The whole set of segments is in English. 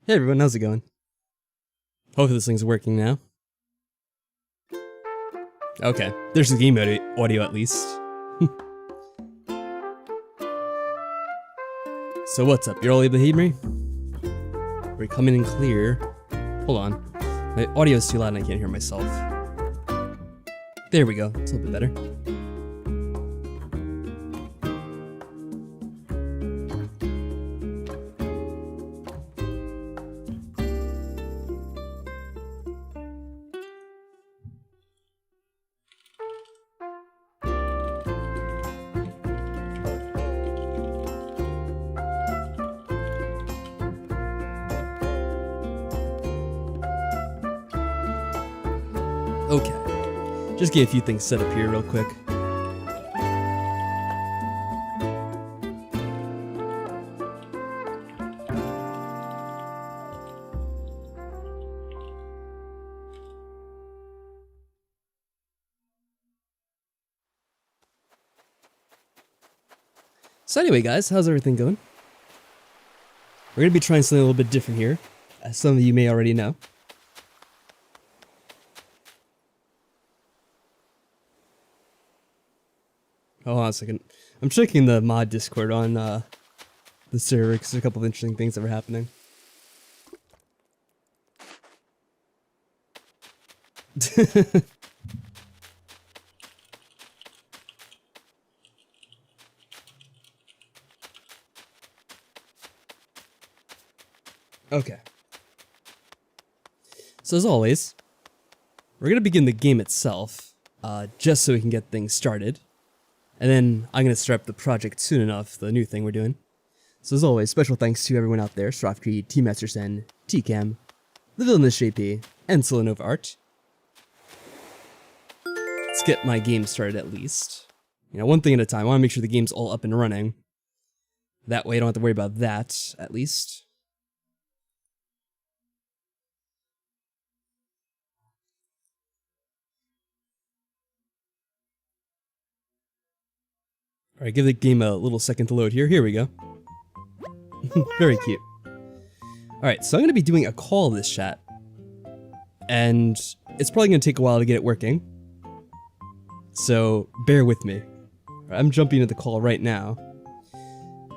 Hey everyone, how's it going? Hopefully this thing's working now. Okay, there's the game audio at least. So what's up? You're all able to hear me? We're coming in clear. Hold on. My audio's too loud and I can't hear myself. There we go, it's a little bit better. Okay, just get a few things set up here real quick. So anyway guys, how's everything going? We're going to be trying something a little bit different here, as some of you may already know. Oh, hold on a second. I'm checking the mod Discord on the server because there's a couple of interesting things that were happening. Okay. So as always, we're going to begin the game itself, just so we can get things started. And then I'm going to start up the project soon enough, the new thing we're doing. So as always, special thanks to everyone out there, Srafkreed, T-Mastersen, T-Cam, The Villainous JP, and Solanova Art. Let's get my game started at least. You know, one thing at a time. I want to make sure the game's all up and running. That way I don't have to worry about that, at least. Alright, give the game a little second to load here. Here we go. Very cute. Alright, so I'm going to be doing a call to this chat. And it's probably going to take a while to get it working. So, bear with me. Right, I'm jumping into the call right now.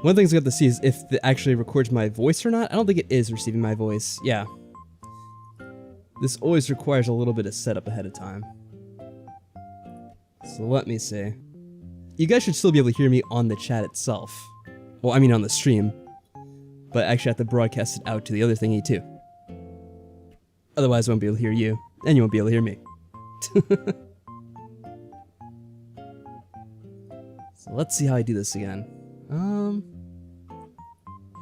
One of the things I have to see is if it actually records my voice or not. I don't think it is receiving my voice. Yeah. This always requires a little bit of setup ahead of time. So let me see. You guys should still be able to hear me on the chat itself. Well, I mean on the stream. But I actually have to broadcast it out to the other thingy too. Otherwise I won't be able to hear you, and you won't be able to hear me. So let's see how I do this again. Let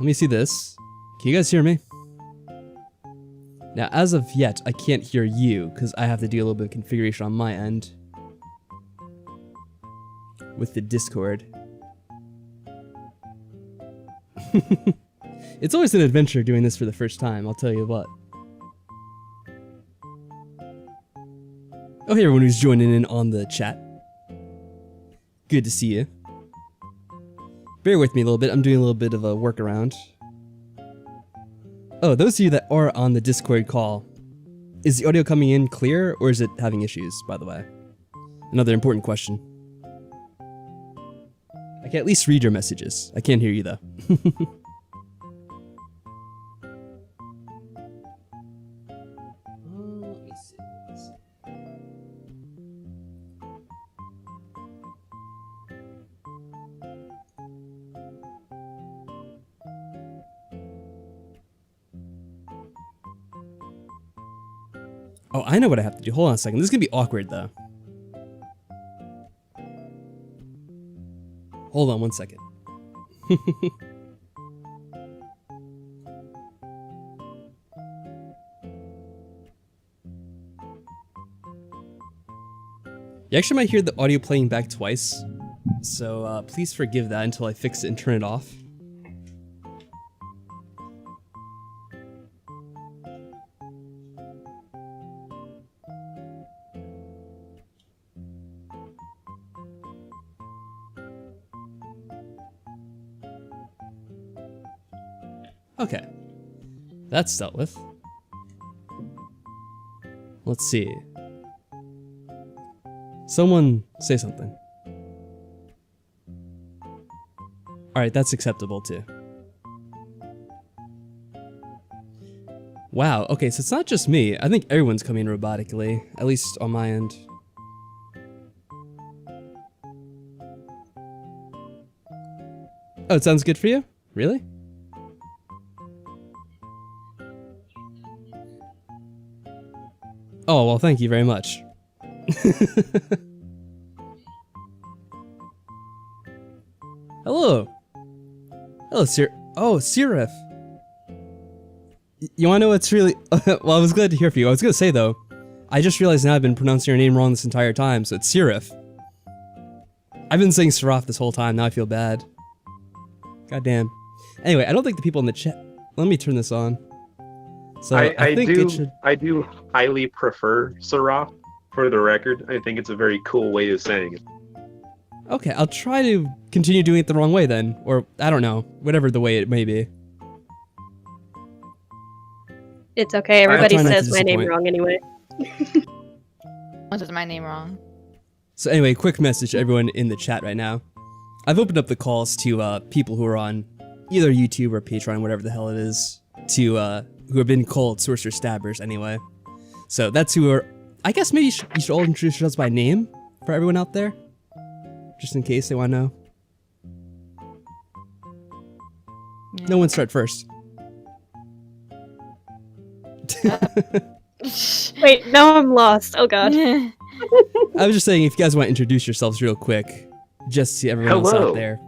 me see this. Can you guys hear me? Now, as of yet, I can't hear you, because I have to do a little bit of configuration on my end. With the Discord. It's always an adventure doing this for the first time, I'll tell you what. Oh, hey everyone who's joining in on the chat. Good to see you. Bear with me a little bit, I'm doing a little bit of a workaround. Oh, those of you that are on the Discord call, is the audio coming in clear, or is it having issues, by the way? Another important question. I can at least read your messages. I can't hear you though. Let me see this. Oh, I know what I have to do. Hold on a second. This is gonna be awkward though. Hold on one second. You actually might hear the audio playing back twice, so please forgive that until I fix it and turn it off. Okay. That's dealt with. Let's see. Someone say something. Alright, that's acceptable too. Wow, okay, so it's not just me. I think everyone's coming robotically, at least on my end. Oh, it sounds good for you? Really? Oh, well, thank you very much. Hello. Hello, Sirif. You wanna know what's really... well, I was glad to hear from you. I was gonna say, though, I just realized now I've been pronouncing your name wrong this entire time, so it's Sirif. I've been saying Siraf this whole time, now I feel bad. Goddamn. Anyway, I don't think the people in the chat... Let me turn this on. So I think it should... I do highly prefer Siraf, for the record. I think it's a very cool way of saying it. Okay, I'll try to continue doing it the wrong way then. Or, I don't know, whatever the way it may be. It's okay, everybody says my name wrong anyway. What is my name wrong? So anyway, quick message to everyone in the chat right now. I've opened up the calls to people who are on either YouTube or Patreon, whatever the hell it is, to who have been called sorcerer stabbers anyway. So that's who are... I guess maybe you should all introduce yourselves by name for everyone out there. Just in case they want to know. Yeah. No one start first. Wait, now I'm lost. Oh god. I was just saying, if you guys want to introduce yourselves real quick, just to see everyone else out there.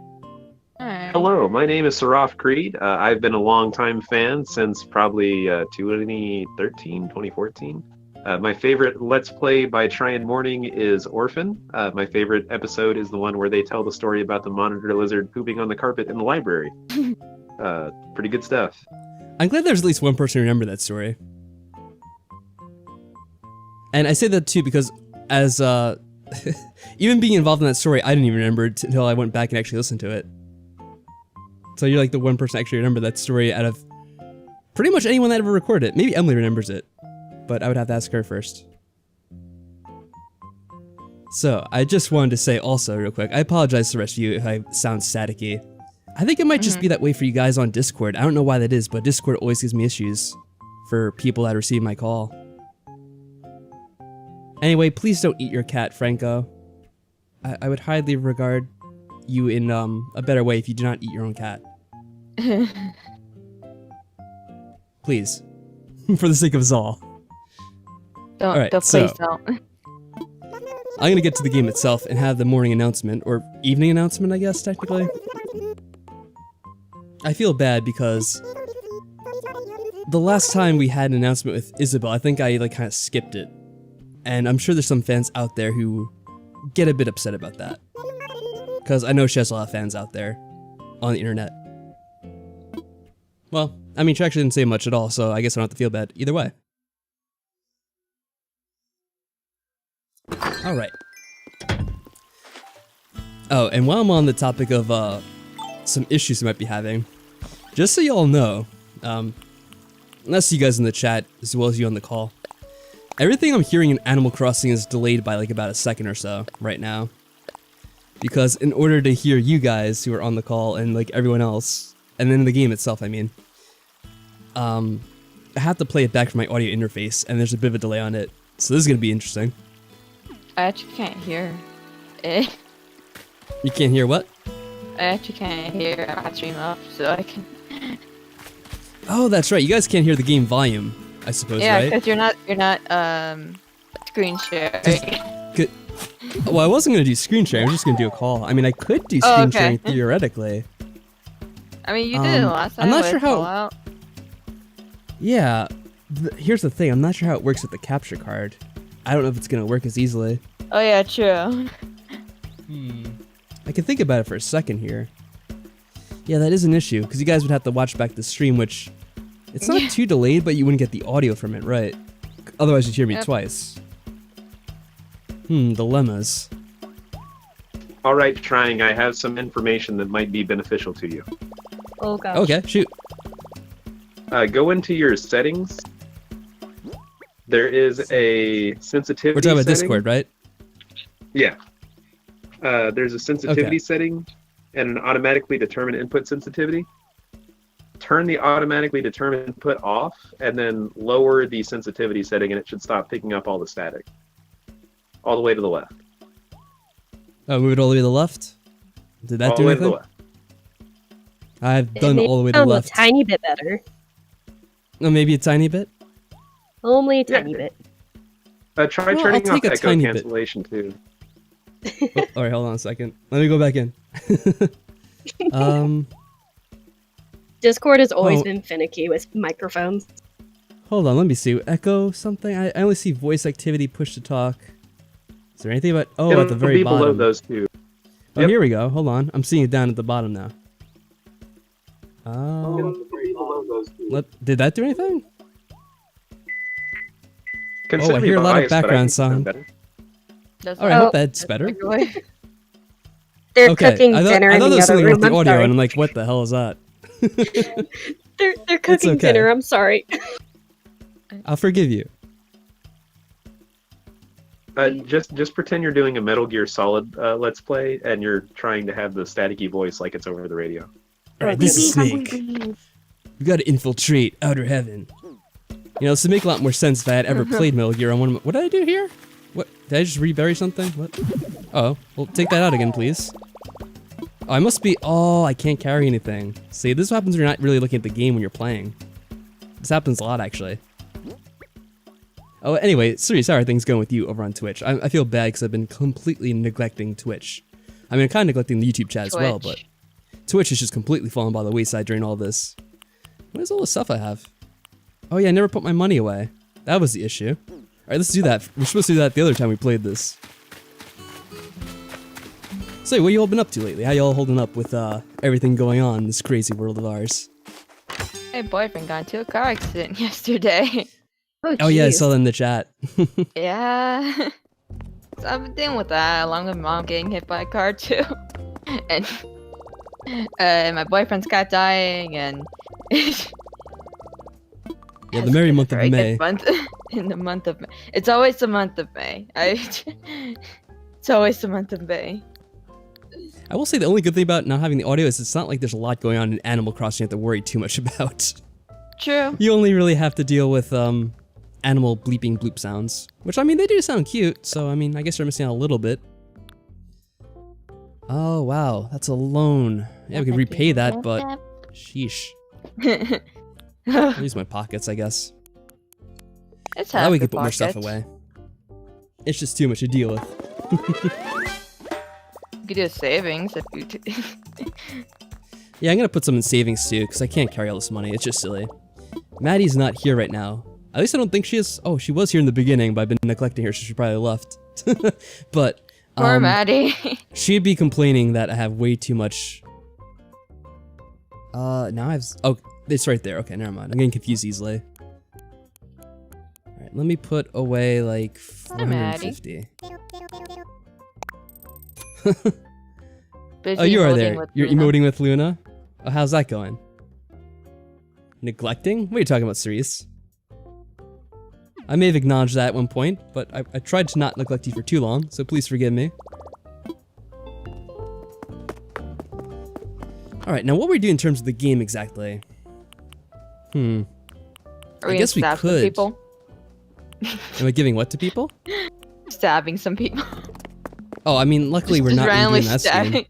Alright. Hello, my name is Siraf Creed. I've been a longtime fan since probably 2014. My favorite Let's Play by Tryon Morning is Orphan. My favorite episode is the one where they tell the story about the monitor lizard pooping on the carpet in the library. Pretty good stuff. I'm glad there's at least one person who remembered that story. And I say that too because as, even being involved in that story, I didn't even remember it until I went back and actually listened to it. So you're like the one person actually remembered that story out of pretty much anyone that ever recorded it. Maybe Emily remembers it, but I would have to ask her first. So, I just wanted to say also real quick, I apologize to the rest of you if I sound staticky. I think it might just be that way for you guys on Discord. I don't know why that is, but Discord always gives me issues for people that receive my call. Anyway, please don't eat your cat, Franco. I would highly regard you in a better way if you do not eat your own cat. Please. For the sake of us all. Don't, please don't. I'm gonna get to the game itself and have the morning announcement, or evening announcement, I guess, technically. I feel bad because the last time we had an announcement with Isabel, I think I kind of skipped it. And I'm sure there's some fans out there who get a bit upset about that. Because I know she has a lot of fans out there on the internet. Well, I mean, she actually didn't say much at all, so I guess I don't have to feel bad either way. Alright. Oh, and while I'm on the topic of some issues we might be having, just so you all know, unless you guys in the chat as well as you on the call, everything I'm hearing in Animal Crossing is delayed by like about a second or so right now. Because in order to hear you guys who are on the call and like everyone else, and then the game itself, I mean, I have to play it back from my audio interface, and there's a bit of a delay on it. So this is gonna be interesting. I actually can't hear it. You can't hear what? I actually can't hear my stream up, so I can... Oh, that's right. You guys can't hear the game volume, I suppose, yeah, right? Yeah, because you're not screen sharing. Good. Well, I wasn't gonna do screen sharing. I was just gonna do a call. I mean, I could do screen sharing theoretically. I mean, you did it last time. I'm not sure how. Out. Yeah, here's the thing. I'm not sure how it works with the capture card. I don't know if it's gonna work as easily. Oh yeah, true. I can think about it for a second here. Yeah, that is an issue because you guys would have to watch back the stream, which it's not too delayed, but you wouldn't get the audio from it, right? Otherwise, you'd hear me twice. Dilemmas. Alright, Trying, I have some information that might be beneficial to you. Oh gosh. Okay, shoot. Go into your settings. There is a sensitivity. We're talking about setting. Discord, right? Yeah. There's a sensitivity setting and an automatically determined input sensitivity. Turn the automatically determined input off, and then lower the sensitivity setting, and it should stop picking up all the static. All the way to the left. Oh, move it all the way to the left? Did that All do the way to the anything? left. I've done all the way to the sound left. a tiny bit better. Oh, maybe a tiny bit? Only a tiny bit. Try Well, turning I'll off take a echo tiny bit. cancellation too. Oh, alright, hold on a second. Let me go back in. Discord has always Oh. been finicky with microphones. Hold on, let me see. Echo something? I only see voice activity, push to talk. Is there anything about... Oh, at the very be below bottom. those two. Oh, Yep. here we go. Hold on. I'm seeing it down at the bottom now. Oh. Did that do anything? Consider I me hear a lot of biased, but I background think it's done sound. better. That's Alright, I Oh. hope that's better. They're Okay, cooking dinner I in thought the there was other something room. with the I'm audio, sorry. and I'm like, what the hell is that? They're cooking okay. dinner. I'm sorry. I'll forgive you. Just pretend you're doing a Metal Gear Solid Let's Play, and you're trying to have the staticky voice like it's over the radio. Alright, this is Snake. We gotta infiltrate Outer Heaven. You know, this would make a lot more sense if I had ever played Metal Gear on one of my... What did I do here? What? Did I just rebury something? What? Oh, well, take that out again, please. Oh, I must be... Oh, I can't carry anything. See, this is what happens when you're not really looking at the game when you're playing. This happens a lot, actually. Oh, anyway, serious, how are things going with you over on Twitch? I feel bad because I've been completely neglecting Twitch. I mean, I'm kind of neglecting the YouTube chat as well, but... Twitch has just completely fallen by the wayside during all this. What is all the stuff I have? Oh yeah, I never put my money away. That was the issue. Alright, let's do that. We're supposed to do that the other time we played this. So, what you all been up to lately? How y'all holding up with everything going on in this crazy world of ours? My boyfriend got into a car accident yesterday. Oh yeah, I jeez. saw that in the chat. Yeah. So I've been dealing with that, along with mom getting hit by a car too. And my boyfriend's cat dying, and Yeah, the merry month of Very good May. month. In the month of May. It's always the month of May. It's always the month of May. I will say the only good thing about not having the audio is it's not like there's a lot going on in Animal Crossing you have to worry too much about. True. You only really have to deal with animal bleeping bloop sounds. Which, I mean, they do sound cute, so I mean, I guess you're missing out a little bit. Oh, wow, that's a loan. Yeah, we could repay that, but sheesh. I'll use my pockets, I guess. It's That half way we your can put more stuff pockets. away. It's just too much to deal with. You could do savings if you. Yeah, I'm gonna put some in savings too, because I can't carry all this money. It's just silly. Maddie's not here right now. At least I don't think she is. Oh, she was here in the beginning, but I've been neglecting her, so she probably left. But Poor Maddie. she'd be complaining that I have way too much. Now I have. Oh, it's right there. Okay, never mind. I'm getting confused easily. All right, let me put away like Hi, Maddie. 450. Busy Oh, you are emoting there. with You're Luna. emoting with Luna? Oh, how's that going? Neglecting? What are you talking about, Cerise? I may have acknowledged that at one point, but I tried to not neglect you for too long, so please forgive me. Alright, now what were we doing in terms of the game exactly? Are we I guess we gonna stab some could. people? Am I giving what to people? Stabbing some people. Oh, I mean, luckily we're Just not really randomly doing that stream. stabbing.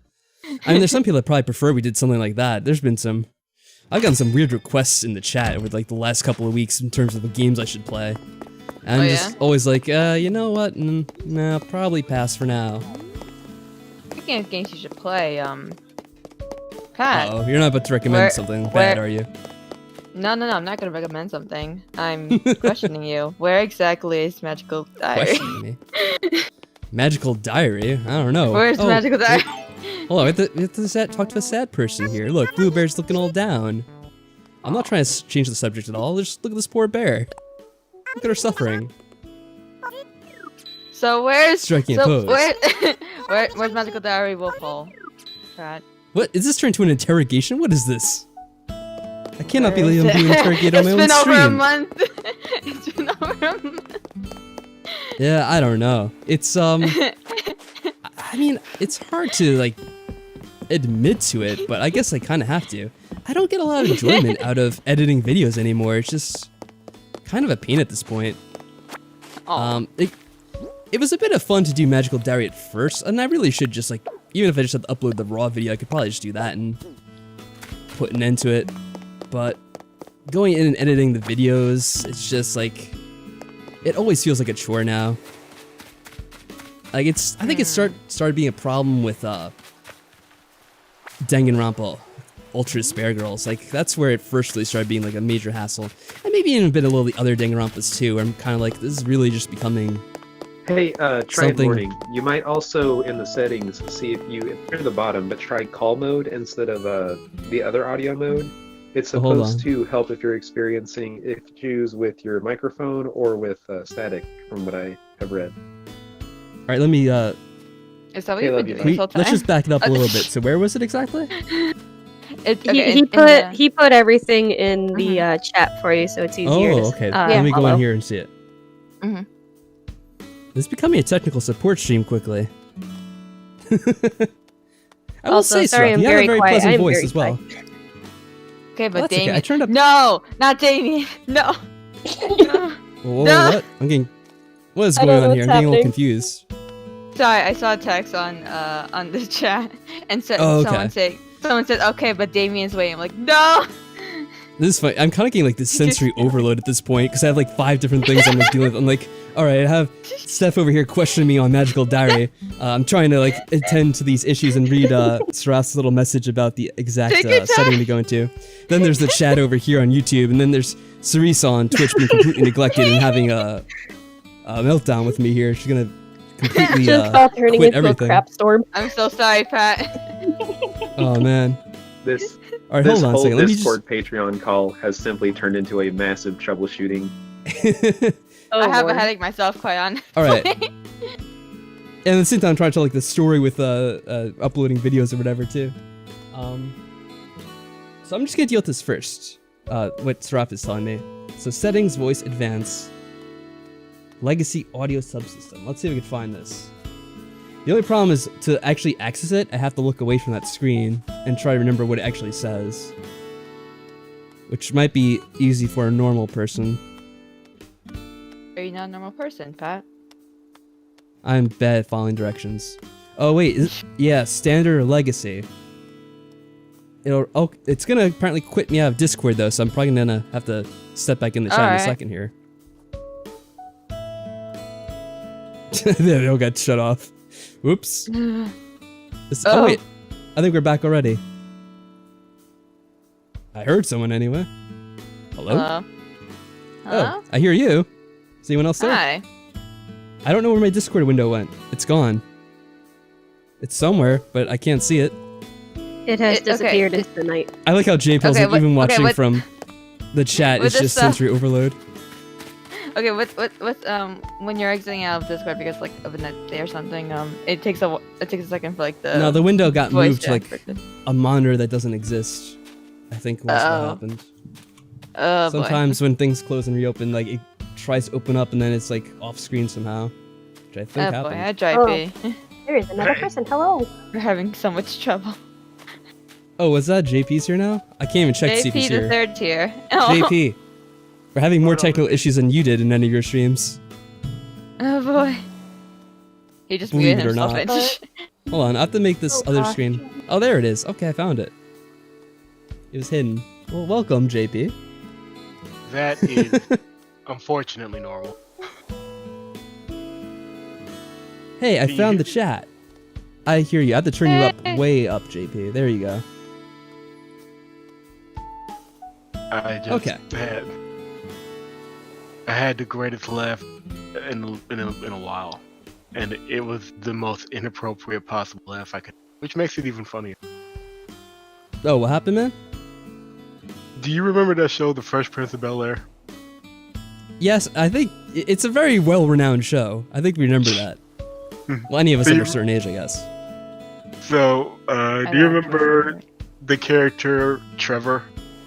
I mean, there's some people that probably prefer we did something like that. There's been some... I've gotten some weird requests in the chat over like the last couple of weeks in terms of the games I should play. And I'm just always like, you know what? Nah, probably pass for now. Speaking of games you should play, Pat. Uh-oh, you're not about to recommend something bad, are you? No, I'm not gonna recommend something. I'm questioning you. Where exactly is Magical Diary? Questioning me. Magical Diary? I don't know. Where's Magical Diary? Hold on, we have to talk to a sad person here. Look, Blue Bear's looking all down. I'm not trying to change the subject at all. Just look at this poor bear. Look at her suffering. So where's Striking a pose. where's Magical Diary Wolf Hole? Pat. What? Is this turned into an interrogation? What is this? I cannot Where believe is I'm being it? interrogated on my own It's been over a stream. month. It's been over a month. Yeah, I don't know. It's I mean, it's hard to like admit to it, but I guess I kind of have to. I don't get a lot of enjoyment out of editing videos anymore. It's just kind of a pain at this point. It was a bit of fun to do Magical Diary at first, and I really should just like, even if I just had to upload the raw video, I could probably just do that and put an end to it. But going in and editing the videos, it's just like, it always feels like a chore now. Like I think it started being a problem with Danganronpa Ultra Spare Girls. Like that's where it first really started being like a major hassle, and maybe even a bit of the other Danganronpas too. Where I'm kind of like, this is really just becoming. Hey, try Something- morning. You might also in the settings see if you're at the bottom, but try call mode instead of the other audio mode. It's Oh, hold supposed on. to help if you're experiencing issues with your microphone or with static, from what I have read. All right, let me. Is that what you've Caleb, been you doing this whole time? Let's just back it up a Okay. little bit. So where was it exactly? He put everything in the chat for you, so it's easier. Oh, okay. To, Let me go in follow. here and see it. Mhm. This is becoming a technical support stream quickly. I will Also, say, sorry, Sruff, I'm you have a very very quiet. pleasant I'm voice very as well. Okay, Well, but that's okay. I Damien. turned up. No, not Damien. No. No. Whoa, No. what? I'm getting. What is I going don't know on here? I'm what's getting a little happening. confused. Sorry, I saw a text on the chat and said Oh, okay. someone said okay, but Damien's waiting. I'm like, no. This is funny. I'm kind of getting like this sensory overload at this point because I have like 5 different things I'm like dealing with. I'm like, all right, I have Steph over here questioning me on Magical Diary. I'm trying to like attend to these issues and read Sarath's little message about the exact Take your setting time. to go into. Then there's the chat over here on YouTube, and then there's Cerisa on Twitch being completely neglected and having a meltdown with me here. She's gonna completely Just about turning quit into everything. a crap storm. I'm so sorry, Pat. Oh man. This All right, this hold on a whole second. Let me Discord Patreon call has simply turned into a massive troubleshooting. just. Oh, I have Lord. a headache myself, quite honestly. All right. And at the same time, I'm trying to tell like the story with uploading videos or whatever too. So I'm just gonna deal with this first. What Sarath is telling me. So settings, voice, advanced, legacy audio subsystem. Let's see if we can find this. The only problem is to actually access it, I have to look away from that screen and try to remember what it actually says, which might be easy for a normal person. Are you not a normal person, Pat? I'm bad at following directions. Oh wait, yeah, standard or legacy. It's gonna apparently quit me out of Discord though, so I'm probably gonna have to step back in the chat in a Alright. second here. They all got shut off. Whoops. Oh Oh. wait, I think we're back already. I heard someone anyway. Hello? Hello? Hello? Oh, I hear you. Is anyone else there? Hi. I don't know where my Discord window went. It's gone. It's somewhere, but I can't see it. It has Okay. disappeared into the night. I like how JPL's Okay, like, what- even okay, watching what- from the chat. with It's just this, sensory overload. Okay, what when you're exiting out of Discord because like of a net day or something, it takes a second for like the No, the window got voice moved to like chat for it to- a monitor that doesn't exist. I think once that Oh. happened. Oh boy. Sometimes when things close and reopen, like it tries to open up and then it's like off screen somehow, which I think Oh boy, happened. I JP. There is another person. Hello. We're having so much trouble. Oh, was that JP's here now? I can't even check to see if he's JP the here. third tier. Oh. JP, we're having more technical issues than you did in any of your streams. Oh boy. He just Believe muted it or himself. not. in. Hold on, I have to make this Oh, other gosh. screen. Oh, there it is. Okay, I found it. It was hidden. Well, welcome, JP. That is unfortunately normal. Hey, I Do you found hear- the chat. I hear you. I have to turn you up, Hey. way up, JP. There you go. I just Okay. had the greatest laugh in a while, and it was the most inappropriate possible laugh I could, which makes it even funnier. Oh, what happened, man? Do you remember that show, The Fresh Prince of Bel-Air? Yes, I think it's a very well-renowned show. I think we remember that. Well, any of us Do of you- a certain age, I guess. So, I do you don't remember the character Trevor,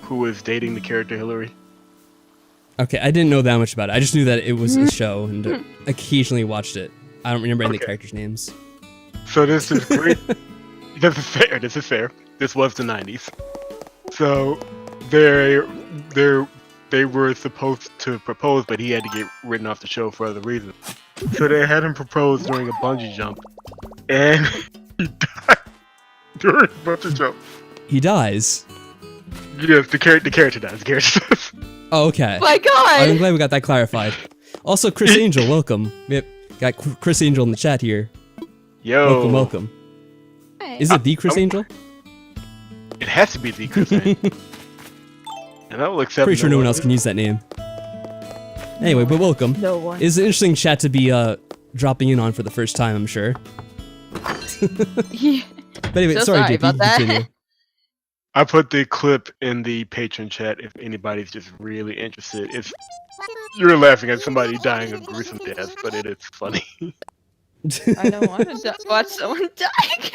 who was dating the character Hillary? Okay, I didn't know that much about it. I just knew that it was a show and occasionally watched it. I don't remember any of the characters' names. So this is great. This is fair. This is fair. This was the 90s. So they were supposed to propose, but he had to get written off the show for other reasons. So they had him propose during a bungee jump, and he died during a bungee jump. He dies. Yes, the character dies. The character dies. Oh, okay. My God! I'm glad we got that clarified. Also, Chris Angel, welcome. Yep, got Chris Angel in the chat here. Yo. Welcome. Is it the Chris Angel? It has to be the Chris Angel. And I will accept. Pretty sure no one else can use that name. Anyway, but welcome. No one. It's an interesting chat to be dropping in on for the first time, I'm sure. Yeah. But anyway, So sorry, sorry JP, about that. continue. I put the clip in the patron chat if anybody's just really interested. It's you're laughing at somebody dying a gruesome death, but it is funny. I don't want to watch someone die.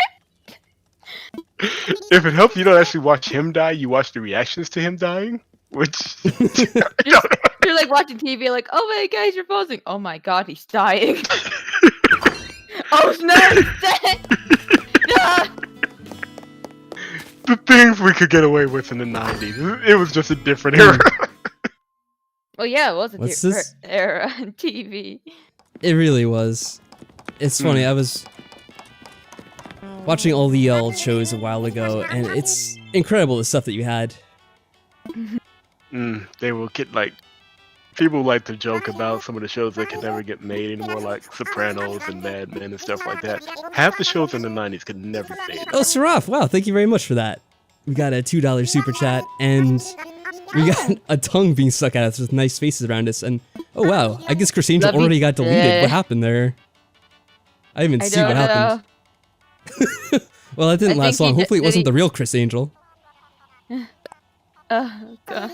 If it helps, you don't actually watch him die. You watch the reactions to him dying, which You're like watching TV, like, oh my God, he's proposing. Oh my God, he's dying. Oh no, he's dead. No. the things we could get away with in the 90s. It was just a different era. Well, yeah, it was a What's different this? era on TV. It really was. It's funny, I was watching all the old shows a while ago, and it's incredible the stuff that you had. They will get like people like to joke about some of the shows that could never get made anymore, like Sopranos and Mad Men and stuff like that. Half the shows in the 90s could never be made. Oh, Seraph, wow, thank you very much for that. We got a $2 super chat, and we got a tongue being stuck at us with nice faces around us, and oh wow, I guess Chris Angel Love you. already got deleted. What happened there? I didn't even I see don't what happened. know. Well, that didn't I last think he long. did- Hopefully it did wasn't he- the real Chris Angel. Oh God.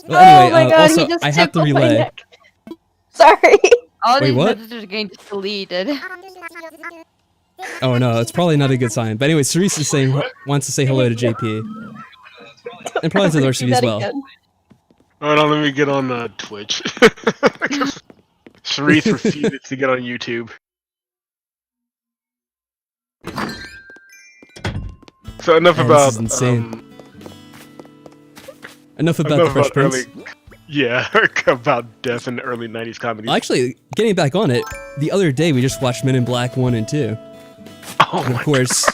Well, anyway, oh my God, also, he just I have to tickled my relay. neck. Sorry. All Wait, these what? messages are getting just deleted. Oh no, it's probably not a good sign. But anyway, Cerise is saying wants to say hello to JP. And probably to the rest of you as Do that well. again. Hold on, let me get on Twitch. Sharice refused to get on YouTube. So enough Man, about this is insane. Enough about enough the Fresh about Prince. yeah, about death in the early 90s comedy. Actually, getting back on it, the other day we just watched Men in Black 1 and 2. Oh And my of course,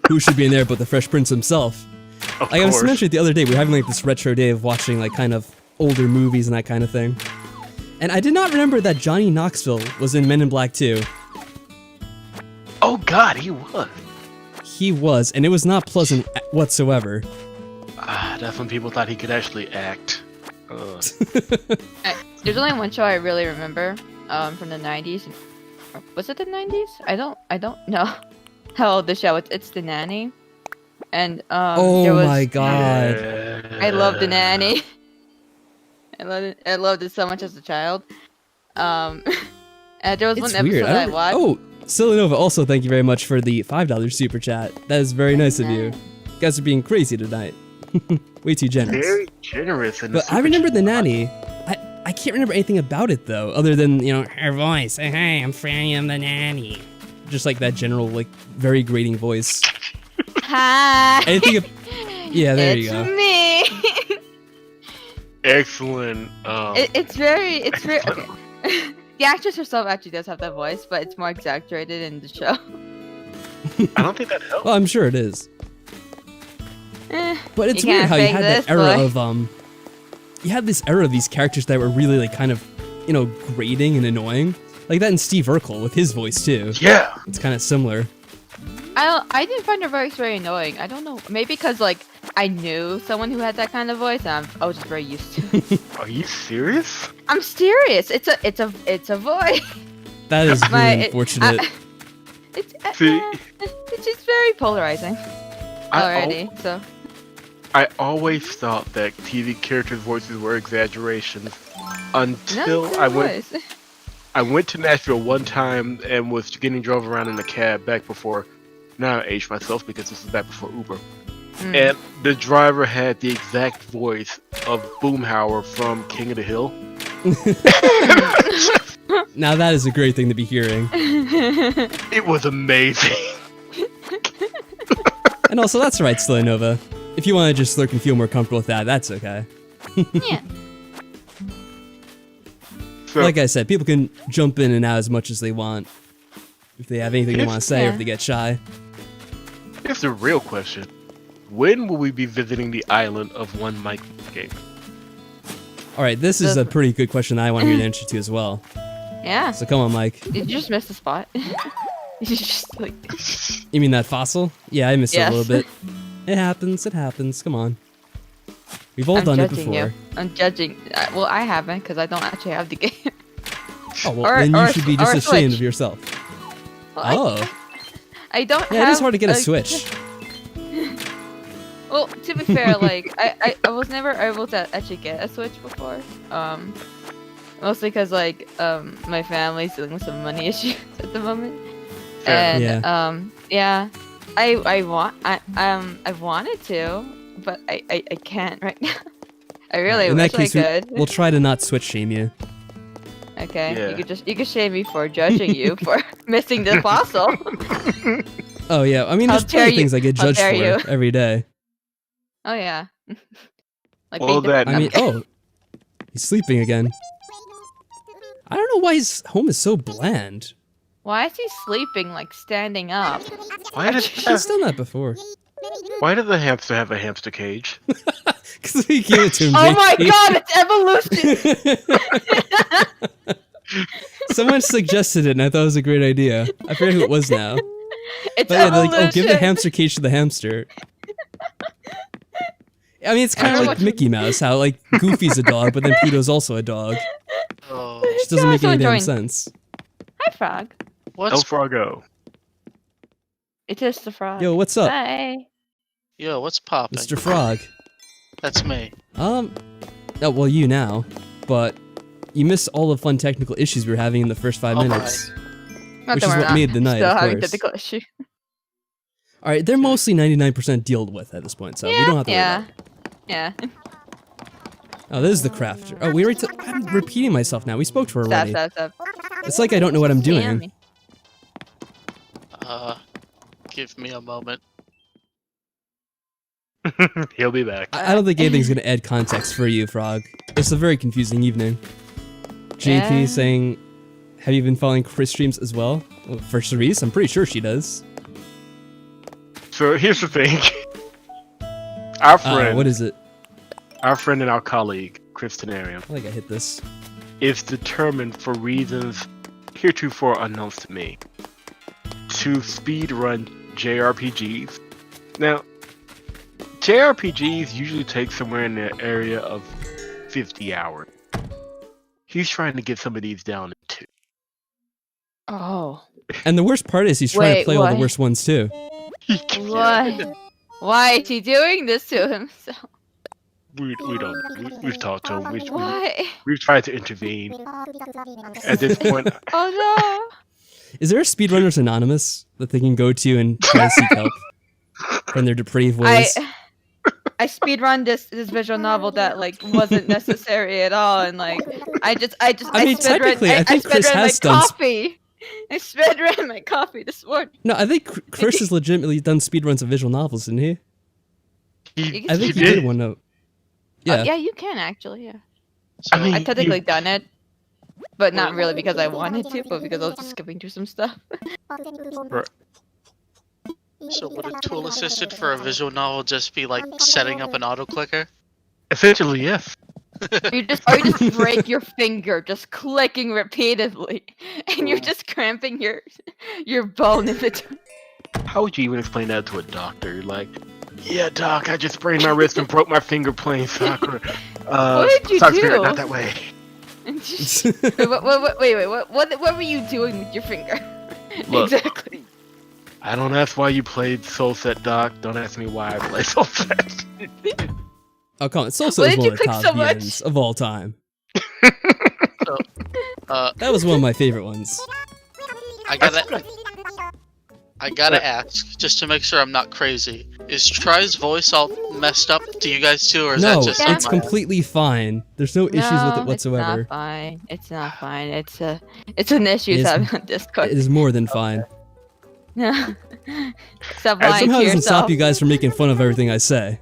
who should be in there but the Fresh Prince himself? Of Like I was course. mentioning it the other day, we were having like this retro day of watching like kind of older movies and that kind of thing. And I did not remember that Johnny Knoxville was in Men in Black 2. Oh god, he was. He was, and it was not pleasant whatsoever. That's when people thought he could actually act. There's only one show I really remember from the 90s. Was it the 90s? I don't know how old the show is. It's The Nanny. And Oh there was, my god. I love The Nanny. I loved it so much as a child. And there was It's one weird. episode I watched. Oh, Silanova, also thank you very much for the $5 super chat. That is very nice of you. You guys are being crazy tonight. Way too generous. Very generous. And But I remember the nanny. I can't remember anything about it though, other than, you know, her voice. Hey, I'm Franny, I'm the nanny. Just like that general, like, very grating voice. Hi. Anything yeah, there you go. It's me. Excellent. It's very okay. The actress herself actually does have that voice, but it's more exaggerated in the show. I don't think that helps. Well, I'm sure it is. But it's You weird can't how you fake had this, that era boy. of you had this era of these characters that were really like kind of, you know, grating and annoying. Like that in Steve Urkel with his voice too. Yeah. It's kind of similar. I didn't find her voice very annoying. I don't know, maybe because like I knew someone who had that kind of voice, and I was just very used to it. Are you serious? I'm serious. It's a voice. That is really unfortunate. See- It's just very polarizing already. So I always thought that TV characters' voices were exaggerations until no, I went to Nashville one time and was getting drove around in a cab back before. Now I aged myself because this was back before Uber. And the driver had the exact voice of Boomhauer from King of the Hill. Now that is a great thing to be hearing. It was amazing. And also, that's right, Slanova. If you want to just lurk and feel more comfortable with that, that's okay. Yeah. So, Like I said, people can jump in and out as much as they want. If they have anything they want to say, or if they get shy. here's the real question. When will we be visiting the island of One Mike Game? Alright, this is a pretty good question that I want to hear the answer to as well. Yeah. So come on, Mike. Did you just miss the spot? You just like. You mean that fossil? Yeah, I missed it a Yes. little bit. It happens, come on. We've all done it before. You. I'm judging. Well, I haven't because I don't actually have the game. Oh, well, Or- then or you a should be Sw- or just a ashamed Switch. of yourself. Well, Oh. I don't have. Yeah, it is hard to get a Switch. Well, to be fair, like I was never able to actually get a Switch before. Mostly because like my family's dealing with some money issues at the moment. Fair. And yeah, I wanted to, but I can't right now. I really In wish that case, I could. we'll try to not Switch shame you. Okay, Yeah. you could shame me for judging you for missing the fossil. Oh yeah, I mean, How there's plenty dare of things I get How judged dare for you. every day. Oh yeah. Like All being that- I mean, oh, he's sleeping again. I don't know why his home is so bland. Why is he sleeping like standing up? Why does He's done that before. Why does the hamster have a hamster cage? Because we gave it to him. Oh my JP. god, it's evolution! Someone suggested it, and I thought it was a great idea. I forget who it was now. It's But yeah, they're evolution! like, oh, give the hamster cage to the hamster. I mean, it's kind of know like what- Mickey Mouse, how like Goofy's a dog, but then Pluto's also a dog. Oh, Which doesn't make also any damn enjoying- sense. Hi, Frog. El what's Froggo. It is the frog. Yo, what's up, Hi. yo? What's poppin'? Mr. Frog? That's me. Oh, well, you now, but you missed all the fun technical issues we were having in the first 5 Oh my. minutes. Not Which that is we're what not made the night, Still of having course. technical issue. All right, they're mostly 99% dealt with at this point, so we don't have to worry Yeah. about it. Yeah. Oh, this is the crafter. Oh, we already. I'm repeating myself now. We spoke to her already. Stop. It's like I don't know what I'm Damn doing. me. Give me a moment. He'll be back. I don't think anything's gonna add context for you, Frog. It's a very confusing evening. JP Yeah. saying, "Have you been following Chris streams as well?" Well, for Cerise, I'm pretty sure she does. So here's the thing. Our friend, What is it? our friend and our colleague, Chris Tenarium, I think I hit this. is determined for reasons heretofore unknown to me to speedrun JRPGs. Now, JRPGs usually take somewhere in the area of 50 hours. He's trying to get some of these down to 2. Oh. And the worst part is he's trying to Wait, play all the what? worst ones too. What? Why is he doing this to himself? We've talked to him. Why? We've tried to intervene. At this point, Oh Is there a Speedrunners Anonymous that they can go to and try to seek help from their depraved no! ways? I speedrun this visual novel that like wasn't necessary at all, and like I mean, technically, I think Chris speedrun my has done coffee. I speedrun my coffee this morning. No, I think Chris has legitimately done speedruns of visual novels, didn't he? he, I think he did. did one of. Yeah. Yeah, you can actually. Yeah, So, I mean, I technically done it, but not really because I wanted to, but because I was just skipping through some stuff. so would a tool assisted for a visual novel just be like setting up an auto clicker? Essentially, yes. Or you just break your finger just clicking repeatedly, and you're just cramping your bone in between. How would you even explain that to a doctor? You're like, yeah, doc, I just sprained my wrist and broke my finger playing soccer. What did you Soccer do? Spirit, not that way. Wait, what were you doing with your finger? Look. Exactly. I don't ask why you played Soul Set, doc. Don't ask me why I play Soul Set. Oh, come on. It's also Why one did of you the click top so much? games of all time. Uh, That was one of my favorite ones. I gotta. I gotta ask, just to make sure I'm not crazy. Is Try's voice all messed up to you guys too, or is No, that just it's on my completely fine. There's no issues with it whatsoever. It's not fine. It's not fine. It's an issue It is- having on Discord. It is more than fine. Yeah. Stop It lying somehow to doesn't stop yourself. you guys from making fun of everything I say.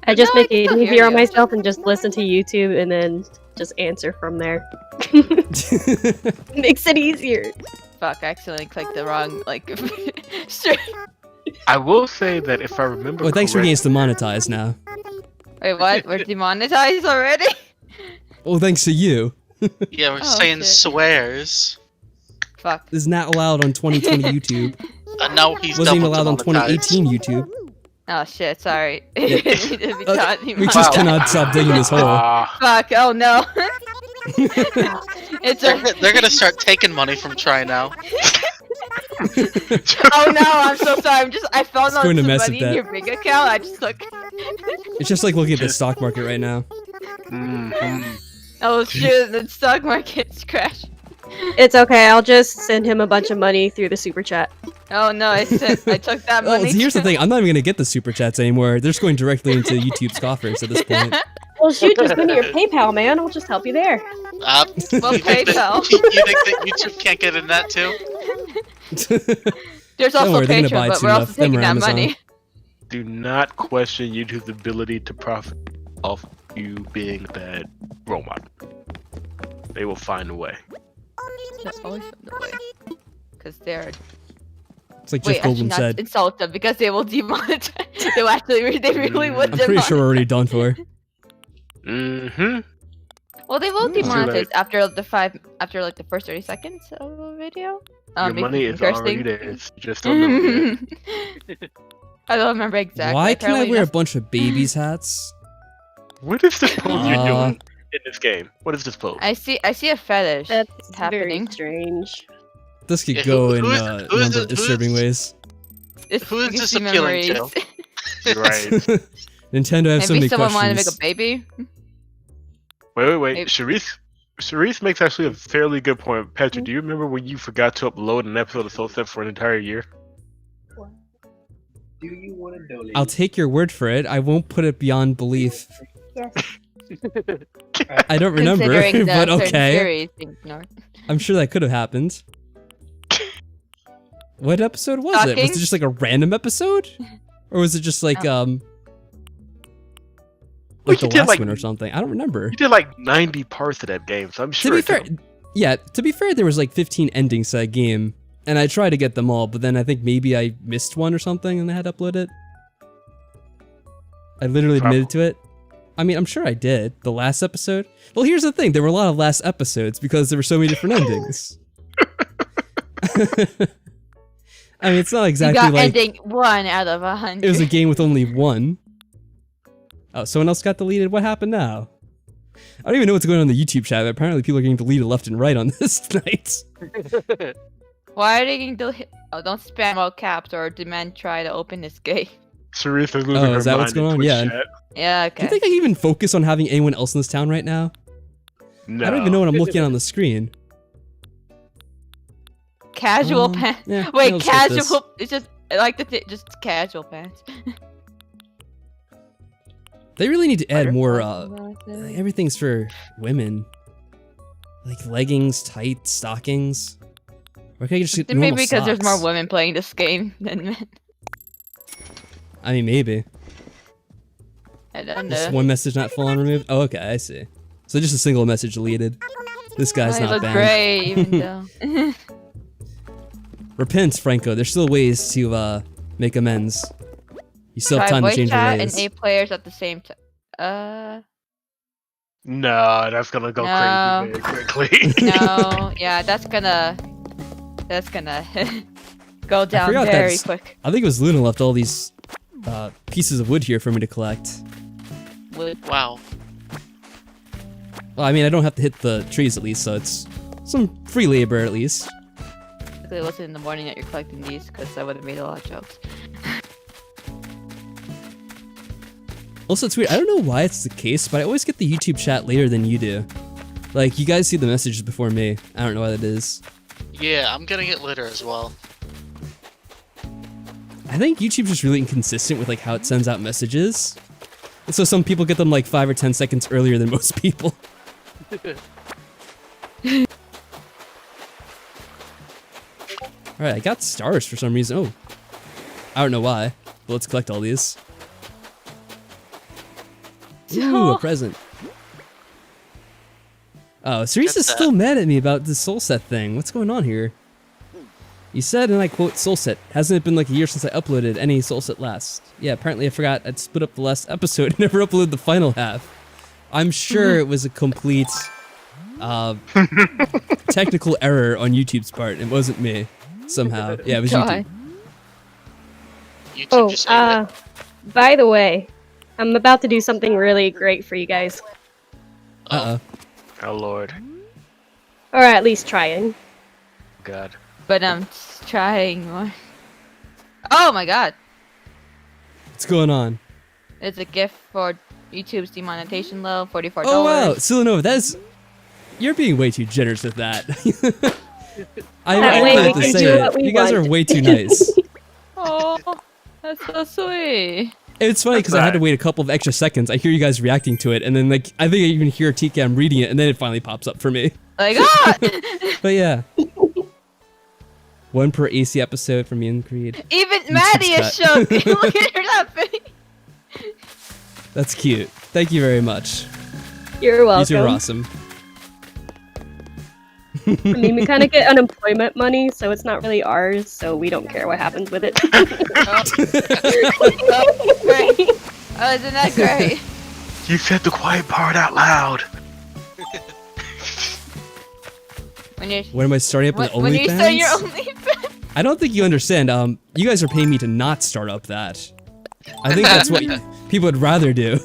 I just No, make I it can still easier hear on you. myself and just listen to YouTube and then just answer from there. Makes it easier. Fuck, I accidentally clicked the wrong stream. I will say that if I remember Well, thanks for correctly, getting us demonetized now. Wait, what? We're demonetized already? Well, thanks to you. Yeah, we're Oh, saying shit. swears. Fuck. This is not allowed on 2020 YouTube. No, he's Wasn't even double allowed on demonetized. 2018 YouTube. Oh shit, sorry. Yeah. We did be taught We demonetized. just cannot stop digging this hole. Fuck, oh no. It's They're gonna start taking money from Try now. Oh no, I'm so sorry. I found It's out going to some mess money with in that. your bank account. I just took. It's just like looking at the stock market right now. Mhm. Oh shit, the stock market's crashed. It's okay, I'll just send him a bunch of money through the super chat. Oh no, I took that Well, money. here's the too. thing. I'm not even gonna get the super chats anymore. They're just going directly into YouTube's coffers at this point. Well, shoot, just send me your PayPal, man. I'll just help you there. Well, Well, PayPal. you think that YouTube can't get in that too? There's Don't also worry, they're gonna buy Patreon, it but soon we're also enough. Them taking or that Amazon. money. Do not question YouTube's ability to profit off you being a bad role model. They will find a way. They're always on the way. Because they're. It's like Wait, Jeff I should Goldblum not said. insult them because they will demonetize. They will actually, they really would I'm pretty sure we're demonetize. already done for. Mm-hmm. Well, they will Too demonetize late. after like the first 30 seconds of a video. Your if money you is cursing. already there. You just don't know yet. I don't remember exactly. Why can I Apparently wear a that's- bunch of babies hats? What is this pose you're Uh, doing in this game? What is this pose? I see a fetish. That's happening. very strange. This could Yeah, go in who is- a who is number it- of who is- disturbing ways. It's Who is this legacy appealing memories. to? You're right. Nintendo has so Maybe many someone wanted to make a questions. baby. Wait. Maybe- Sharice makes actually a fairly good point. Patrick, do you remember when you forgot to upload an episode of Soul Step for an entire year? Do you want to donate? I'll take your word for it. I won't put it beyond belief. Yes. I don't remember, Considering the but certain okay. series ignored. I'm sure that could have happened. What episode was it? Was Stalking? it just like a random episode? Or was it just like Well, like the you did, last like- one or something? I don't remember. You did like 90 parts of that game, so I'm To sure. be it took fair, yeah, to be fair, there was like 15 endings to that game, and I tried to get them all, but then I think maybe I missed one or something and I had to upload it. I literally admitted to it. I mean, I'm sure I did. The last episode? Well, here's the thing. There were a lot of last episodes because there were so many different endings. I mean, it's not You exactly got like ending 1 out of 100. it was a game with only one. Oh, someone else got deleted? What happened now? I don't even know what's going on in the YouTube chat, but apparently people are getting deleted left and right on this tonight. Why are they getting Oh, don't spam all caps or demand try to open this game. Sharice is losing Oh, her is that mind what's going in on? Twitch Yeah. chat. Yeah, Do okay. you think I can even focus on having anyone else in this town right now? No. I don't even know what I'm looking at on the screen. Casual pants. Yeah, Wait, let's get this. casual. It's just I like the just casual pants. They really need to add more, Butterflies. everything's for women. Like leggings, tight stockings. Or can I just get Maybe normal because there's more socks? women playing this game than men. I mean, maybe. I don't Just know. one message not full on removed? Oh, okay, I see. So just a single message deleted. This guy's I not look banned. great, even though. Repent, Franco. There's still ways to make amends. You still have Try time to voice change your chat ways. and 8 players at the same time. No, that's gonna go No. crazy very quickly. No, yeah, that's gonna go down forgot very that's- quick. I think it was Luna left all these pieces of wood here for me to collect. Wow. Well, I mean, I don't have to hit the trees at least, so it's some free labor at least. It wasn't in the morning that you're collecting these, because I would have made a lot of jokes. Also, it's weird. I don't know why it's the case, but I always get the YouTube chat later than you do. Like, you guys see the messages before me. I don't know why that is. Yeah, I'm getting it later as well. I think YouTube's just really inconsistent with like how it sends out messages. And so some people get them like 5 or 10 seconds earlier than most people. Alright, I got stars for some reason. Oh. I don't know why. But let's collect all these. Ooh, a present. Oh, Ceresa's still mad at me about the soul set thing. What's going on here? You said, and I quote, soul set. Hasn't it been like a year since I uploaded any soul set last? Yeah, apparently I forgot I'd split up the last episode and never uploaded the final half. I'm sure it was a complete technical error on YouTube's part. It wasn't me. Somehow. Yeah, it was YouTube. YouTube just ate it. By the way, I'm about to do something really great for you guys. Uh-oh. Oh lord. Or at least trying. God. But I'm trying more. Oh my god. What's going on? It's a gift for YouTube's demonetization low, $44. Oh wow, Silanova, that is... You're being way too generous with that. I have to say it. You guys are way too nice. Oh, that's so sweet. It's funny because I had to wait a couple of extra seconds. I hear you guys reacting to it, and then like I think I even hear TCam reading it, and then it finally pops up for me. Like, ah! But yeah. 1 per AC episode from me and Creed. Even Maddie is shook. Look at her laughing. That's cute. Thank you very much. You're welcome. You two are awesome. I mean, we kind of get unemployment money, so it's not really ours, so we don't care what happens with it. Great. Oh, isn't that great? You said the quiet part out loud. When am I starting up with OnlyFans? When you start your OnlyFans? I don't think you understand. You guys are paying me to not start up that. I think that's what people would rather do.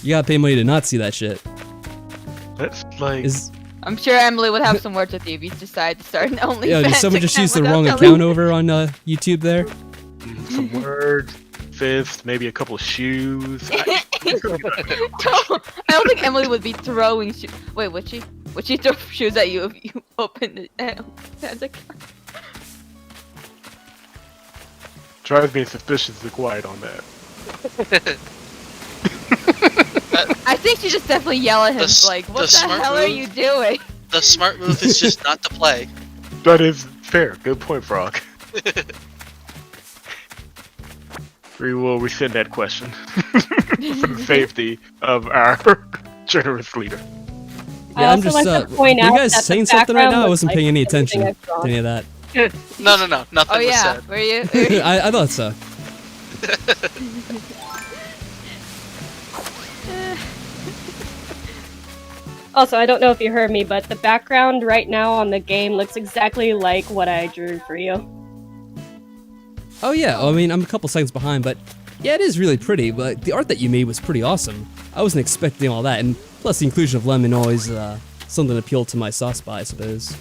You gotta pay money to not see that shit. That's like... I'm sure Emily would have some words with you if you decide to start an OnlyFans. Yeah, did someone just use the wrong account over on YouTube there? Some words, fifth, maybe a couple of shoes. I don't think Emily would be throwing shoes. Wait, would she? Would she throw shoes at you if you opened the OnlyFans account? Drives me suspiciously quiet on that. I think she just definitely yell at him like, what the hell are you doing? The smart move is just not to play. That is fair. Good point, Frog. We will rescind that question for the safety of our generous leader. Yeah, I'm just, were you guys saying something right now? I wasn't paying any attention to any of that. No, nothing was yeah, said. were you? I thought so. Also, I don't know if you heard me, but the background right now on the game looks exactly like what I drew for you. Oh yeah, I mean, I'm a couple seconds behind, but yeah, it is really pretty, but the art that you made was pretty awesome. I wasn't expecting all that, and plus the inclusion of lemon always something appealed to my soft spot, I suppose.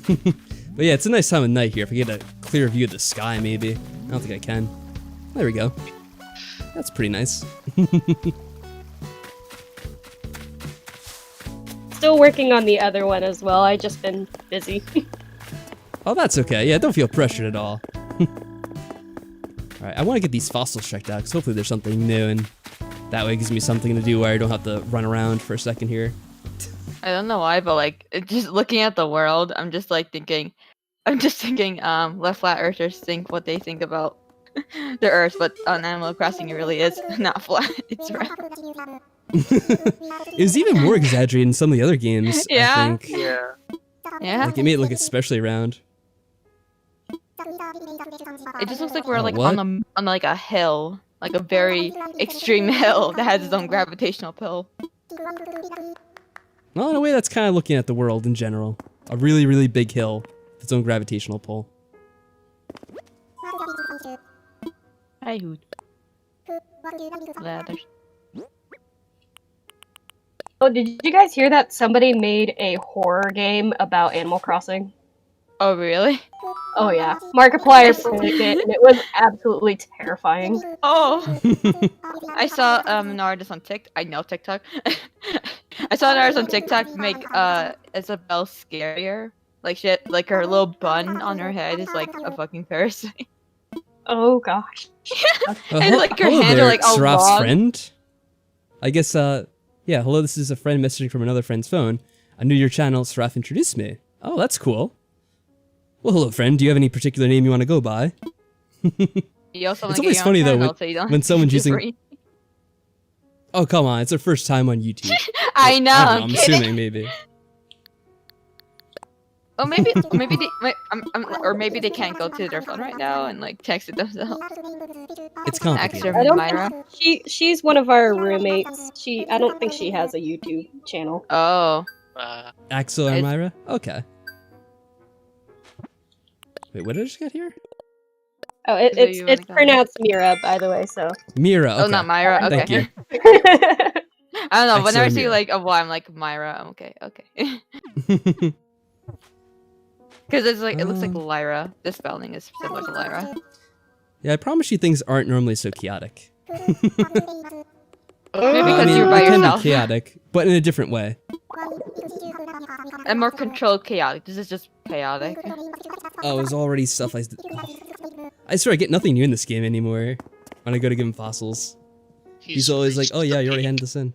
But yeah, it's a nice time of night here. If I get a clear view of the sky, maybe. I don't think I can. There we go. That's pretty nice. Still working on the other one as well. I just been busy. Oh, that's okay. Yeah, don't feel pressured at all. Alright, I want to get these fossils checked out, because hopefully there's something new, and that way it gives me something to do where I don't have to run around for a second here. I don't know why, but like, just looking at the world, I'm just thinking, left flat earthers think what they think about the earth, but on Animal Crossing it really is not flat, it's round. It was even more exaggerated in some of the other games, Yeah. I think. Yeah. Yeah. Like, it made it look especially round. It just looks like we're like what? on like a hill, like a very extreme hill that has its own gravitational pull. Well, in a way, that's kind of looking at the world in general. A really, really big hill with its own gravitational pull. Hi, Hoot. Ladders. Oh, did you guys hear that somebody made a horror game about Animal Crossing? Oh, really? Oh yeah, Markiplier played it, and it was absolutely terrifying. Oh, I saw an artist on TikTok. I know TikTok. I saw an artist on TikTok make Isabelle scarier Like like her little bun on her head is like a fucking parasite. Oh gosh. And like her hello hands there, are like all Seraph's long. friend. I guess, yeah, hello, this is a friend messaging from another friend's phone. I knew your channel, Seraph introduced me. Oh, that's cool. Well, hello, friend. Do you have any particular name you want to go by? You also It's wanna always get your own funny, though, channel, so you don't when someone's do using- free. Oh, come on. It's her first time on YouTube. I know. I don't know, I'm I'm kidding. assuming, maybe. Oh, maybe they can't go to their phone right now and like text it themselves. It's Extra complicated. I don't Myra. She's one of our roommates. I don't think she has a YouTube channel. Oh, Axel or It's- Myra? Okay. Wait, what did I just get here? Oh, So it's you wanna it's go? pronounced Mira, by the way. So. Mira, okay. oh, not Myra. Okay. Thank you. I don't know. Whenever I Axel see Myra. like a Y, I'm like Myra. I'm okay. Because it's like it looks like Lyra. The spelling is similar to Lyra. Yeah, I promise you things aren't normally so chaotic. Maybe I because mean, you're by it can yourself. be chaotic, but in a different way. And more controlled chaotic. This is just chaotic. Oh, there's already stuff I swear I get nothing new in this game anymore. When I go to give him fossils. He's always like, reached oh yeah, the you already peak. handed this in.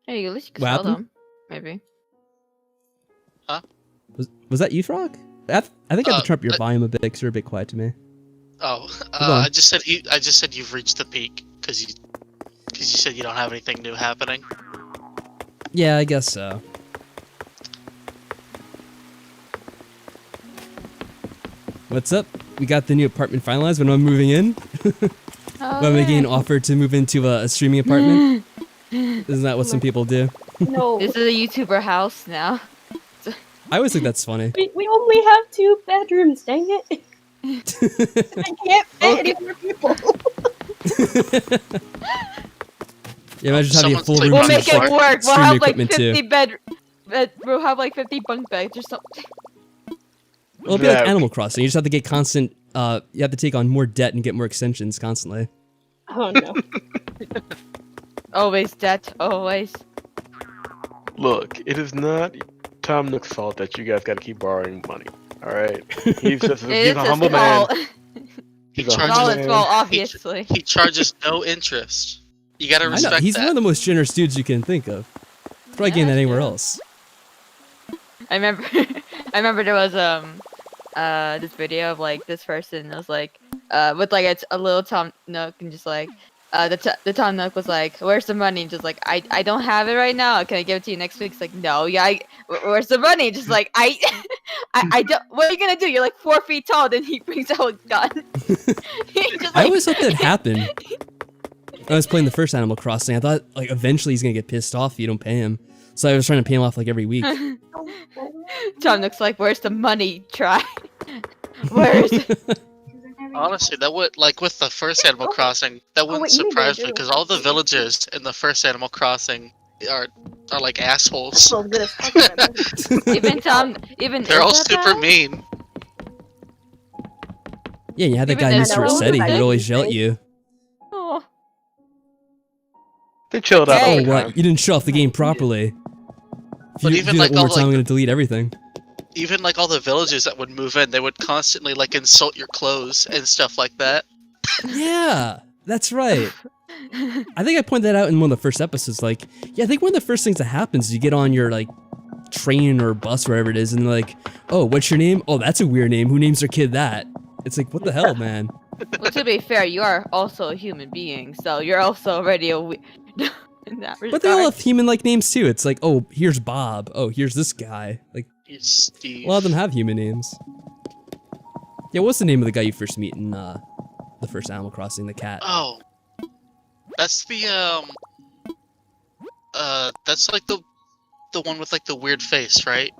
Hey, at least you can What sell happened? them. Maybe. Was that you, Frog? I think I have to turn up your I- volume a bit because you're a bit quiet to me. Oh, on. I just said you've reached the peak because you said you don't have anything new happening. Yeah, I guess so. What's up? We got the new apartment finalized when I'm moving in. Oh, When I'm making an yeah. offer to move into a streaming apartment. Isn't that what some people do? No. This is a YouTuber house now. I always think that's funny. We only have 2 bedrooms. Dang it! I can't fit Okay. any more people. Yeah, imagine having a Someone's full like, room We'll to make just, it like, work. We'll stream have like equipment 50 too. we'll have like 50 bunk beds or something. Well, it'll be like Yeah. Animal Crossing. You just have to get constant. You have to take on more debt and get more extensions constantly. Oh no. Always debt. Always. Look, it is not Tom Nook's fault that you guys got to keep borrowing money. All right, he's just It he's is a his humble man. fault. He's He a charges- It's all humble his man. fault, obviously. He charges no interest. You gotta I know respect he's that. one of the most generous dudes you can think of. Probably Yeah, getting that that's anywhere true. else. I remember I remember there was this video of like this person was like with like it's a little Tom Nook and just like the Tom Nook was like, where's the money? And just like, I don't have it right now. Can I give it to you next week? It's like, no, yeah, where's the money? Just like I don't. What are you gonna do? You're like 4 feet tall. Then he brings out a gun. He just, I like- always thought that happened. When I was playing the first Animal Crossing, I thought like eventually he's gonna get pissed off if you don't pay him. So I was trying to pay him off like every week. Tom Nook's like, where's the money? Try. Where's Honestly, that would like with the first Animal Crossing, that wouldn't wait, you surprise did me do. because all the villagers in the first Animal Crossing are like assholes. So good as fuck. even Tom? Even They're all Isabel? super mean. Yeah, you had that Even guy, then, Mr. I won't Rossetti, who say would always yell at anything. you. Oh. They chilled out all Hey. the Oh, time. what? You didn't show off the game properly. If But you even, do like, that one more all, time, I'm like, gonna delete everything. Even like all the villagers that would move in, they would constantly like insult your clothes and stuff like that. Yeah, that's right. I think I pointed that out in one of the first episodes. Like, yeah, I think one of the first things that happens is you get on your like train or bus, wherever it is, and they're like, "Oh, what's your name? Oh, that's a weird name. Who names their kid that?" It's like, what the hell, man? Well, to be fair, you are also a human being, so you're also already a in that regard. But they all have human-like names too. It's like, oh, here's Bob. Oh, here's this guy. Like, You Steve. a lot of them have human names. Yeah, what's the name of the guy you first meet in the first Animal Crossing? The cat. Oh, that's the that's like the one with like the weird face, right?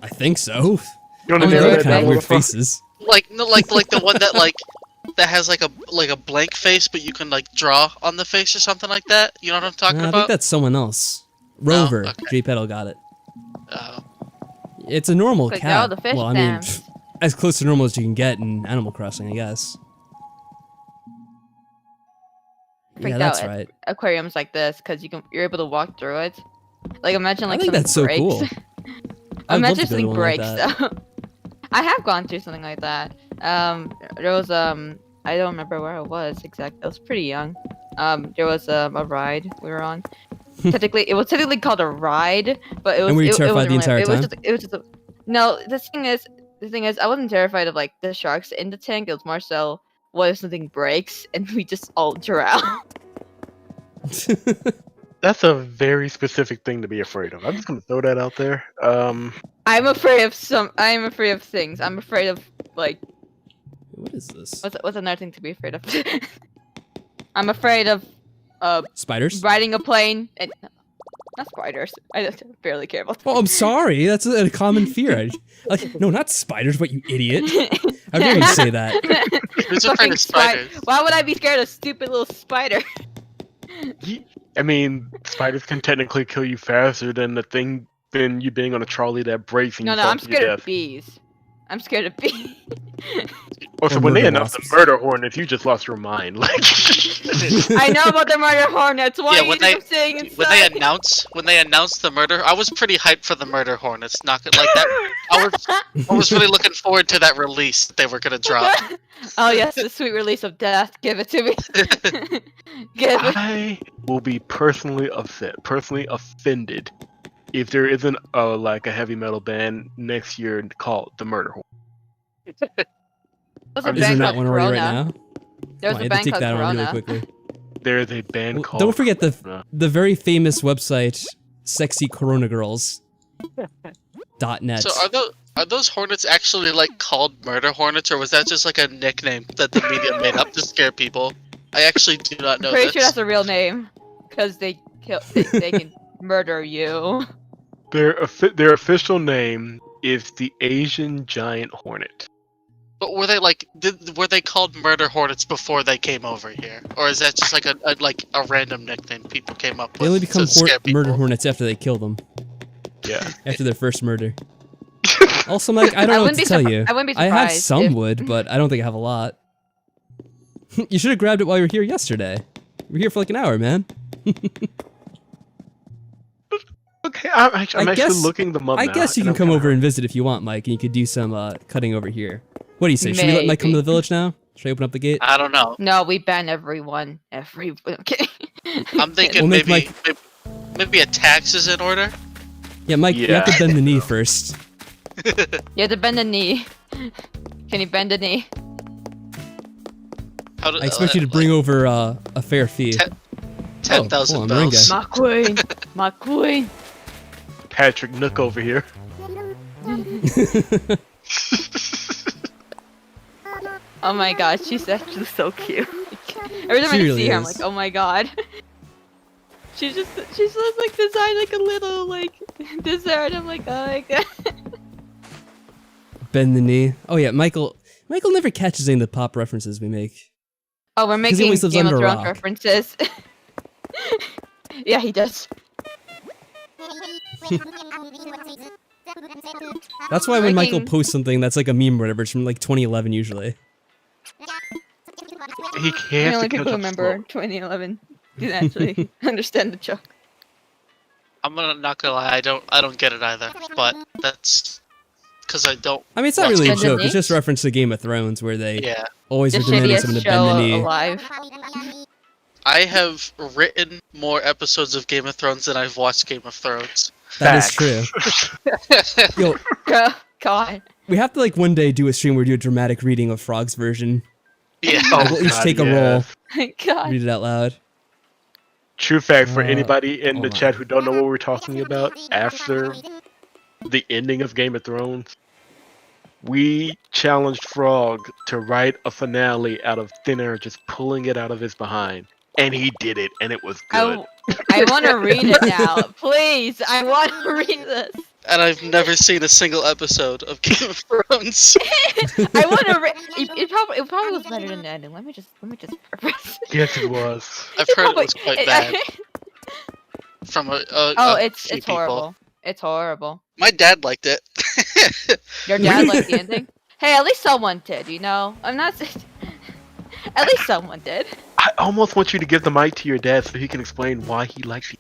I think so. You want I to mean, narrow they that kind down of a weird little? faces. Like no, like the one that like that has like a blank face, but you can like draw on the face or something like that. You know what I'm talking I about? think that's someone else. Rover. okay. J Petal got it. Oh. It's a normal Like, they're all cat. the fish Well, I mean, stamps. as close to normal as you can get in Animal Crossing, I guess. Yeah, Freaked that's out at right. aquariums like this because you're able to walk through it. Like imagine like I think something that's so breaks. cool. I'd love Imagine to go to something one like breaks that. though. I have gone through something like that. There was I don't remember where it was exactly. I was pretty young. There was a ride we were on. It was technically called a ride, but it was. And were you it terrified wasn't the entire it was time? just. It was just. No, the thing is, I wasn't terrified of like the sharks in the tank. It was more so, what if something breaks and we just all drown? That's a very specific thing to be afraid of. I'm just gonna throw that out there. I'm afraid of things. I'm afraid of like. What is this? What's another thing to be afraid of? I'm afraid of Spiders? riding a plane and not spiders. I just barely care about. Oh, I'm sorry. That's a common fear. No, not spiders, but you idiot. How dare you say that? Who's afraid Fucking of spiders? Why would I be scared of stupid little spider? I mean, spiders can technically kill you faster than you being on a trolley that breaks and No, you no, fall I'm to your scared of death. bees. I'm scared of bees. Also, Or when they murder announced the wasps. murder hornets, you just lost your mind. Like, I know about the murder hornets. Why Yeah, are you saying inside? when they announced the murder, I was pretty hyped for the murder hornets. Not gonna like that. I was really looking forward to that release that they were gonna drop. Oh yes, the sweet release of death. Give it to me. Give it. I will be personally offended if there isn't like a heavy metal band next year called the Murder Hornet. There's a Is there band not called one already right Corona. now? There's Come on, a you have to band take called that on really Corona. quickly. There is a band Well, called. don't forget Corona. the very famous website, sexycoronagirls.net. So are those hornets actually like called murder hornets, or was that just like a nickname that the media made up to scare people? I actually do not know Pretty this. sure that's a real name, because they can murder you. Their official name is the Asian Giant Hornet. But were they were they called murder hornets before they came over here, or is that just like a random nickname people came up with? They only become to scare murder people? hornets after they kill them. Yeah. After their first murder. Also, Mike, I don't know what to tell you. I wouldn't be I surprised. have some if- wood, but I don't think I have a lot. You should have grabbed it while you were here yesterday. You were here for like an hour, man. Okay, I'm actually guess- looking them up I now, guess you and can I'm come kinda over and visit if you want, Mike, and you could do some cutting over here. What do you say? Should we let Mike come to the Maybe. village now? Should I open up the gate? I don't know. No, we ban everyone. I'm kidding. I'm thinking We'll make maybe a tax is in order. Yeah, Mike, you have to Yeah. bend the knee first. You have to bend the knee. Can you bend the knee? How do, I expect you to bring over a fair fee. 10,000 hold on, bells. Moringa. My queen. My queen. Patrick Nook over here. Oh my god, she's actually so cute. Every time She I really see her, I'm is. like, oh my god. She's just like designed like a little like dessert. I'm like, oh my god. Bend the knee. Oh yeah, Michael never catches any of the pop references we make. Oh, we're he making always lives Game of under a Thrones rock. references. Yeah, he does. That's why when Michael Making- posts something that's like a meme or whatever, it's from like 2011 usually. He The can't only catch people who up remember slow. 2011 didn't actually understand the joke. I'm not gonna lie, I don't get it either. But that's because I don't. I mean, it's not watch really a Game of joke. Thrones. It's just reference to Game of Thrones where they Yeah, always The are demanding someone shittiest to bend the show knee. alive. I have written more episodes of Game of Thrones than I've watched Game of Thrones. That is Facts. true. Yo, God. we have to like one day do a stream where we do a dramatic reading of Frog's version. Yeah. Like, we'll each God, take a yes. roll, God. read it out loud. True fact for Uh, anybody in the hold on. chat who don't know what we're talking about, after the ending of Game of Thrones, we challenged Frog to write a finale out of thin air, just pulling it out of his behind. And he did it, and it was good. I want to read it now. Please, I want to read this. And I've never seen a single episode of Game of Thrones. I want to read. It probably was better than the ending. Let me just preface. Yes, it was. I've heard it was quite bad from a Oh, few it's people. horrible. It's horrible. My dad liked it. Your dad liked the ending. Hey, at least someone did. You know, I'm not. At least someone did. I almost want you to give the mic to your dad so he can explain why he likes it.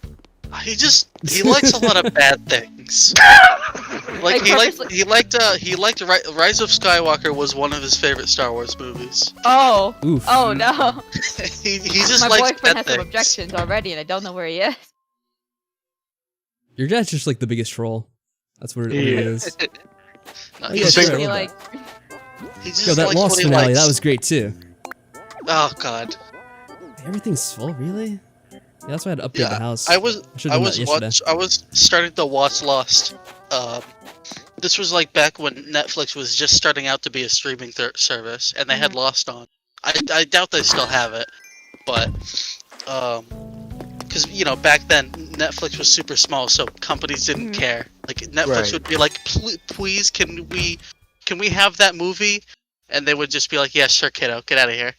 He likes a lot of bad things. Like Like, he liked Rise of Skywalker was one of his favorite Star Wars movies. Oh. Oof. Oh no. he just My likes boyfriend has pet some things. objections already, and I don't know where he is. Your dad's just like the biggest troll. That's what it Yeah. is. No, Oh, he yeah, just, sure, I Basically, love like, he just Yo, that likes Lost what he finale, likes. that was great too. Oh god. Everything's full, really? Yeah, that's why I had to upgrade the house. I was should've I done was that yesterday. I was starting to watch Lost. This was like back when Netflix was just starting out to be a streaming service, and they had Lost on. I doubt they still have it, but because back then Netflix was super small, so companies didn't care. Like Netflix Right. would be like, please, can we have that movie? And they would just be like, yeah, sure, kiddo, get out of here.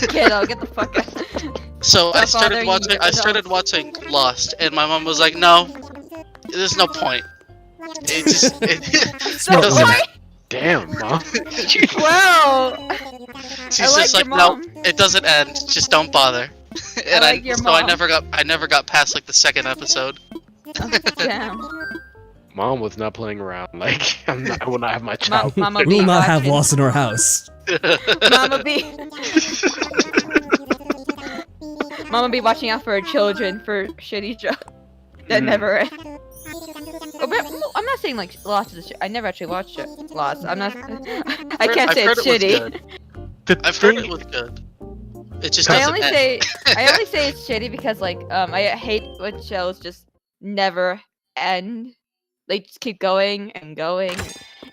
kiddo, get the fuck out. So I Stop bothering I started watching Lost, and my mom was like, no, there's no point. It just Smart doesn't- woman. Damn, Mom. Wow. she's I like just like, your no, mom. it doesn't end. Just don't bother. And like your so mom. I never got past like the second episode. Damn. Mom was not playing around. Like, I will not have my child. Mama We will be not have watching. Lost in our house. Mama be. Mama be watching out for her children for shitty jokes that never end. Oh, but, well, I'm not saying like Lost is. I never actually watched it. Lost. I'm not. I can't I've say heard it's it was shitty. good. I've heard it was good. It just I doesn't only end. say it's shitty because like I hate when shows just never end. They just keep going and going.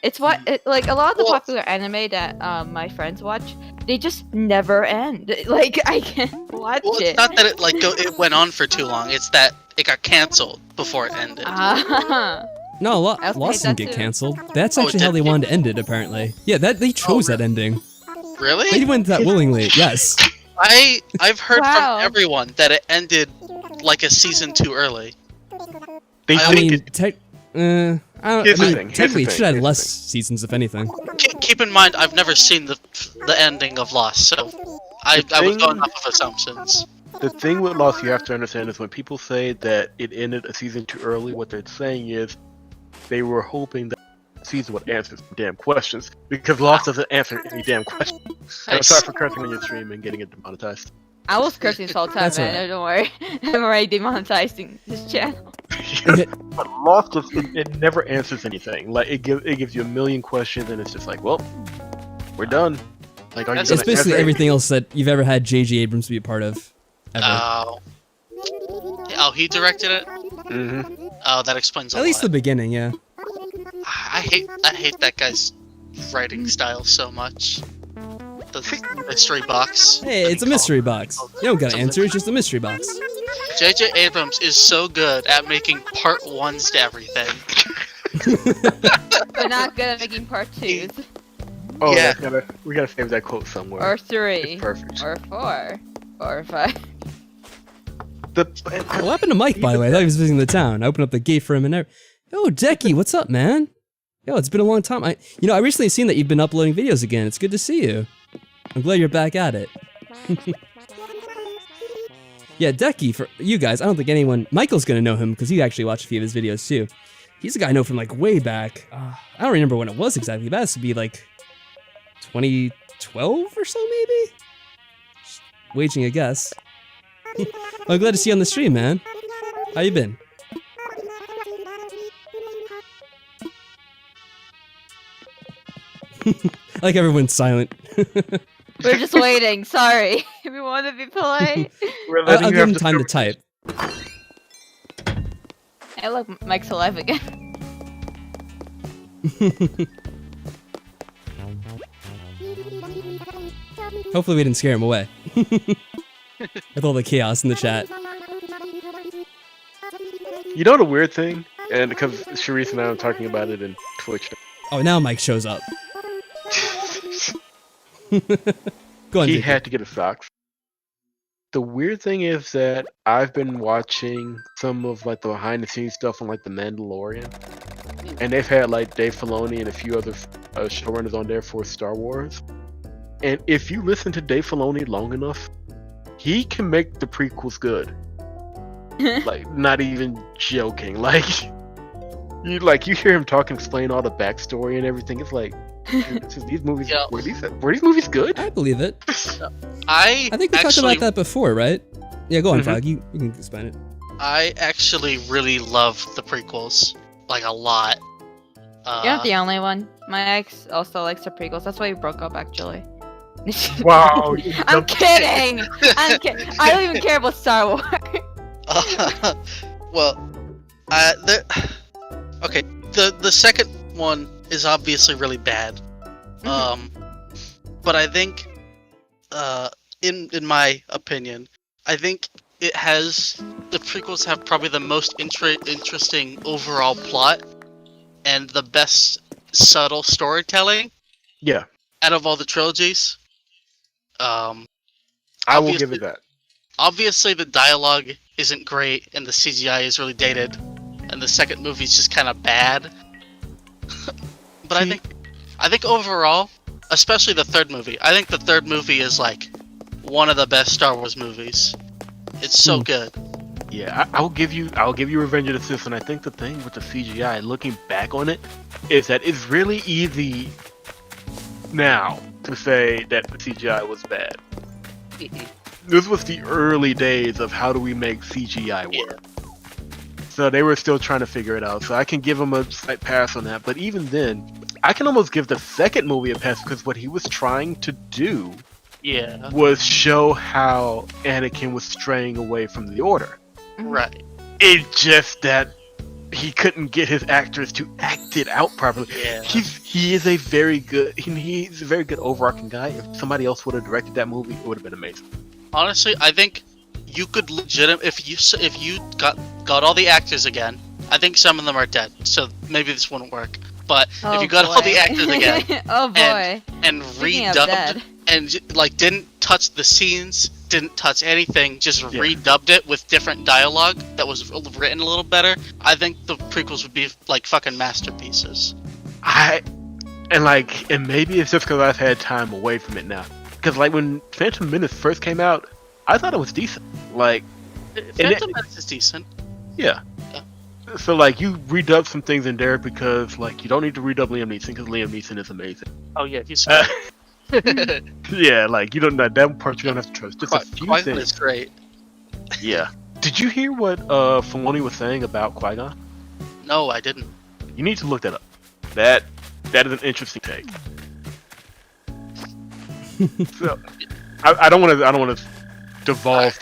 It's like a lot of the Well- popular anime that my friends watch, they just never end. Like I can't watch Well, it. it's not that it went on for too long. It's that it got canceled before it ended. Ah. No, I also Lost hate didn't that get too. canceled. That's Oh, actually how did they it? wanted to end it, apparently. Yeah, they chose that ending. Really? They went that willingly, yes. I've heard Wow. from everyone that it ended like a season too early. They I I think mean, Here's the thing, technically it here's should have the less thing. seasons, if anything. Keep in mind, I've never seen the ending of Lost, so I was thing- going off of assumptions. the thing with Lost you have to understand is when people say that it ended a season too early, what they're saying is they were hoping that the season would answer some damn questions because Lost doesn't answer any damn questions. And I'm sorry for cursing on your stream and getting it demonetized. I was cursing this whole time, That's man. alright. Don't worry. I'm already demonetizing this channel. But Lost just it never answers anything. Like it gives you a million questions and it's just like, well, we're done. Like, are you It's gonna It's basically answer everything else that you've ever had J.J. Abrams be a part of. Ever. Oh, he directed it. Mm-hmm. Oh, that explains a At least the lot. beginning, yeah. I hate that guy's writing style so much. The mystery box. Hey, it's a mystery box. You don't gotta answer, it's just a mystery box. J.J. Abrams is so good at making part ones to everything. But not good at making part 2s. Oh, Yeah. we gotta save that quote somewhere. Or 3. It's perfect. Or 4. Or 5. What happened to Mike, by the way? I thought he was visiting the town. I opened up the gate for him and everything. Yo, Decky, what's up, man? Yo, it's been a long time. I recently seen that you've been uploading videos again. It's good to see you. I'm glad you're back at it. Yeah, Decky, for you guys, I don't think Michael's gonna know him because he actually watched a few of his videos too. He's a guy I know from like way back. I don't remember when it was exactly, but it has to be like 2012 or so maybe? Just waging a guess. I'm glad to see you on the stream, man. How you been? Like everyone's silent. We're just waiting. Sorry. We want to be polite. We're I'll letting you give have him to time to start- type. Hey, look, Mike's alive again. Hopefully we didn't scare him away. With all the chaos in the chat. You know the weird thing? And because Sharice and I are talking about it in Twitch. Oh, now Mike shows up. Go on, He Vicky. had to get his socks. The weird thing is that I've been watching some of like the behind the scenes stuff on like The Mandalorian, and they've had like Dave Filoni and a few other showrunners on there for Star Wars. And if you listen to Dave Filoni long enough, he can make the prequels good. Like, not even joking. Like, you hear him talk and explain all the backstory and everything. It's like, these movies Yeah. were these movies good? I believe it. I I think we talked actually, about that before, right? Yeah, go on, Mhm. Frog. You can explain it. I actually really love the prequels, like a lot. You're not the only one. My ex also likes the prequels. That's why we broke up, actually. Wow. I'm kidding. I'm kidding. I don't even care about Star Wars. Well, okay. The second one is obviously really bad. But I think, in my opinion, I think the prequels have probably the most interesting overall plot and the best subtle storytelling Yeah, out of all the trilogies. I will Obviously- give it that. Obviously, the dialogue isn't great, and the CGI is really dated, and the second movie is just kind of bad. But I think overall, especially the third movie, I think the third movie is like one of the best Star Wars movies. It's so good. Yeah, I'll give you Revenge of the Sith, and I think the thing with the CGI, looking back on it, is that it's really easy now to say that the CGI was bad. This was the early days of how do we make CGI work. So they were still trying to figure it out. So I can give them a slight pass on that. But even then, I can almost give the second movie a pass because what he was trying to do Yeah. was show how Anakin was straying away from the Order. Right. It's just that he couldn't get his actors to act it out properly. Yeah. He's a very good overarching guy. If somebody else would have directed that movie, it would have been amazing. Honestly, I think you could if you got all the actors again. I think some of them are dead, so maybe this wouldn't work. But if you got all the actors again Oh boy. and Speaking of redubbed dead. and like didn't touch the scenes, didn't touch anything, just Yeah. redubbed it with different dialogue that was written a little better, I think the prequels would be like fucking masterpieces. And maybe it's just because I've had time away from it now. Because like when Phantom Menace first came out, I thought it was decent. Like, Phantom Menace is decent. yeah. So like you redub some things in there because like you don't need to redub Liam Neeson because Liam Neeson is amazing. Oh yeah, he's Yeah, like you don't know that part. You don't have to trust. Just a few Qui-Gon things. is great. Yeah. Did you hear what Filoni was saying about Qui-Gon? No, I didn't. You need to look that up. That is an interesting take. So, I don't want to devolve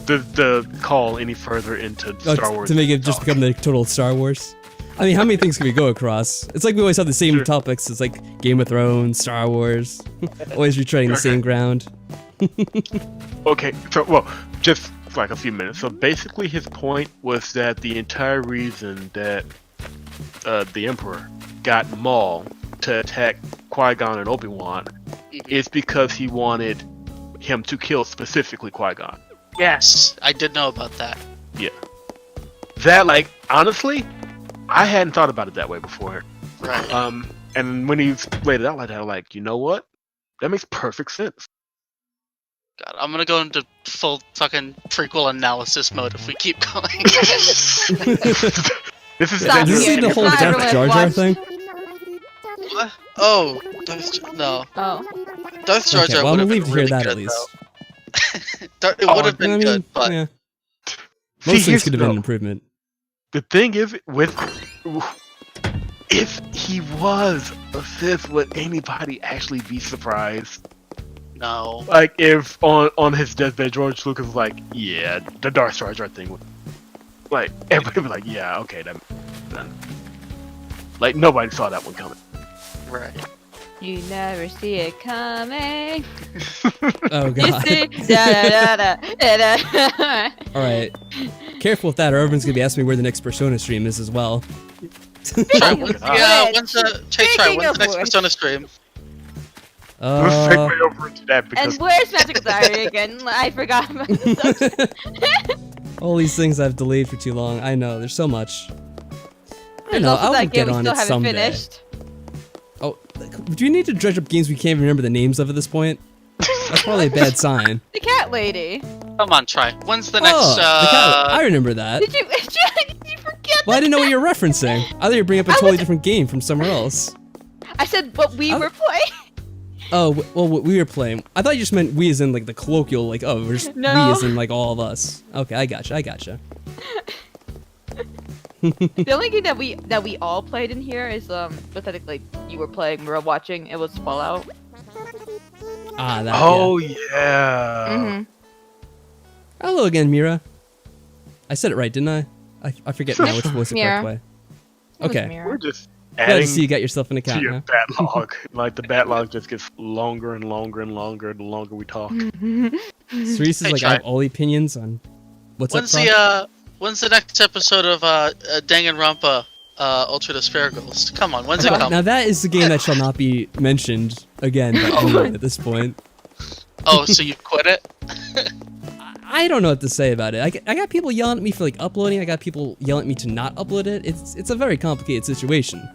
the call any further into Star Wars to make it just become the total Star Wars. I mean, how many things can we go across? It's like we always have the same Sure. topics. It's like Game of Thrones, Star Wars, always retreading the same ground. Okay, so well, just like a few minutes. So basically, his point was that the entire reason that the Emperor got Maul to attack Qui-Gon and Obi-Wan is because he wanted him to kill specifically Qui-Gon. Yes, I did know about that. Yeah. That, like, honestly, I hadn't thought about it that way before. Right. And when he laid it out like that, I'm like, you know what? That makes perfect sense. God, I'm gonna go into full fucking prequel analysis mode if we keep going. This is Stop Did you see here. the whole Not Darth everyone Jar Jar watched- thing? What? Oh, no. Oh. Darth Jar Okay, Jar well, would I'm have relieved been to hear really that good, at least. though. It would have been I mean, good, but yeah. See, Most things here's could have the- been an improvement. The thing is, if he was a Sith, would anybody actually be surprised? no. Like, if on his deathbed, George Lucas was like, yeah, the Darth Jar Jar thing. Like, everybody was like, yeah, okay, that. Like, nobody saw that one coming. Right. You never see it coming. Oh You god. see? Da, da, da, da, da. All right. Careful with that, or everyone's gonna be asking me where the next Persona stream is as well. Try, Speaking of yeah, which- when's the speaking when's of the next which- Persona stream? Let's segue over into that because And where's Magic Diary again? I forgot about this. all these things I've delayed for too long. I know, there's so much. I There's know, also I'll that get game we on still it haven't someday. finished. Oh, do you need to dredge up games we can't even remember the names of at this point? That's probably a bad sign. The cat lady. Come on, try. When's the next? Oh, the cat. I remember that. Did you forget? Well, I didn't know what you were referencing. I thought you were bringing up a totally different game from somewhere else. I said what we were playing. Oh, well, what we were playing. I thought you just meant we as in, like, the colloquial, like, oh, we're just No. we as in, like, all of us. Okay, I gotcha. The only game that we all played in here is pathetically you were playing, we were watching. It was Fallout. Ah, that. Oh Yeah. yeah. Mm-hmm. Hello again, Mira. I said it right, didn't I? I forget now which was the correct Mira. way. Okay. We're just Glad to adding see you got yourself an to account your now. backlog. Like the backlog just gets longer and longer and longer the longer we talk. Cerise is Hey, like, I have all the opinions on what's When's up, Frog? when's the next episode of Danganronpa Ultra Asparagus? Come on, when's it Now come? that is the game that shall not be mentioned again by anyone at this point. Oh, so you quit it? I don't know what to say about it. I got people yelling at me for like uploading. I got people yelling at me to not upload it. It's a very complicated situation.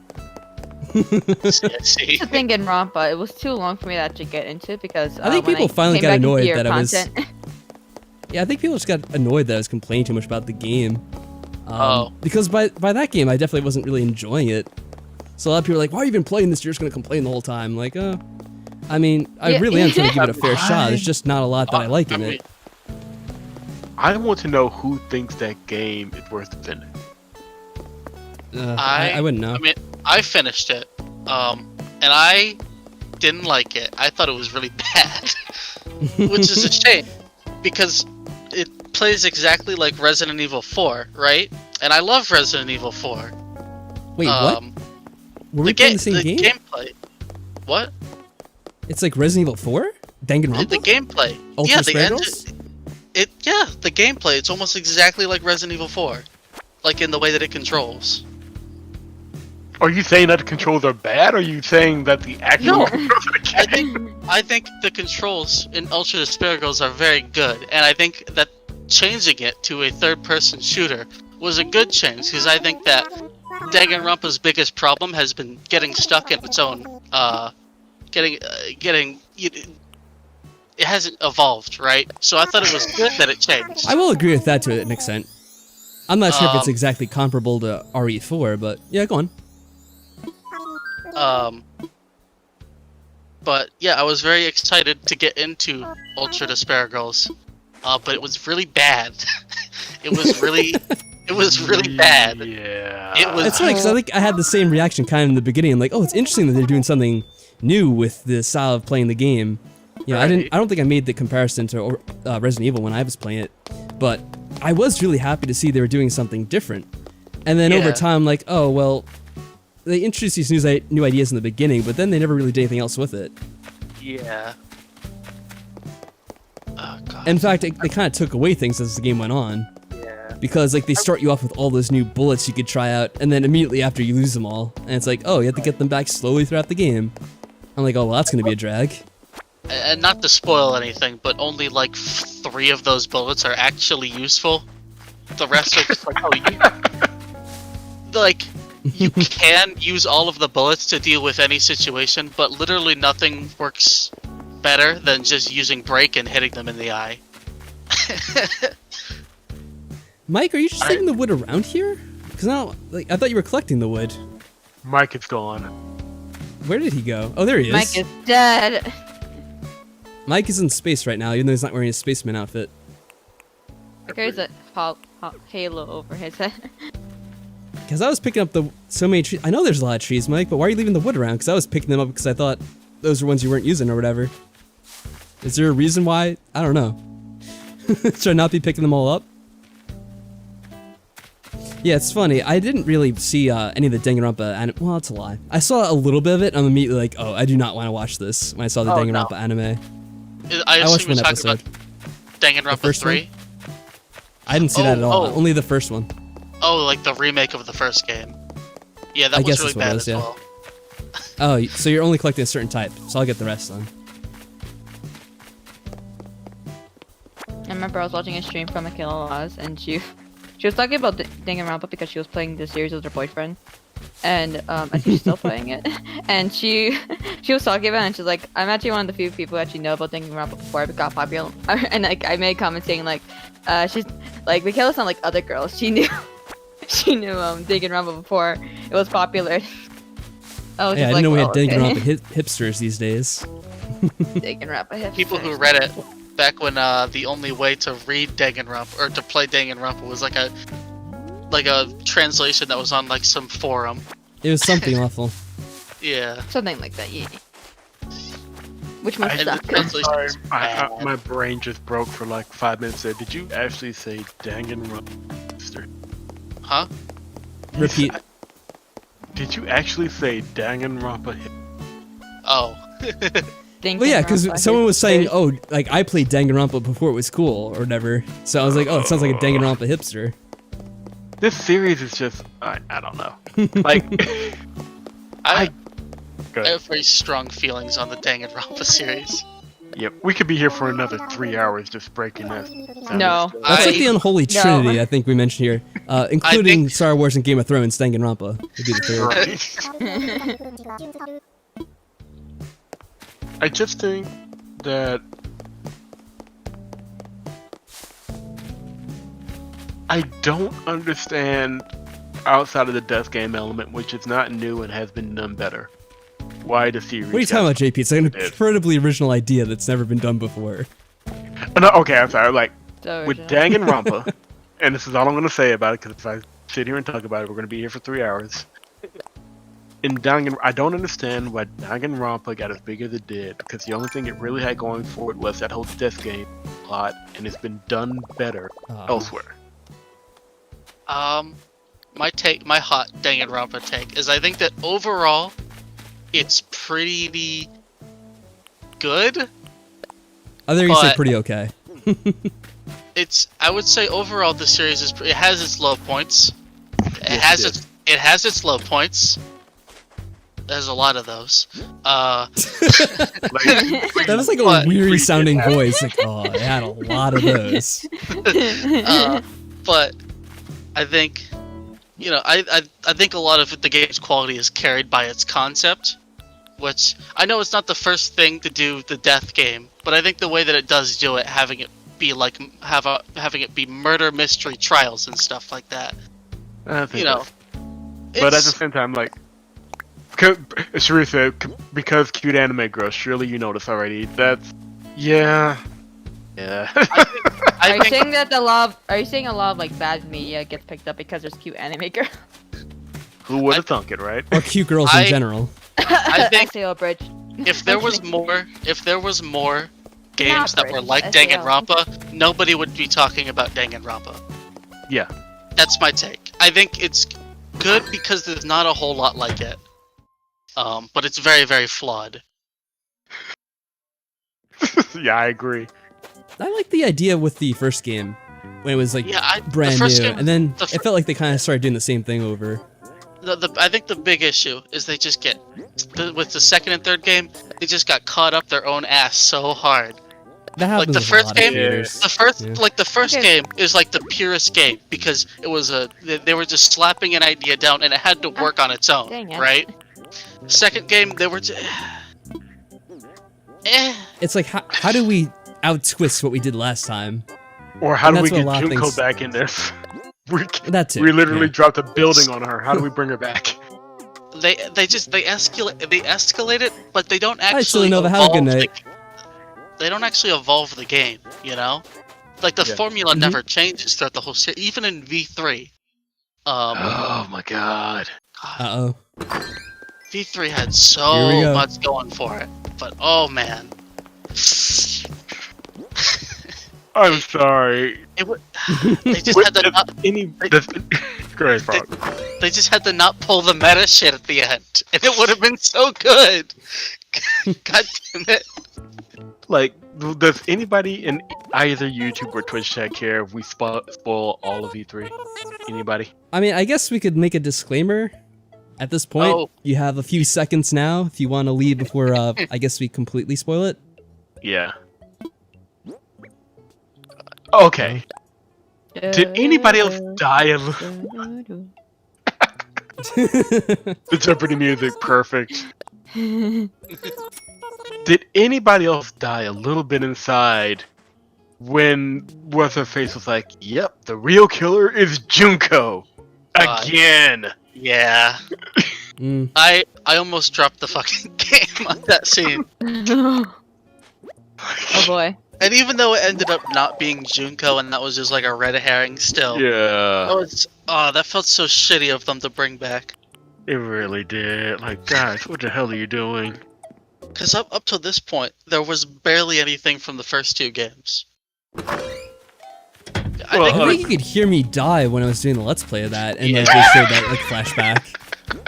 I see. The thing in Rampa, it was too long for me to actually get into because I think when people finally came got back into annoyed your that I was- content- Yeah, I think people just got annoyed that I was complaining too much about the game. Oh. Because by that game, I definitely wasn't really enjoying it. So a lot of people are like, why are you even playing this? You're just going to complain the whole time. Like, I mean, I Yeah. really am trying to give it a fair shot. There's just not a lot that I like in I mean, it. I want to know who thinks that game is worth defending. I wouldn't know. I mean, I finished it, and I didn't like it. I thought it was really bad, which is a shame because it plays exactly like Resident Evil 4, right? And I love Resident Evil 4. Wait, what? Were we playing the same game? Gameplay. What? It's like Resident Evil 4? Danganronpa? The gameplay. Ultra yeah, the Asparagus? the gameplay. It's almost exactly like Resident Evil 4, like in the way that it controls. Are you saying that the controls are bad, or are you saying that the actual No. controls of the game? I think the controls in Ultra Asparagus are very good, and I think that changing it to a third-person shooter was a good change because I think that Danganronpa's biggest problem has been getting stuck in its own, it hasn't evolved, right? So I thought it was good that it changed. I will agree with that to an extent. I'm not sure if it's Um, exactly comparable to RE4, but yeah, go on. But yeah, I was very excited to get into Ultra Asparagus, but it was really bad. it was really bad. Yeah. It was. It's funny because I think I had the same reaction kind of in the beginning. I'm like, oh, it's interesting that they're doing something new with the style of playing the game. You know, I don't think I made the comparison to Resident Evil when I was playing it, but I was really happy to see they were doing something different. And then over Yeah. time, like, oh well, they introduced these new ideas in the beginning, but then they never really did anything else with it. Yeah. Oh god. In fact, they kind of took away things as the game went on. Yeah. Because like they start you off with all those new bullets you could try out, and then immediately after you lose them all, and it's like, oh, you have to get them back slowly throughout the game. I'm like, oh, well, that's gonna be a drag. And not to spoil anything, but only like 3 of those bullets are actually useful. The rest are just like, oh, you can use all of the bullets to deal with any situation, but literally nothing works better than just using brake and hitting them in the eye. Mike, are you just leaving the wood around here? Because now, like, I thought you were collecting the wood. Mike is gone. Where did he go? Oh, there he is. Mike is dead. Mike is in space right now, even though he's not wearing his spaceman outfit. There's a halo over his head. Because I was picking up so many trees. I know there's a lot of trees, Mike, but why are you leaving the wood around? Because I was picking them up because I thought those were ones you weren't using or whatever. Is there a reason why? I don't know. Should I not be picking them all up? Yeah, it's funny. I didn't really see any of the Danganronpa anime. Well, that's a lie. I saw a little bit of it. I'm immediately like, oh, I do not want to watch this when I saw the Danganronpa anime. I watched assume one you're talking episode. about Danganronpa first 3? I didn't see that at all. Oh. Only the first one. Oh, like the remake of the first game. Yeah, that I was guess really that's what it bad is, as yeah. well. Oh, so you're only collecting a certain type. So I'll get the rest then. I remember I was watching a stream from Akila Laws, and she was talking about Danganronpa because she was playing the series with her boyfriend, and I think she's still playing it. And she was talking about it, and she's like, I'm actually one of the few people who actually know about Danganronpa before it got popular. And like I made comments saying like, she's like Michaela's not like other girls. She knew she knew Danganronpa before it was popular. I was Yeah, I just didn't know we had okay. Danganronpa hipsters these days. Danganronpa hipsters. People who read it back when the only way to read Danganronpa or to play Danganronpa was like a translation that was on like some forum. It was something awful. Yeah. Something like that, yeah. Which one I- And the sucked? translation Sorry, was bad. my brain just broke for like 5 minutes there. Did you actually say Danganronpa? Huh? Repeat. Did you actually say Danganronpa? Oh. Well, yeah, because someone was saying, "Oh, like I played Danganronpa before it was cool or whatever." So I was like, "Oh, it sounds like a Danganronpa hipster." This series is just I don't know. Like I Go I ahead. have very strong feelings on the Danganronpa series. Yep, we could be here for another 3 hours just breaking this. No. That's like the unholy No. trinity, I think we mentioned here, including Star Wars and Game of Thrones. Danganronpa would be the third. Right. I just think that I don't understand outside of the death game element, which is not new and has been done better. Why the series? What are you talking about, JP? It's like an incredibly original idea that's never been done before. No, okay, I'm sorry. Like So with original. Danganronpa, and this is all I'm going to say about it, because if I sit here and talk about it, we're going to be here for 3 hours. In I don't understand why Danganronpa got as big as it did, because the only thing it really had going for it was that whole death game plot, and it's been done better elsewhere. My hot Danganronpa take is I think that overall, it's pretty good. I think you say But- pretty okay. I would say overall the series it has its low points. Yes, It has its low points. There's a lot of those. Like, That was like a But- weary sounding voice. Like, oh, it had a lot of those. But I think, I think a lot of the game's quality is carried by its concept, which I know it's not the first thing to do the death game, but I think the way that it does do it, having it be like having it be murder mystery trials and stuff like that, I think you know. but at the it's- same time, like, Sharif said, because cute anime girls, surely you notice already. That's yeah. Are I you think saying that a lot of like bad media gets picked up because there's cute anime girls? Who would have thunk it, right? Or cute girls in I- general. I think SAO Bridge. if there was more games that were like SAO. Danganronpa, nobody would be talking about Danganronpa. Yeah. That's my take. I think it's good because there's not a whole lot like it. But it's very, very flawed. Yeah, I agree. I like the idea with the first game when it was like Yeah, brand the first new, game, and then the it felt like they kind of started doing the same thing over. I think the big issue is they just get with the second and third game, they just got caught up their own ass so hard. That happens the with first a lot game- of creators. The first, Yeah. like the first Okay. game is like the purest game because it was they were just slapping an idea down and it had to work on its own, Dang it. right? Second game, they were just, It's like how do we out-twist what we did last time? Or how And do we that's what get a lot of Junko things- back in this? We That too. we literally yeah. dropped a building on her. How do we bring her back? they escalate it, but they don't Alright, actually Sillanova, have a good evolve night. they don't actually evolve the game, you know? Like the Yeah. formula Mhm. never changes throughout the whole series, even in V3. Oh my god. Uh-oh. V3 had Here we so go. much going for it, but oh man. I'm sorry. It would, they just had to not, Great frog. they just had to not pull the meta shit at the end, and it would have been so good. God damn it! Like, does anybody in either YouTube or Twitch chat care if we spoil all of E3? Anybody? I mean, I guess we could make a disclaimer at this point. Oh. You have a few seconds now if you want to leave before I guess we completely spoil it. Yeah. Okay. Did anybody else die a little? The Jeopardy music, perfect. Did anybody else die a little bit inside when what's her face was like, "Yep, the real killer is Junko." God. Again. Yeah. Mm. I almost dropped the fucking game on that scene. Oh boy. And even though it ended up not being Junko and that was just like a red herring still. Yeah. That felt so shitty of them to bring back. It really did. Like, guys, what the hell are you doing? Because up till this point, there was barely anything from the first two games. I think you could hear me die when I was doing the Let's Play of that, and like they showed that like flashback.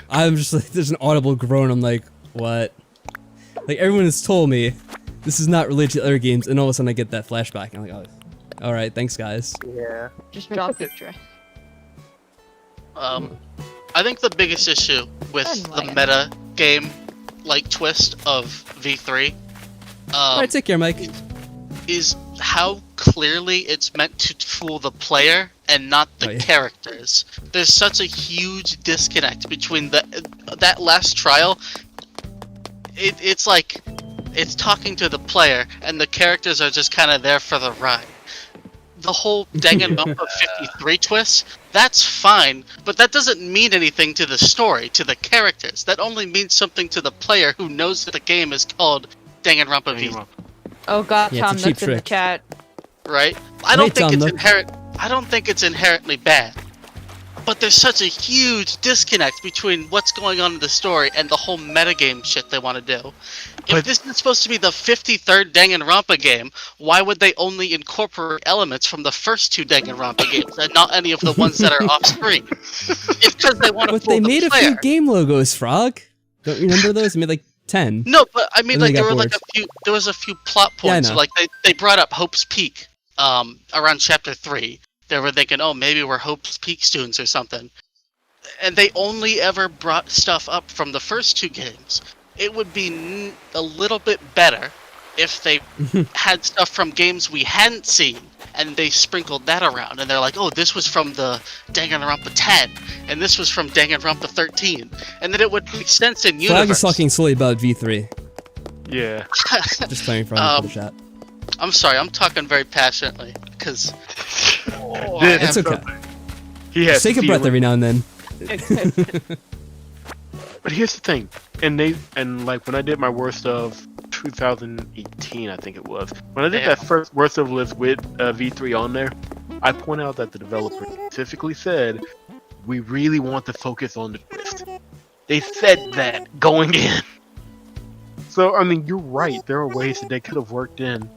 I'm just like, there's an audible groan. I'm like, what? Like everyone has told me this is not related to other games, and all of a sudden I get that flashback. And I'm like, oh, all right, thanks guys. Yeah. Just drop it, Trey. I think the biggest issue with the meta game like twist of V3 All right, take care, Mike. is how clearly it's meant to fool the player and not the characters. There's such a huge disconnect between that last trial. It's like it's talking to the player and the characters are just kind of there for the ride. The whole Danganronpa 53 twist, that's fine, but that doesn't mean anything to the story, to the characters. That only means something to the player who knows that the game is called Danganronpa V3. Oh god, Yeah, Tom it's a cheap Nook's in the trick. chat. Right? I don't think Tom it's Nook. I don't think it's inherently bad. But there's such a huge disconnect between what's going on in the story and the whole metagame shit they want to do. If this is supposed to be the 53rd Danganronpa game, why would they only incorporate elements from the first two Danganronpa games and not any of the ones that are off screen? It's because they want to But fool they the made a player. few game logos, Frog. Don't you remember those? They made like 10. No, but I mean, And then like they there got were like bored. there was a few plot Yeah, I points. know. Like they brought up Hope's Peak, around chapter 3. They were thinking, oh, maybe we're Hope's Peak students or something. And they only ever brought stuff up from the first two games. It would be a little bit better if they had stuff from games we hadn't seen and they sprinkled that around. And they're like, oh, this was from the Danganronpa 10 and this was from Danganronpa 13. And then it would make sense in Frog is universe. talking solely about V3. Yeah. Just playing Frog in the chat. I'm sorry, I'm talking very passionately because It's okay. He has Just take a breath feelings. every now and then. But here's the thing, and like when I did my worst of 2018, I think it was, when I did that first worst of list with V3 on there, I point out that the developer specifically said, we really want to focus on the twist. They said that going in. So, I mean, you're right, there are ways that they could have worked in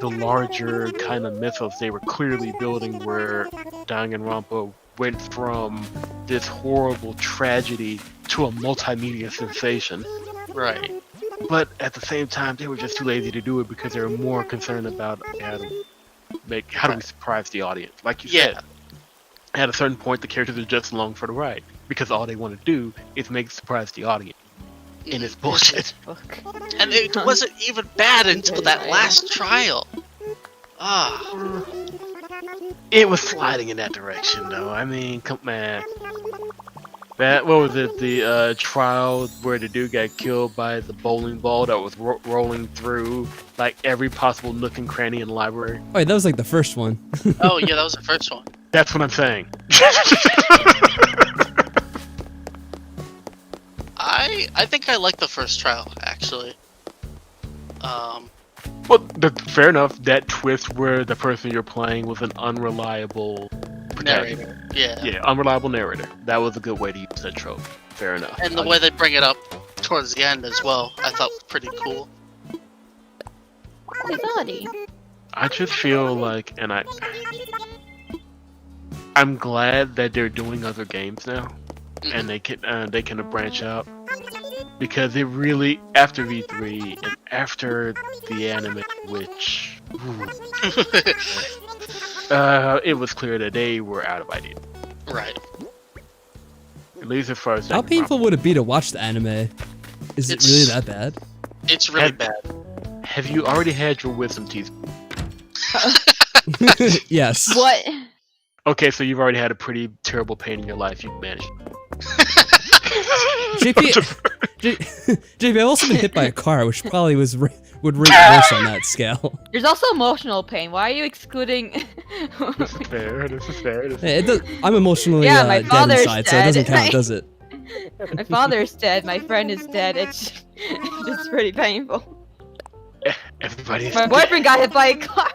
the larger kind of mythos they were clearly building where Danganronpa went from this horrible tragedy to a multimedia sensation. right. But at the same time, they were just too lazy to do it because they were more concerned about how do we surprise the audience. Like you said, at a certain point, the characters are just along for the ride because all they want to do is surprise the audience. And it's bullshit. And it wasn't even bad until that last trial. Ah. It was sliding in that direction, though. I mean, come man. What was it? The trial where the dude got killed by the bowling ball that was rolling through like every possible nook and cranny in the library. Oh, that was like the first one. Oh yeah, that was the first one. That's what I'm saying. I think I like the first trial actually. Well, fair enough. That twist where the person you're playing was an unreliable protagonist. Narrator. Yeah. Yeah, unreliable narrator. That was a good way to use that trope. Fair enough. And the way they bring it up towards the end as well, I thought was pretty cool. I just feel like, I'm glad that they're doing other games now, and they can branch out, because it really, after V3 and after the anime, which it was clear that they were out of ideas. Right. At least as far as How painful would it be to watch the anime? Is it really that bad? It's really bad. Have you already had your wisdom teeth? Yes. What? Okay, so you've already had a pretty terrible pain in your life. You've managed. JP, JP, I've also been hit by a car, which probably would rate worse on that scale. There's also emotional pain. Why are you excluding? This is fair. This is fair. Hey, I'm emotionally Yeah, my dead father's inside, so it doesn't dead. count, does it? My father's dead. My friend is dead. It's just pretty painful. Everybody's. My boyfriend got hit by a car.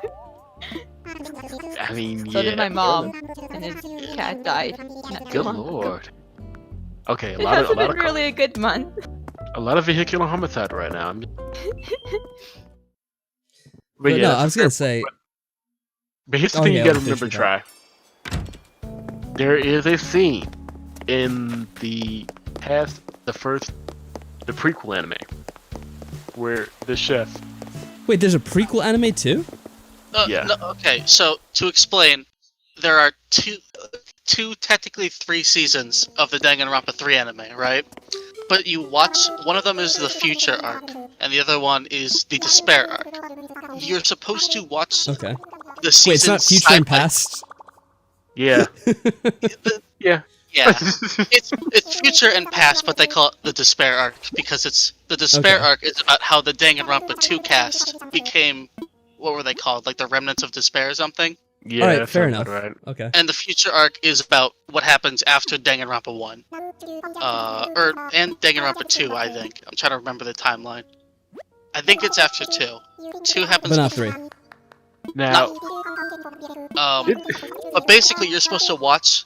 I mean, So yeah. did my mom, and his cat died. not too Good long ago. lord. Okay, It hasn't been of really a good month. a lot of vehicular homicide right now. But yeah, no, that's I was gonna say. But here's the Oh, thing yeah, you gotta we'll remember, finish Try. There is a scene in the prequel anime, where the chef. Wait, there's a prequel anime too? Yeah. No, okay, so to explain, there are two, technically 3 seasons of the Danganronpa 3 anime, right? But you watch, one of them is the Future arc, and the other one is the Despair arc. You're supposed to watch Okay. the seasons. Wait, it's not future side and by- past? Yeah. Yeah. Yeah, it's future and past, but they call it the Despair arc because it's the Despair Okay. arc is about how the Danganronpa 2 cast became, what were they called, like the Remnants of Despair or something? Yeah. Alright, that fair sounds enough. about Right. Okay. And the Future arc is about what happens after Danganronpa 1. And Danganronpa 2, I think. I'm trying to remember the timeline. I think it's after 2. 2 happens But not before. 3. Now, But basically you're supposed to watch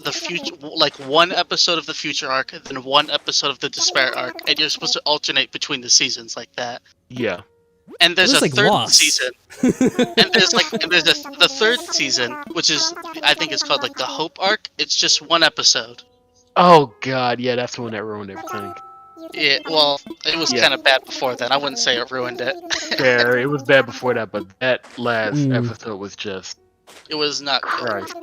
the future, like one episode of the Future arc, then one episode of the Despair arc, and you're supposed to alternate between the seasons like that. yeah. And there's This is a like third Lost. season, and there's the third season, which is, I think it's called like the Hope arc. It's just one episode. Oh god, yeah, that's the one that ruined everything. Yeah, well, it was Yeah. kind of bad before then. I wouldn't say it ruined it. Fair. It was bad before that, but that last Mm. episode was just It was not good. Christ.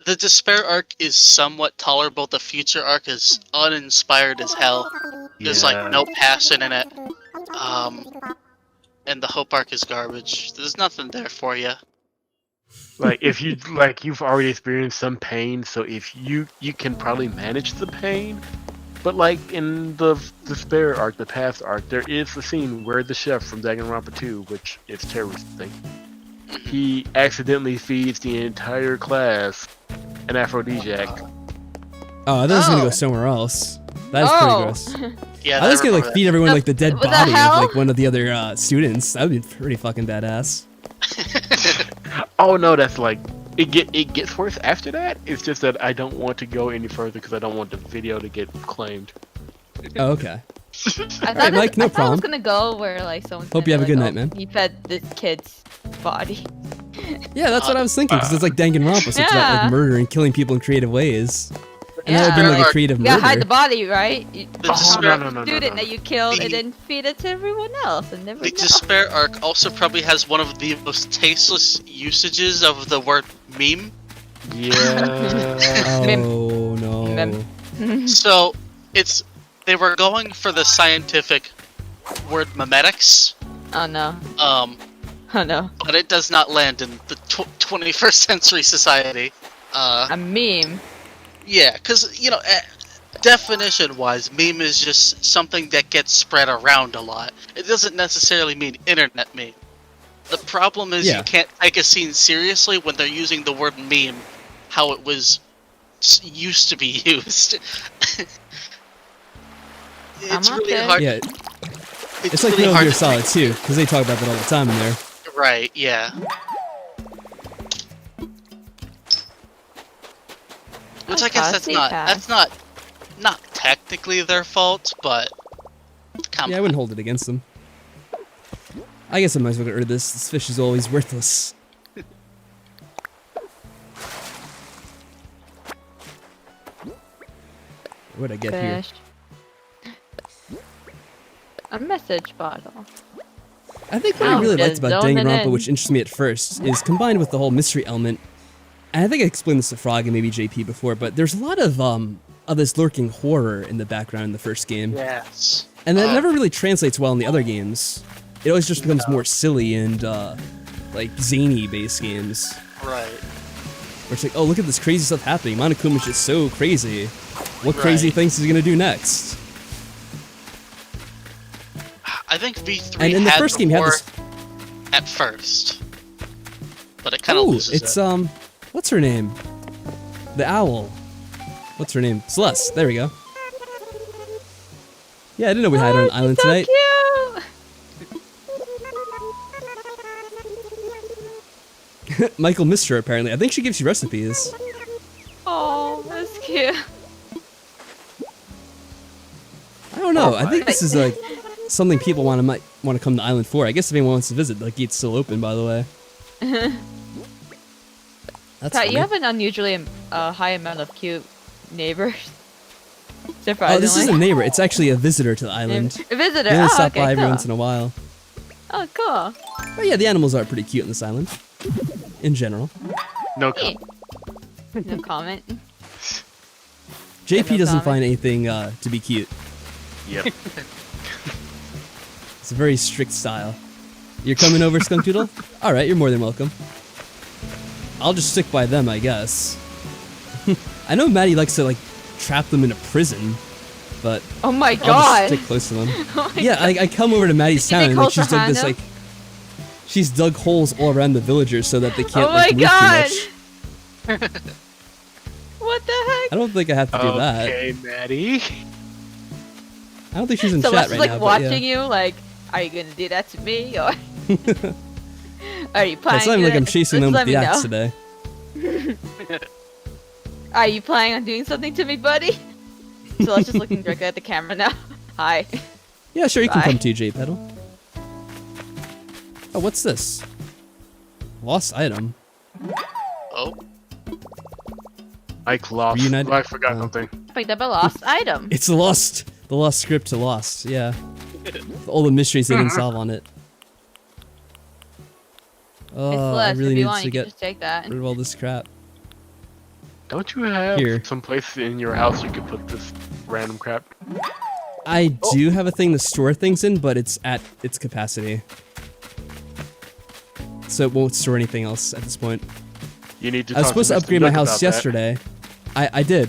The Despair arc is somewhat tolerable. The Future arc is uninspired as hell. There's Yeah. like no passion in it. And the Hope arc is garbage. There's nothing there for you. Like if you you've already experienced some pain, so if you can probably manage the pain. But like in the Despair arc, the past arc, there is a scene where the chef from Danganronpa 2, which is terrorist thing, he accidentally feeds the entire class an aphrodisiac. Oh, I thought it was gonna Oh. go somewhere else. That's pretty gross. Yeah, I was gonna remember like feed everyone like the dead What the body of hell? like one of the other students. That would be pretty fucking badass. Oh no, that's like it gets worse after that. It's just that I don't want to go any further because I don't want the video to get claimed. Oh, okay. I thought, Alright, Mike, no I thought it problem. was gonna go where like someone. Hope you have a good night, man. He fed this kid's body. Yeah, that's what I was thinking, because it's like Danganronpa, so it's about Yeah. like murder and killing people in creative ways. And that would Yeah. be like a creative You gotta hide the murder. body, right? You, The Despair, no. student that you killed, and The- then feed it to everyone else, and never the know. Despair arc also probably has one of the most tasteless usages of the word meme. Yeah. Mem- Oh no. Mem- So they were going for the scientific word memetics, Oh no. oh no. but it does not land in the 21st century society. A meme. Yeah, because definition-wise, meme is just something that gets spread around a lot. It doesn't necessarily mean internet meme. The problem is Yeah. you can't take a scene seriously when they're using the word meme how it was used to be used. It's I'm really okay. hard. Yeah, it's like really Metal hard Gear to Solid too, because they talk about that all the time in there. Right, yeah. Which I guess that's not technically their fault, but come Yeah, I on. wouldn't hold it against them. I guess I might as well get rid of this. This fish is always worthless. What'd I get here? Fish. A message bottle. I think what I Oh, really liked just about zoning Danganronpa, in. which interests me at first, is combined with the whole mystery element. And I think I explained this to Frog and maybe JP before, but there's a lot of this lurking horror in the background in the first game. Yes. And that never really translates well in the other games. It always just becomes more silly and like zany based games. Right. Where it's like, oh, look at this crazy stuff happening. Monokuma's just so crazy. what crazy Right. things he's gonna do next. I think V3 And in the had first the game, you had war this. at first, but it kind of Oh, loses it's it. what's her name? The owl. What's her name? Celeste. There we go. Yeah, I didn't know we had her on the island so tonight. Cute. Michael missed her apparently. I think she gives you recipes. Oh, that's cute. I don't know. Oh I think my. this is like something people might want to come to the island for. I guess if anyone wants to visit, the gate's still open. By the way. That's Pat, funny. you have an unusually high amount of cute neighbors. Oh, Surprisingly. this isn't a neighbor. It's actually a visitor to the island. A visitor. They only Oh, stop okay, by every cool. once in a while. Oh, cool. But yeah, the animals are pretty cute on this island. In general. No Yeah. comment. No comment. JP no doesn't comment. find anything to be cute. Yep. It's a very strict style. You're coming over, Skunkdoodle? Alright, you're more than welcome. I'll just stick by them, I guess. I know Maddie likes to, like, trap them in a prison, but Oh my I'll just god. stick close to them. Oh my Yeah, I come over to Maddie's Did you town make and like, holes she's for dug this, Hannah? like... She's dug holes all around the villagers so that they can't, Oh like, my move god. too much. What the heck? I don't think I have to do that. Okay, Maddie. I don't think she's in So chat Celeste's right like now, watching but yeah. you, like, are you gonna do that to me, or are you Yeah, planning? it's not even like to- I'm chasing them just with the let me axe know. today. Are you planning on doing something to me, buddy? Celeste's just looking directly at the camera now. Hi. Yeah, sure, you can Bye. come to J-Pedal. Oh, what's this? Lost item. Oh, Mike lost. Reunited- Oh, I forgot oh. something. Picked up a lost item. It's the lost script to Lost, yeah. All the mysteries they didn't solve on it. It's Oh, I Celeste. really If you need want, to you can get just take that. rid of all this crap. Don't you have Here. some place in your house you could put this random crap? I do have a thing to store things in, but it's at its capacity. So it won't store anything else at this point. You need to. I was talk supposed to Mr. upgrade my Nook house about that. yesterday. I did.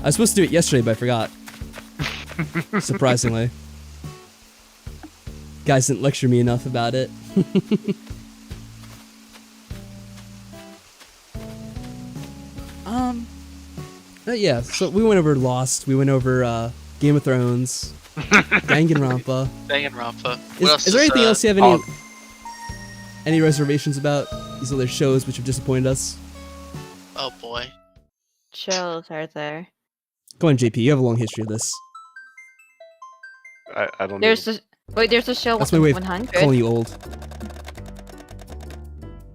I was supposed to do it yesterday, but I forgot. Surprisingly. Guys didn't lecture me enough about it. Yeah, so we went over Lost, we went over Game of Thrones, Danganronpa. Danganronpa. What else Is there anything else you have oh. any reservations about these other shows which have disappointed us? Oh boy. Chills right there. Go on, JP, you have a long history of this. I don't. There's know. there's a show That's my way of 100. calling you old.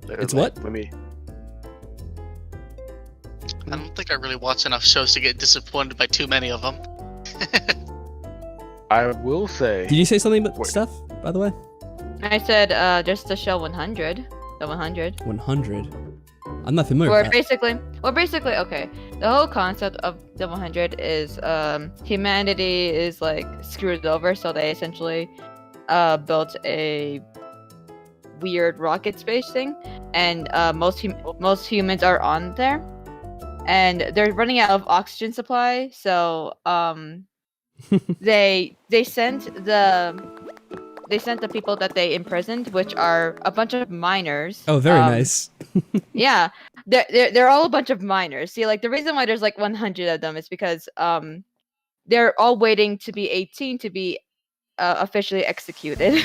It's what? Let me. I don't think I really watch enough shows to get disappointed by too many of them. I will say. Did you say something about Wait. stuff, by the way? I said there's the show 100. The 100. 100. I'm not familiar Where with that. basically, okay. The whole concept of the 100 is humanity is like screwed over, so they essentially built a weird rocket space thing, and most humans are on there, and they're running out of oxygen supply. So they sent the people that they imprisoned, which are a bunch of miners. Oh, very nice. Yeah, they're all a bunch of miners. See, like the reason why there's like 100 of them is because they're all waiting to be 18 to be officially executed.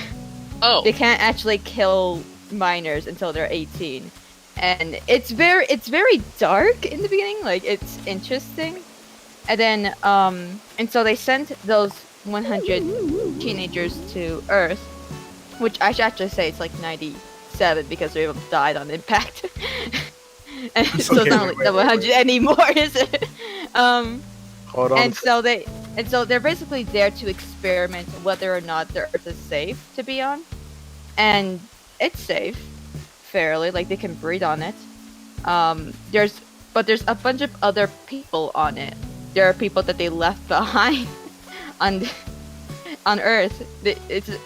Oh, They can't actually kill miners until they're 18, and it's very dark in the beginning. Like it's interesting, and then and so they sent those 100 teenagers to Earth, which I should actually say it's like 97 because 3 of them died on impact. And so it's okay, not like wait, the wait, 100 anymore, is it? Hold on. And so they're basically there to experiment whether or not the Earth is safe to be on, and it's safe, fairly. Like they can breathe on it. There's a bunch of other people on it. There are people that they left behind on Earth. It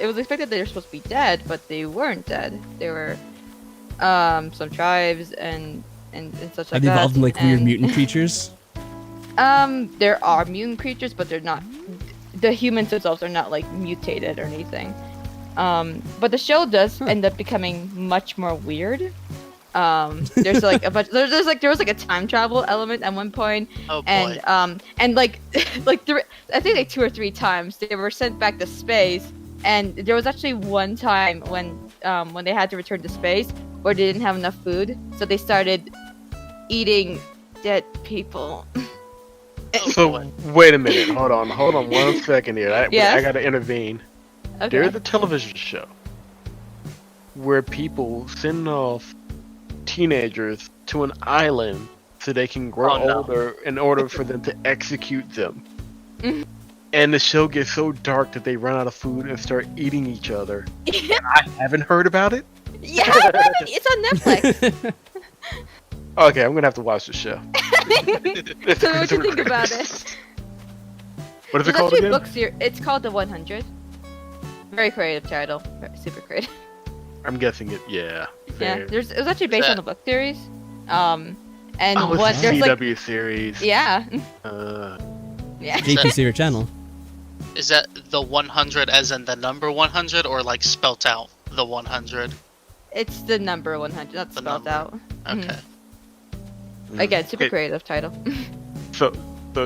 was expected that they're supposed to be dead, but they weren't dead. They were some tribes and such like Have they that. evolved in like weird and- mutant creatures? There are mutant creatures, but they're not. The humans themselves are not like mutated or anything. But the show does end up becoming much more weird. There's like a bunch. There was like a time travel element at one point, Oh boy. and like I think like 2 or 3 times they were sent back to space, and there was actually one time when they had to return to space where they didn't have enough food, so they started eating dead people. So wait a minute, hold on 1 second here. I Yes? gotta intervene. Okay. There's a television show where people send off teenagers to an island so they can grow Oh, no. older in order for them to execute them. Mhm. And the show gets so dark that they run out of food and start eating each other. Yeah, I haven't heard about it. it's on Netflix. Okay, I'm gonna have to watch the show. So what do you think about it? What is it There's called actually again? books here. It's called The 100. Very creative title. Super creative. I'm guessing it. Yeah. Yeah, fair. it was actually based on the book series. And Oh, what it's a there's like CW series. yeah, yeah. JP's favorite channel. Is that the 100 as in the number 100 or like spelt out the 100? It's the number 100. That's The spelled number. out. Okay. Again, super Okay, creative title. So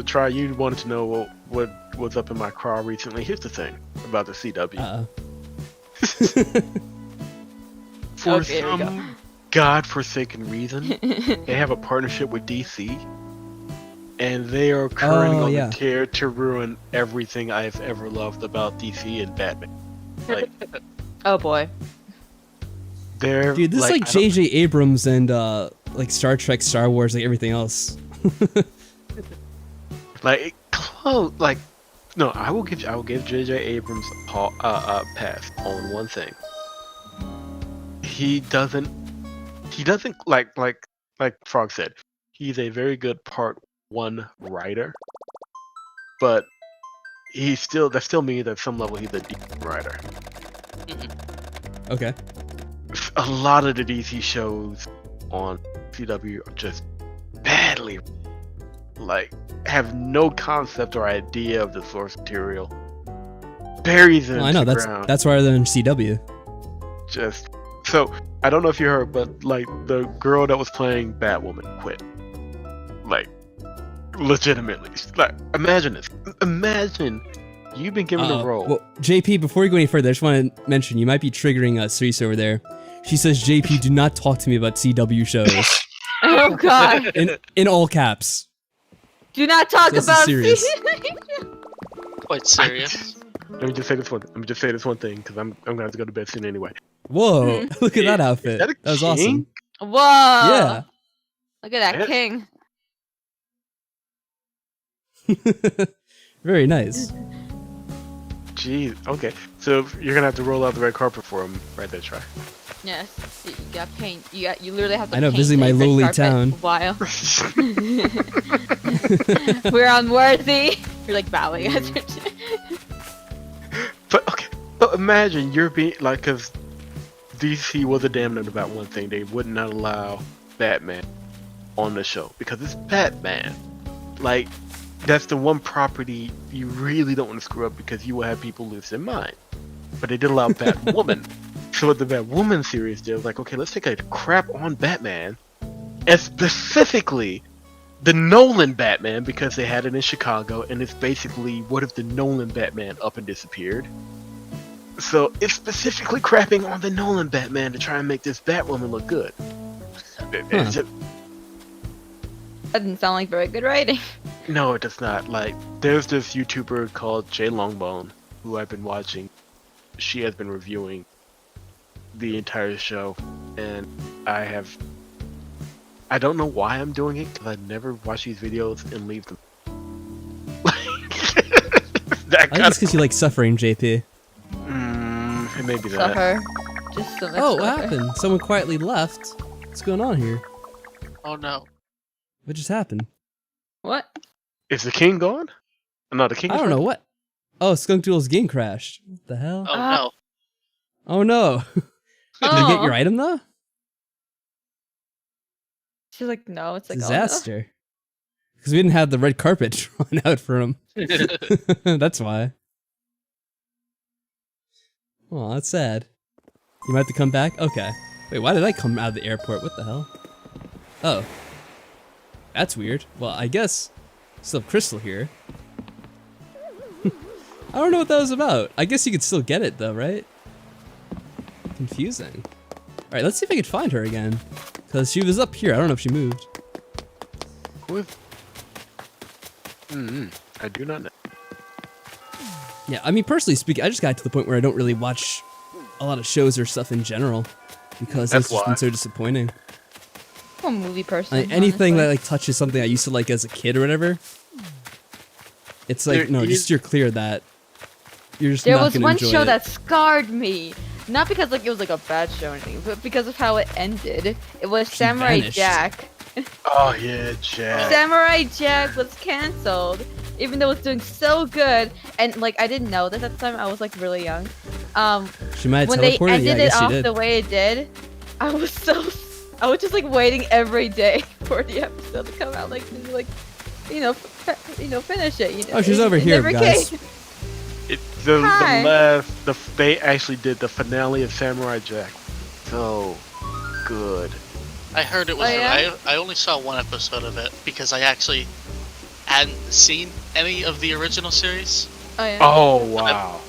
Try, you wanted to know what was up in my craw recently. Here's the thing about the CW. For Okay, here we go. some godforsaken reason, they have a partnership with DC, and they are currently on yeah. the tear to ruin everything I've ever loved about DC and Batman. Like, Oh boy. they're Dude, this is like I don't- J.J. Abrams and like Star Trek, Star Wars, like everything else. like close. Like, no, I will give J.J. Abrams a pass on one thing. He doesn't like Frog said. He's a very good part 1 writer, but that still means that at some level he's a decent writer. Okay. A lot of the DC shows on CW are just badly, like, have no concept or idea of the source material. Buries it Well, I into know the that's ground. that's why they're in CW. Just so I don't know if you heard, but like the girl that was playing Batwoman quit. Like, legitimately. Like, imagine this. Imagine you've been given a role. Well, JP, before you go any further, I just want to mention you might be triggering Cerise over there. She says, "JP, do not talk to me about CW shows." Oh god. in all caps. Do not talk This is about serious. Quite serious. Let me just say this one thing, because I'm gonna have to go to bed soon anyway. Whoa! Look at that outfit. that a That was king? awesome. Whoa. Yeah. Look at that Yeah. king. Very nice. Jeez. Okay. So you're gonna have to roll out the red carpet for him, right there, Try. Yes. You got paint. You literally have to I know, paint visiting a my red lowly carpet town. While we're unworthy. You're like bowing at her. But okay. But imagine you're being like, because DC was adamant about one thing: they would not allow Batman on the show because it's Batman. Like, that's the one property you really don't want to screw up because you will have people lose their mind. But they did allow Batwoman. So what the Batwoman series did was like, okay, let's take a crap on Batman, and specifically the Nolan Batman, because they had it in Chicago, and it's basically, what if the Nolan Batman up and disappeared? So it's specifically crapping on the Nolan Batman to try and make this Batwoman look good. It's just- That didn't sound like very good writing. no, it does not. Like, there's this YouTuber called Jay Longbone, who I've been watching. She has been reviewing the entire show, and I don't know why I'm doing it, because I never watch these videos and leave them. That I think it's because you like suffering, JP. It may be that. Suffer. Just so much Oh, what suffer. happened? Someone quietly left. What's going on here? Oh no. What just happened? What? Is the king gone? No, the king. I is don't know gone. what. Oh, Skunk Duel's game crashed. What the hell? Oh no. Oh no. Did you get your item though? She's like, no. It's like, oh, no. Disaster. Because we didn't have the red carpet drawn out for him. That's why. Oh, that's sad. You might have to come back? Okay. Wait, why did I come out of the airport? What the hell? Oh. That's weird. Well, I guess still have Crystal here. I don't know what that was about. I guess you could still get it though, right? Confusing. Alright, let's see if I can find her again. Because she was up here. I don't know if she moved. With I do not know. Yeah, I mean, personally speaking, I just got to the point where I don't really watch a lot of shows or stuff in general. Because That's it's just why. been so disappointing. I'm a movie person. Like, anything honestly. that like touches something I used to like as a kid or whatever. It's like, There no, is- just steer clear of that. You're just There not was gonna one enjoy show it. that scarred me. Not because like it was like a bad show or anything, but because of how it ended. It was She Samurai vanished. Jack. Oh yeah, Jack. Samurai Jack was cancelled, even though it was doing so good. And like I didn't know this at the time. I was like really young. She might have When they teleported? Yeah, I ended it guess she off did. the way it did, I was just like waiting every day for the episode to come out, like to like, finish it. You know, Oh, she's It- over it here, never guys. came. The Hi. they actually did the finale of Samurai Jack. So good. I heard it was. Oh, yeah? I only saw one episode of it because I actually hadn't seen any of the original series. Oh yeah. Oh wow.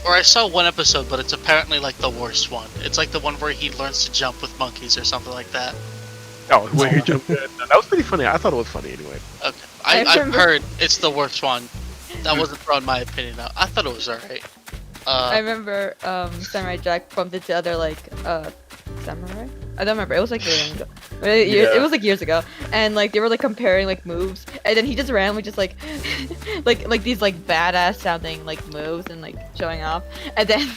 Or I saw one episode, but it's apparently like the worst one. It's like the one where he learns to jump with monkeys or something like that. Oh, where he jumped in. That was pretty funny. I thought it was funny anyway. Okay, I I've remember- heard it's the worst one. That wasn't throwing my opinion out. I thought it was alright. I remember Samurai Jack bumped into other like samurai. I don't remember. It was like really long ago. Yeah. It was like years ago, and like they were like comparing like moves, and then he just randomly just like like these like badass sounding like moves and like showing off, and then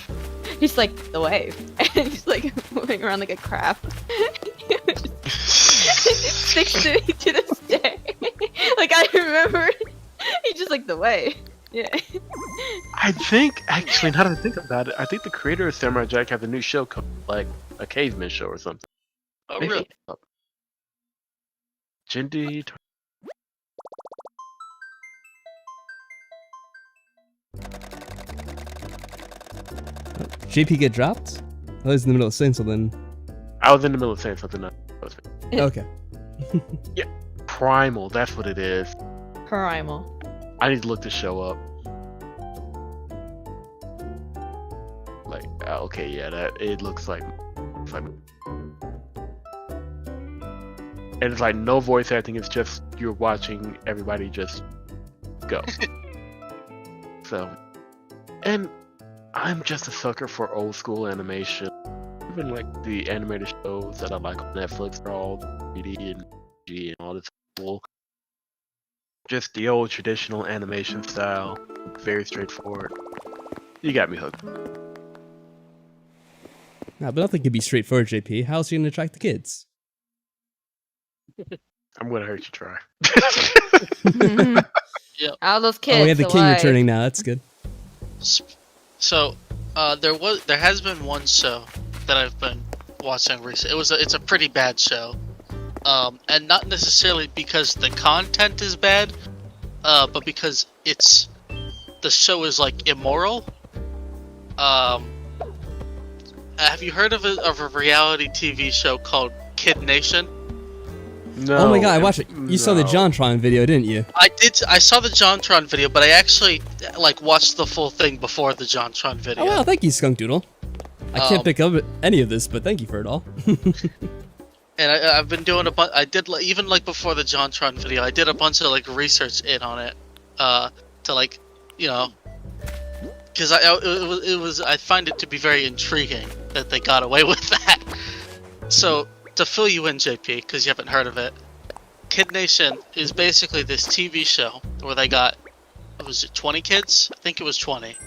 he's like the wave, and he's like moving around like a crab. It sticks to me to this day. Like I remember, he's just like the wave. Yeah. I think actually, now that I think about it, I think the creator of Samurai Jack has a new show called like a caveman show or something. oh Maybe. really? Jindy. JP get dropped? I was in the middle of saying something. I was in the middle of saying something. Okay. Primal, that's what it is. Primal. I need to look this show up. Like, okay, yeah, that it looks like, and it's like no voice acting. It's just you're watching everybody just go. So, and I'm just a sucker for old school animation. Even like the animated shows that I like on Netflix are all 3D and G and all this cool. Just the old traditional animation style, very straightforward. You got me hooked. Nah, but nothing can be straightforward, JP. How's he gonna attract the kids? I'm gonna hurt you, try. Yep. All those kids. Oh, we have the king away. returning now. That's good. So, there has been one show that I've been watching recently. It's a pretty bad show, and not necessarily because the content is bad, but because the show is like immoral. Have you heard of a reality TV show called Kid Nation? No. Oh my god, I watched it. You saw the no. JonTron video, didn't you? I did. I saw the JonTron video, but I actually like watched the full thing before the JonTron video. Oh wow, thank you, Skunk Doodle. I can't Um, pick up any of this, but thank you for it all. And I've been doing a bunch. I did even like before the JonTron video. I did a bunch of like research on it, to like, because it was I find it to be very intriguing that they got away with that. So to fill you in, JP, because you haven't heard of it, Kid Nation is basically this TV show where they got, was it 20 kids? I think it was 20.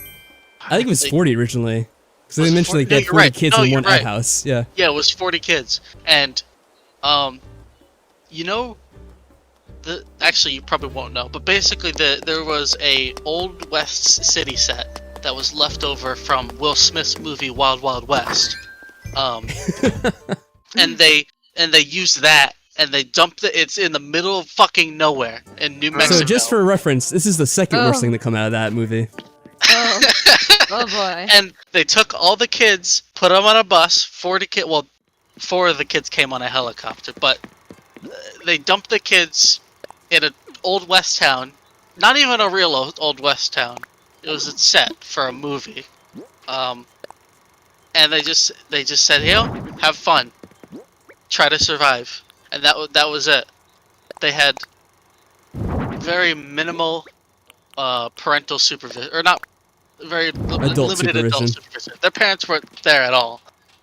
I think it was 40 originally. Because Was they it mentioned 40? they No, get you're 40 right. kids No, in you're one right. house. Yeah. Yeah, it was 40 kids, and actually you probably won't know, but basically there was a old West city set that was left over from Will Smith's movie Wild Wild West, and they used that and they dumped it. It's in the middle of fucking nowhere in New Mexico. So just for reference, this is the second worst Oh. thing to come out of that movie. Oh, oh boy. And they took all the kids, put them on a bus. 4 of the kids came on a helicopter, but they dumped the kids in an old west town. Not even a real old west town. It was a set for a movie. And they just said, have fun, try to survive, and that was it. They had very minimal parental supervision, or not very limited adult supervision. Their parents weren't there at all,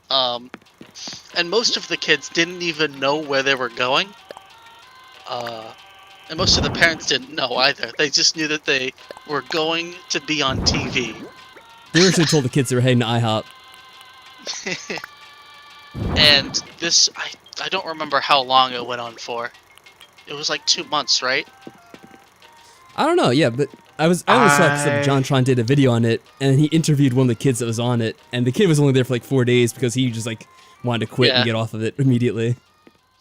and most of the kids didn't even know where they were going. And most of the parents didn't know either. They just knew that they were going to be on TV. They actually told the kids they were heading to IHOP. And this, I don't remember how long it went on for. It was like 2 months, right? I don't know, yeah, but I only saw it because JonTron did a video on it, and he interviewed one of the kids that was on it, and the kid was only there for like 4 days because he just like wanted to quit and get off of it immediately.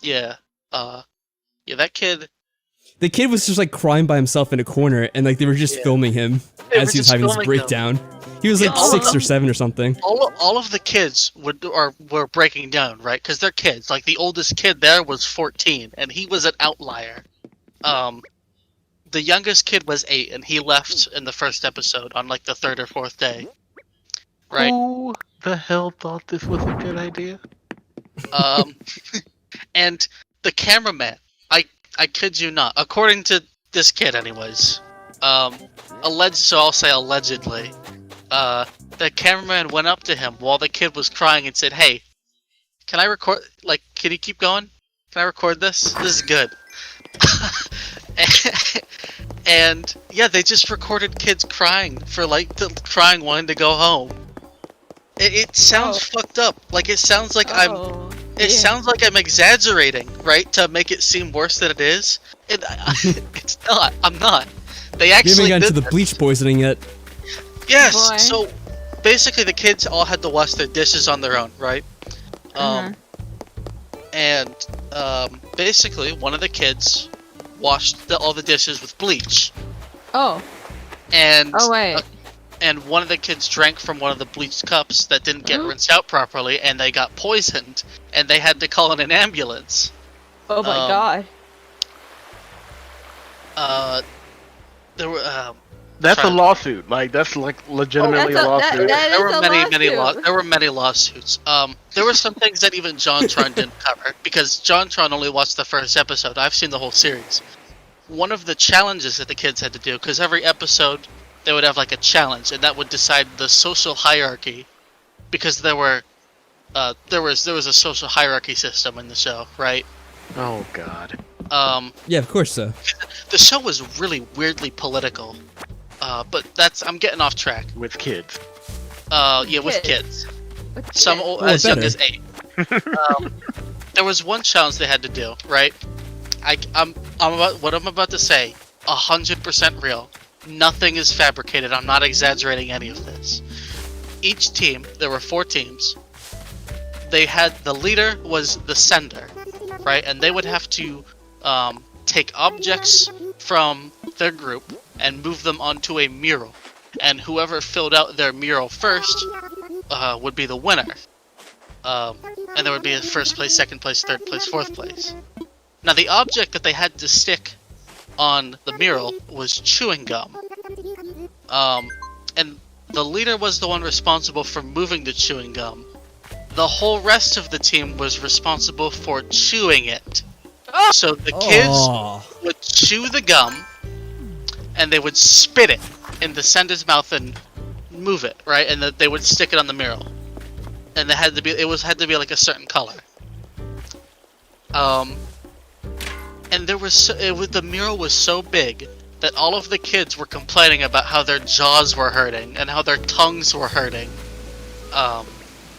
Yeah, that kid. The kid was just like crying by himself in a corner, and like they were just filming him as he was having his breakdown. He was like 6 or 7 or something. All of the kids were breaking down, right? Because they're kids. Like the oldest kid there was 14, and he was an outlier. The youngest kid was 8, and he left in the first episode on like the 3rd or 4th day. Right? Who the hell thought this was a good idea? And the cameraman, I kid you not, according to this kid anyways, so I'll say allegedly, the cameraman went up to him while the kid was crying and said, "Hey, can I record, like, can you keep going? Can I record this? This is good." And yeah, they just recorded kids crying for like crying wanting to go home. It sounds fucked up. Like it sounds like sounds like I'm exaggerating, right, to make it seem worse than it is. It's not. I'm not. They actually You haven't gotten to did the bleach poisoning yet. Yes. Boy. So basically, the kids all had to wash their dishes on their own, right? And basically, one of the kids washed all the dishes with bleach. Oh. And wait. And one of the kids drank from one of the bleached cups that didn't get rinsed out properly, and they got poisoned, and they had to call in an ambulance. Oh my god. There were. That's a lawsuit. Like that's like legitimately a lawsuit. There were many lawsuits. There were some things that even JonTron didn't cover because JonTron only watched the first episode. I've seen the whole series. One of the challenges that the kids had to do, because every episode they would have like a challenge, and that would decide the social hierarchy, because there was a social hierarchy system in the show, right? Oh god. Yeah, of course so. The show was really weirdly political. But I'm getting off track. With kids. With kids. Some as young as 8. There was one challenge they had to do, right? What I'm about to say, 100% real. Nothing is fabricated. I'm not exaggerating any of this. Each team, there were 4 teams. The leader was the sender, right? And they would have to take objects from their group and move them onto a mural, and whoever filled out their mural first would be the winner. And there would be a first place, second place, third place, fourth place. Now the object that they had to stick on the mural was chewing gum. And the leader was the one responsible for moving the chewing gum. The whole rest of the team was responsible for chewing it. So the kids would chew the gum, and they would spit it in the sender's mouth and move it, right? And they would stick it on the mural, and it had to be like a certain color. And the mural was so big that all of the kids were complaining about how their jaws were hurting and how their tongues were hurting.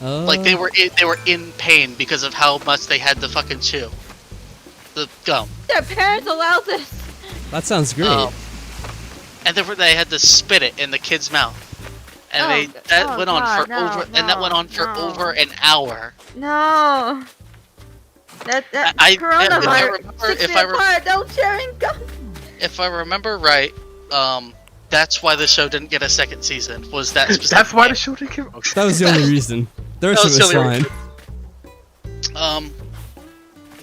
Like they were in pain because of how much they had to fucking chew the gum. Their parents allowed this. That sounds great. And they had to spit it in the kid's mouth, and that went on for over an hour. No. Coronavirus. if I remember, Don't sharing gum. if I remember right, that's why the show didn't get a second season. Was that specific? That's why the show didn't get. Okay. That was the only reason. The rest That of was it was the only fine. I'm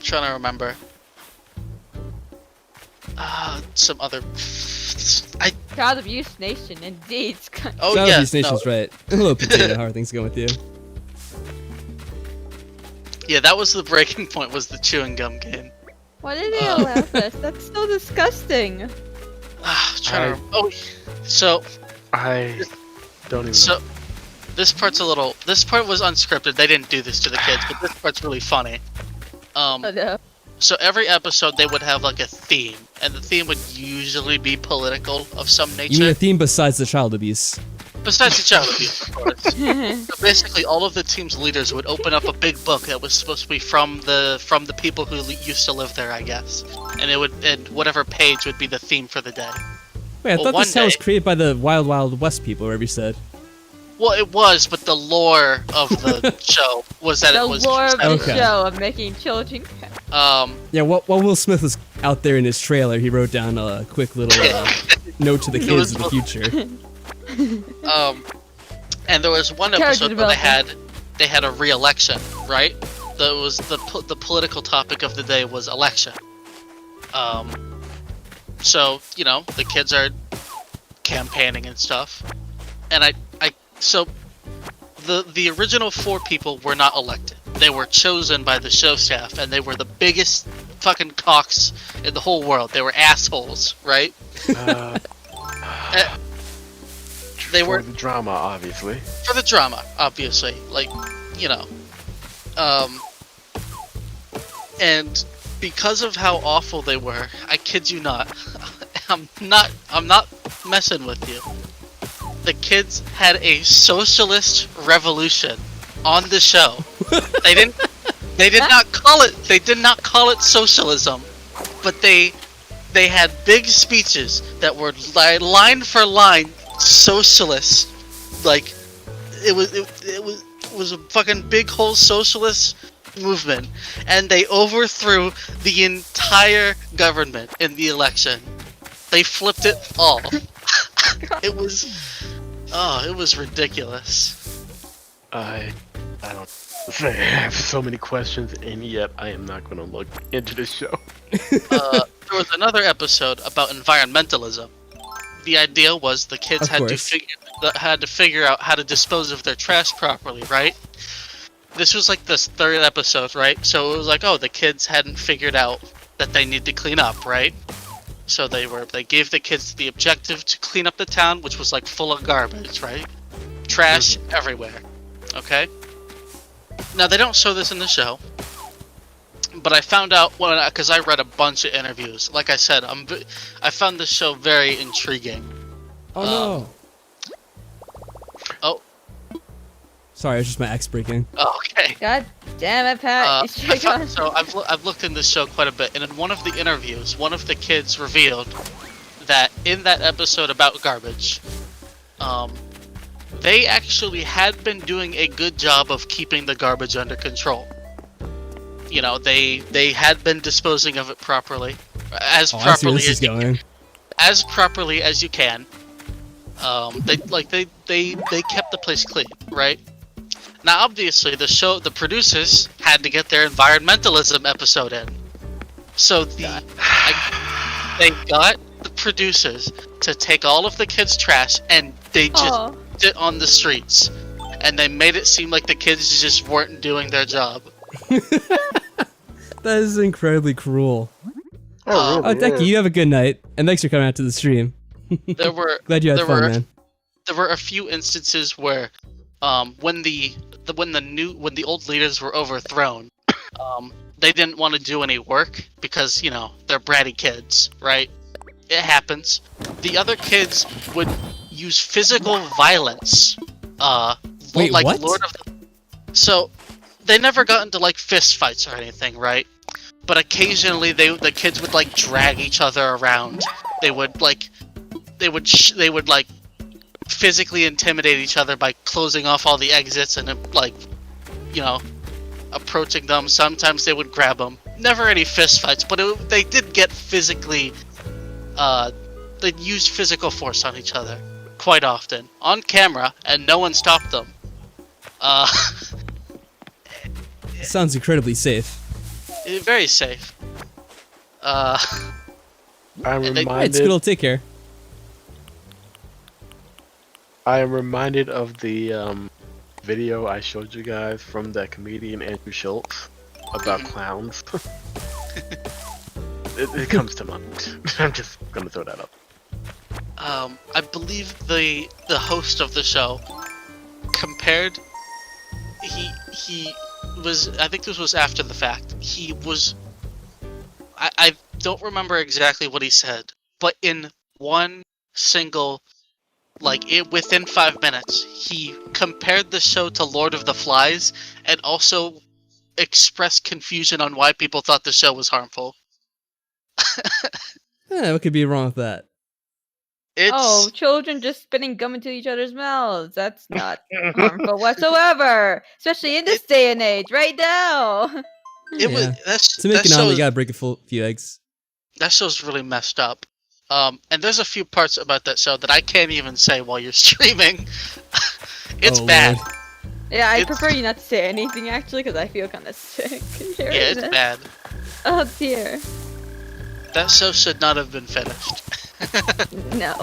trying to remember. Some other. Child Abuse Nation, indeed. Oh Child yeah, Abuse Nation's right. Hello, Potato. How are things going with you? yeah, that was the breaking point. Was the chewing gum game? Why did they allow this? That's so disgusting. Trying to. Oh, so I don't even. so. This part's a little. This part was unscripted. They didn't do this to the kids, but this part's really funny. Oh no. So every episode they would have like a theme, and the theme would usually be political of some You mean nature. a theme besides the child abuse? Besides the child abuse, of course. So basically, all of the team's leaders would open up a big book that was supposed to be from the people who used to live there, I guess. And whatever page would be the theme for the day. Wait, I Well, thought one this town was day- created by the Wild Wild West people, whatever you said. Well, it was, but the lore of the show was that The it was. lore of the Okay. show of making children. Yeah, while Will Smith was out there in his trailer, he wrote down a quick little note to the kids of the future. And there was one Character episode where they had a re-election, right? That was the political topic of the day was election. So you know the kids are campaigning and stuff, and so the original 4 people were not elected. They were chosen by the show staff, and they were the biggest fucking cocks in the whole world. They were assholes, right? They were for the drama, obviously. for the drama, obviously. Like, you know. And because of how awful they were, I kid you not, I'm not messing with you. The kids had a socialist revolution on the show. They did not call it socialism, but they had big speeches that were line for line socialist. Like it was a fucking big whole socialist movement, and they overthrew the entire government in the election. They flipped it all. It was ridiculous. I don't. I have so many questions, and yet I am not going to look into this show. There was another episode about environmentalism. The idea was the kids Of had course. to figure out how to dispose of their trash properly, right? This was like the 3rd episode, right? So it was like, oh, the kids hadn't figured out that they need to clean up, right? So they gave the kids the objective to clean up the town, which was like full of garbage, right? Trash everywhere. Okay? Now they don't show this in the show, but I found out because I read a bunch of interviews. Like I said, I found this show very intriguing. Oh no. Oh. Sorry, it was just my ex breaking. Okay. God damn it, Pat. I've looked in this show quite a bit, and in one of the interviews, one of the kids revealed that in that episode about garbage, they actually had been doing a good job of keeping the garbage under control. You know, they had been disposing of it properly, I see where this is going. as properly as you can. They kept the place clean, right? Now, obviously, the producers had to get their environmentalism episode in, so they got the producers to take all of the kids' trash and they just put it on the streets, and they made it seem like the kids just weren't doing their job. That is incredibly cruel. Oh, Oh, Decky, you have a good night, and thanks for coming out to the stream. There were Glad you had there fun, were man. there were a few instances where when the old leaders were overthrown, they didn't want to do any work because, you know, they're bratty kids, right? It happens. The other kids would use physical violence. Wait, like what? So they never got into like fist fights or anything, right? But occasionally the kids would like drag each other around. They would physically intimidate each other by closing off all the exits and like, you know, approaching them. Sometimes they would grab them. Never any fist fights, but they did get physically. They'd use physical force on each other quite often on camera, and no one stopped them. Sounds incredibly safe. Very safe. I'm And they- Alright, reminded. Scoodle, take care. I am reminded of the video I showed you guys from that comedian Andrew Schultz about clowns. it comes to mind. I'm just gonna throw that up. I believe the host of the show compared. He was. I think this was after the fact. He was. I don't remember exactly what he said, but in one single, within 5 minutes, he compared the show to Lord of the Flies, and also expressed confusion on why people thought the show was harmful. What could be wrong with that? It's Oh, children just spitting gum into each other's mouths. That's not harmful whatsoever. Especially in this day and age, right now. it was Yeah. that's To make that an omelet, shows- you gotta break a few eggs. that show's really messed up. And there's a few parts about that show that I can't even say while you're streaming. It's Oh, bad. Lord. Yeah, I It's- prefer you not to say anything actually, because I feel kind of sick. Yeah, it's bad. Oh dear. That show should not have been finished. No.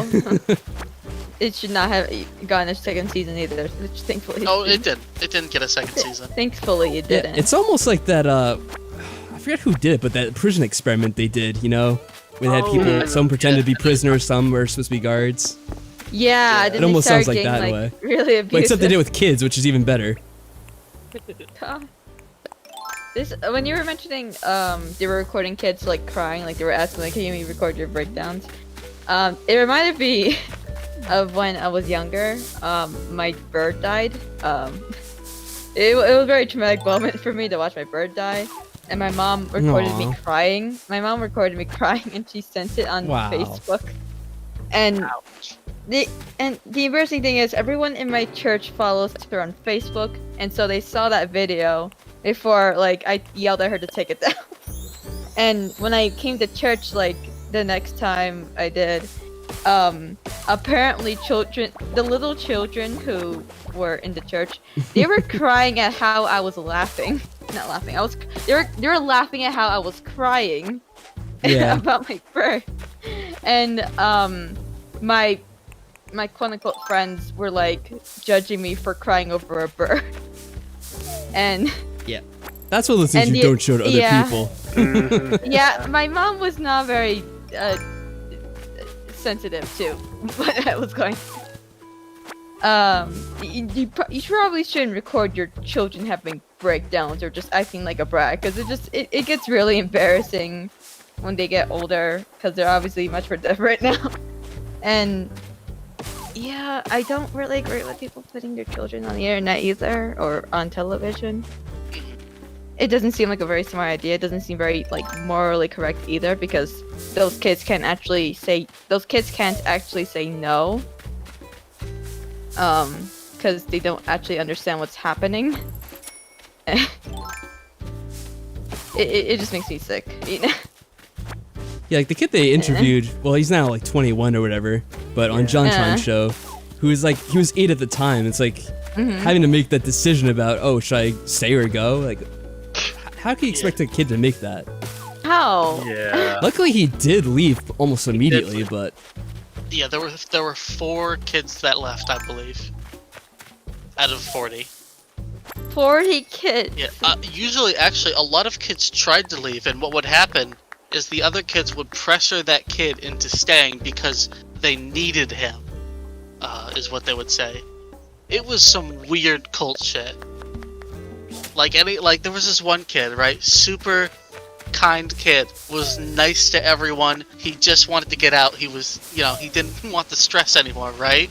It should not have gotten a second season either. Which thankfully. Oh, it didn't. It didn't get a second season. Thankfully, it Yeah, didn't. it's almost like that, I forget who did it, but that prison experiment they did, you know? Where they had people, some pretended to be prisoners, some were supposed to be guards. Yeah, It then almost they started sounds like getting, that like, way. really abusive. But except they did it with kids, which is even better. This when you were mentioning they were recording kids like crying, like they were asking like, can you record your breakdowns? It reminded me of when I was younger. My bird died. It was a very traumatic moment for me to watch my bird die. And my mom recorded me Aw. crying. My mom recorded me crying and she sent it on Wow. Facebook. And the embarrassing thing is everyone in my church follows her on Facebook, and so they saw that video before like I yelled at her to take it down. And when I came to church like the next time I did, apparently the little children who were in the church, they were crying at how I was laughing. Not laughing. They were laughing at how I was crying Yeah. about my bird. And my quote unquote friends were like judging me for crying over a bird. And That's one of those things And you the- don't show to other yeah. people. yeah, my mom was not very sensitive to what I was going through. You probably shouldn't record your children having breakdowns or just acting like a brat, because it gets really embarrassing when they get older, because they're obviously much more different now. And yeah, I don't really agree with people putting their children on the internet either, or on television. It doesn't seem like a very smart idea. It doesn't seem very like morally correct either, because those kids can't actually say no. Because they don't actually understand what's happening. it just makes me sick. You know? Yeah, like the kid they interviewed, well, he's now like 21 or whatever, but on John Tron's show, who was like, he was 8 at the time. It's like having to make that decision about, oh, should I stay or go? Like, how can you expect a kid to make that? How? Yeah. Luckily, he did leave almost immediately, but Yeah, there were 4 kids that left, I believe, out of 40. 40 kids. Yeah, usually, actually, a lot of kids tried to leave, and what would happen is the other kids would pressure that kid into staying because they needed him, is what they would say. It was some weird cult shit. Like, there was this one kid, right? Super kind kid, was nice to everyone. He just wanted to get out. He was, he didn't want the stress anymore, right?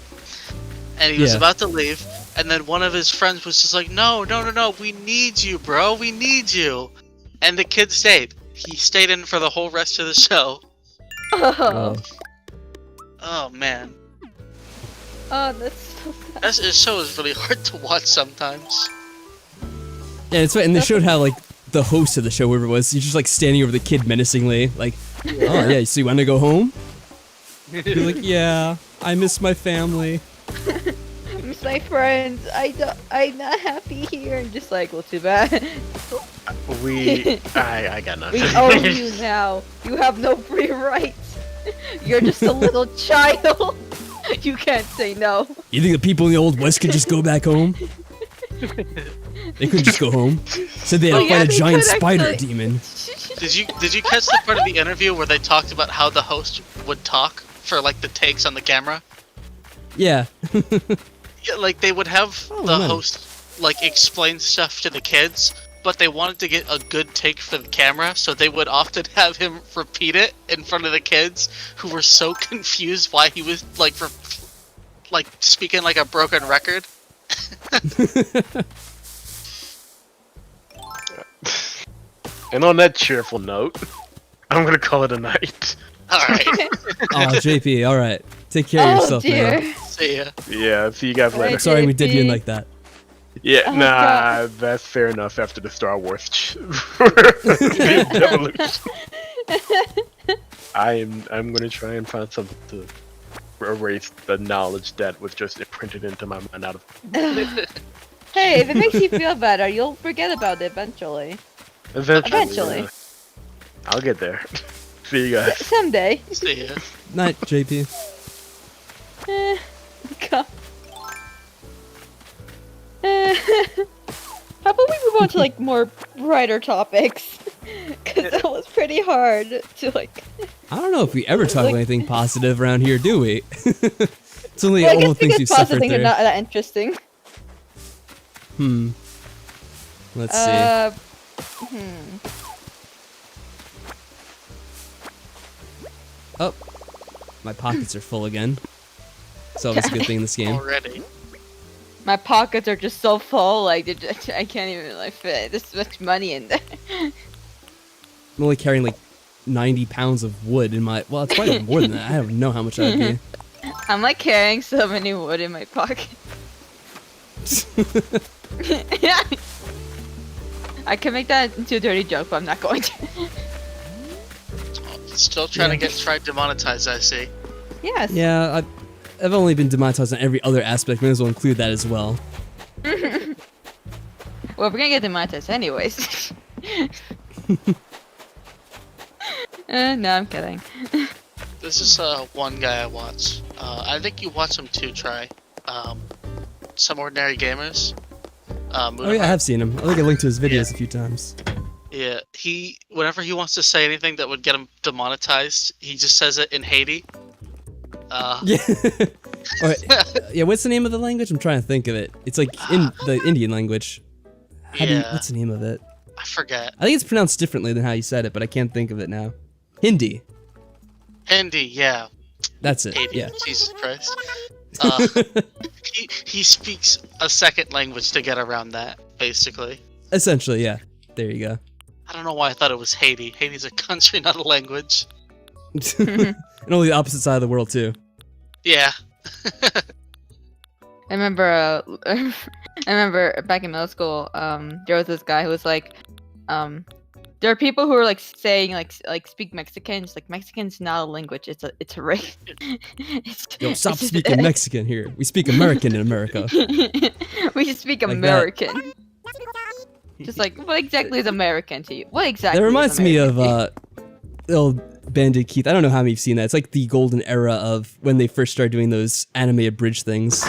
And he was about to leave, and then one of his friends was just like, no, we need you, bro, we need you. And the kid stayed. He stayed in for the whole rest of the show. Oh, Oh, man. oh, that's so sad. This show is really hard to watch sometimes. Yeah, it's right. And they showed how like the host of the show, whoever it was, he's just like standing over the kid menacingly, like, "Oh yeah, so you want to go home?" He's like, "Yeah, I miss my family." Miss my friends. I'm not happy here. And just like, well, too bad. I got nothing. We own you now. You have no free rights. You're just a little child. You can't say no. You think the people in the Old West could just go back home? They couldn't just go home. Said they had to fight a they giant could spider actually. demon. Did you catch the part of the interview where they talked about how the host would talk for like the takes on the camera? Yeah. Yeah, like they would have Oh, the nice. host like explain stuff to the kids, but they wanted to get a good take for the camera, so they would often have him repeat it in front of the kids, who were so confused why he was like speaking like a broken record. And on that cheerful note, I'm gonna call it a night. All right, Aw, JP, alright. Take care of Oh yourself, dear. man. see ya. Yeah, see you guys later. Alright. Sorry we did you in JP. like that. Yeah, Oh, nah, God. that's fair enough after the Star Wars evolution. I'm gonna try and find something to erase the knowledge that was just imprinted into my mind out of. Hey, if it makes you feel better, you'll forget about it eventually. Eventually. I'll get there. See you guys. Someday. See ya. Night, JP. God. How about we move on to like more brighter topics? Cause that was pretty hard to like. I don't know if we ever talk Like- about anything positive around here, do we? It's only Well, I all guess the things because we've positive suffered things are through. not that interesting. Let's see. Oh, my pockets are full again. So that's a good thing in this game. Already. My pockets are just so full, like I can't even like fit this much money in there. I'm only carrying like 90 pounds of wood in my. Well, it's probably more than that. I don't know how much that would be. I'm like carrying so many wood in my pocket. I can make that into a dirty joke, but I'm not going to. Still trying Yeah. to try demonetized, I see. Yes. Yeah, I've only been demonetized on every other aspect. Might as well include that as well. Well, we're gonna get demonetized anyways. No, I'm kidding. This is one guy I watch. I think you watch him too, Try. Some Ordinary Gamers. Oh yeah, I have seen him. I think I linked to his videos a few times. Yeah, whenever he wants to say anything that would get him demonetized, he just says it in Haiti. Yeah. Alright. Yeah, what's the name of the language? I'm trying to think of it. It's like in the Indian language. How do you, Yeah. what's the name of it? I forget. I think it's pronounced differently than how you said it, but I can't think of it now. Hindi. Hindi, yeah. That's it. Haiti. Yeah. Jesus Christ. He speaks a second language to get around that, basically. Essentially, yeah. There you go. I don't know why I thought it was Haiti. Haiti's a country, not a language. And only the opposite side of the world too. Yeah. I remember, I remember back in middle school, there was this guy who was like, there are people who are like saying like speak Mexican. It's like Mexican's not a language. It's a race. Yo, stop speaking Mexican here. We speak American in America. We should speak Like that. American. Just like, what exactly is American to you? What exactly? That is reminds me of American? the old Bandit Keith. I don't know how many you've seen that. It's like the golden era of when they first started doing those anime abridged things.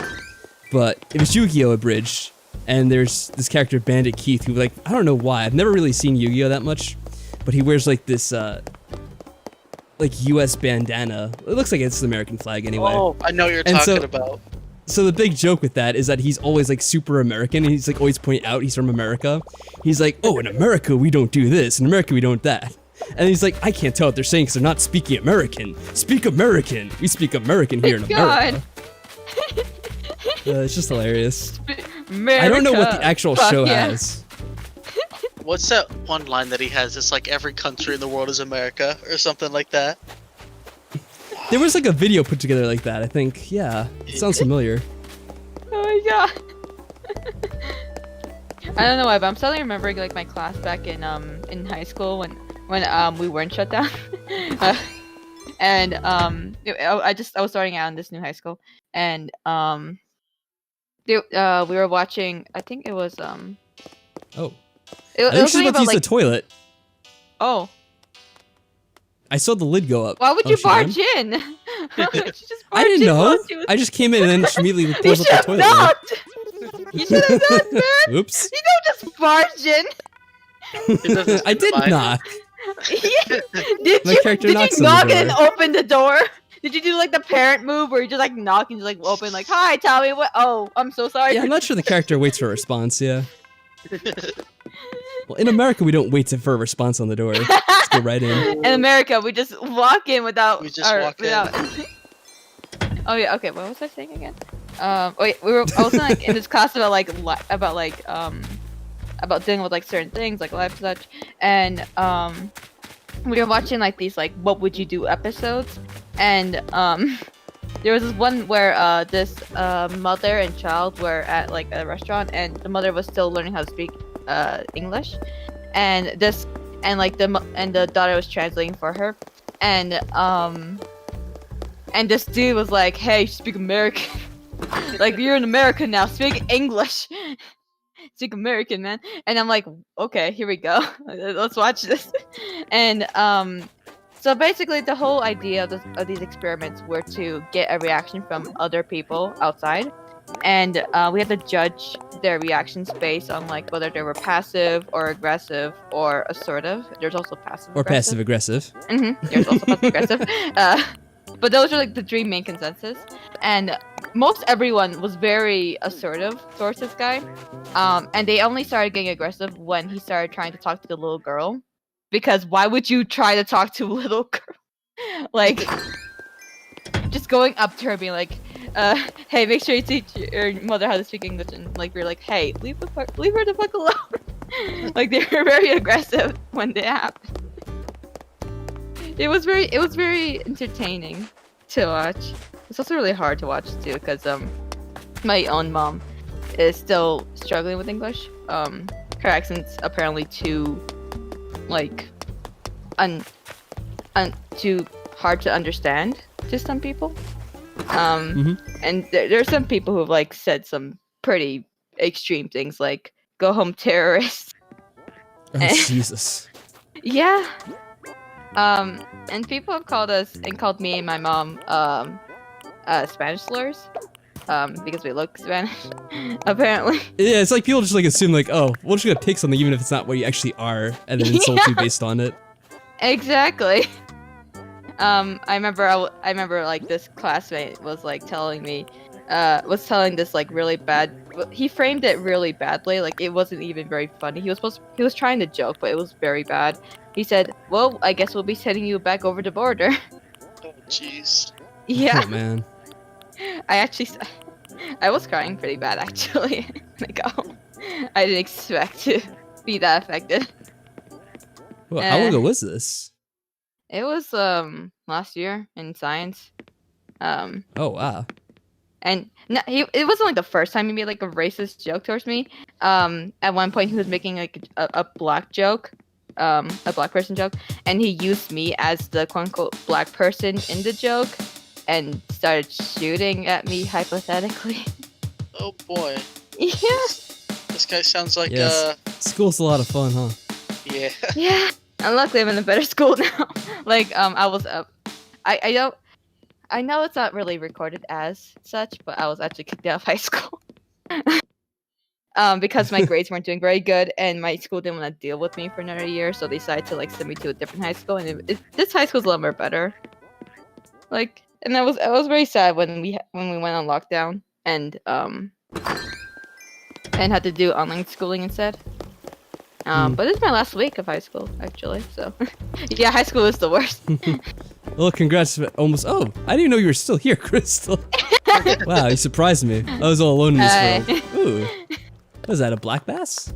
But it was Yu-Gi-Oh! Abridged, and there's this character Bandit Keith who, like, I don't know why. I've never really seen Yu-Gi-Oh! That much, but he wears like this like US bandana. It looks like it's the American flag anyway. Oh, I know what you're And talking so- about. So the big joke with that is that he's always like super American, and he's like always pointing out he's from America. He's like, oh, in America we don't do this, in America we don't that. And he's like, I can't tell what they're saying because they're not speaking American. Speak American. We speak American here in God. America. It's just hilarious. America. I don't know what the actual Fuck show yeah. has. What's that one line that he has? It's like every country in the world is America, or something like that. There was like a video put together like that, I think. Yeah, it sounds familiar. Oh my god. I don't know why, but I'm suddenly remembering like my class back in high school when we weren't shut down. And I was starting out in this new high school, and we were watching. I think it was Oh. It I think was she's about to about use like the toilet. oh. I saw the lid go up. Why would Oh, you she barge done? in? Why would you just I barge didn't in know. while she was- I just came in and then she immediately You closed should up the have toilet. lid. knocked. You should have knocked, man. Oops. You don't just barge in. It doesn't I did survive. knock. Did My you? character Did knocks you on the knock and door. open the door? Did you do like the parent move where you just like knock and just like open like, "Hi, tell me what?" Oh, I'm so sorry. Yeah, I'm not sure the character waits for a response, yeah. Well, in America, we don't wait for a response on the door. Just go right in. In America, we just walk in without. We just walk in. without... Oh yeah. Okay. What was I saying again? Oh yeah, I was like in this class about about dealing with like certain things like life and such, and we were watching like these like what would you do episodes, and there was this one where this mother and child were at like a restaurant, and the mother was still learning how to speak English, and the daughter was translating for her, and this dude was like, "Hey, you speak American." Like, you're in America now, speak English. Speak American, man. And I'm like, okay, here we go. Let's watch this. And so basically the whole idea of these experiments were to get a reaction from other people outside. And we had to judge their reactions based on like whether they were passive or aggressive or assertive. There's also passive Or passive aggressive. There's also passive aggressive. But those are like the three main consensus. And most everyone was very assertive towards this guy. And they only started getting aggressive when he started trying to talk to the little girl. Because why would you try to talk to a little girl? Like, just going up to her being like, hey, make sure you teach your mother how to speak English. And like, we're like, hey, leave her the fuck alone. Like, they were very aggressive when they happened. It was very entertaining to watch. It's also really hard to watch too, because my own mom is still struggling with English. Her accent's apparently too like too hard to understand to some people. And there are some people who've like said some pretty extreme things, like "go home, terrorists." Oh, Jesus. Yeah. And people have called me and my mom Spanish slurs. Because we look Spanish, apparently. Yeah, it's like people just like assume like, oh, we're just gonna pick something even if it's not what you actually are, and then insult you based on it. Exactly. I remember like this classmate was like telling me, was telling this like really bad. He framed it really badly. Like it wasn't even very funny. He was trying to joke, but it was very bad. He said, "Well, I guess we'll be sending you back over the border." Oh, jeez. Yeah. Oh man. I was crying pretty bad actually. Like, oh, I didn't expect to be that affected. Well, how long ago was this? It was last year in science. Oh wow. And no, it wasn't like the first time he made like a racist joke towards me. At one point he was making like a black joke, a black person joke, and he used me as the quote unquote black person in the joke, and started shooting at me hypothetically. Oh boy. Yeah. This guy sounds like Yes. School's a lot of fun, huh? yeah. Yeah. And luckily I'm in a better school now. Like I was I know it's not really recorded as such, but I was actually kicked out of high school. Because my grades weren't doing very good, and my school didn't want to deal with me for another year, so they decided to like send me to a different high school, and this high school's a lot more better. Like, and I was very sad when we went on lockdown and had to do online schooling instead. But it's my last week of high school actually, so yeah, high school is the worst. Well, congrats. Almost. Oh, I didn't even know you were still here, Crystal. Wow, you surprised me. I was all alone in this world. Ooh. What is that, a black bass?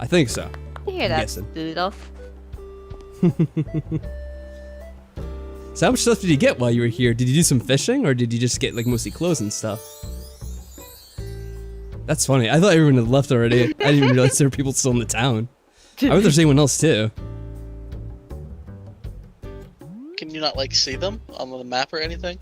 I think so. You hear I'm that, guessing. doodle? So how much stuff did you get while you were here? Did you do some fishing, or did you just get like mostly clothes and stuff? That's funny. I thought everyone had left already. I didn't even realize there were people still in the town. I bet there's anyone else too. Can you not like see them on the map or anything?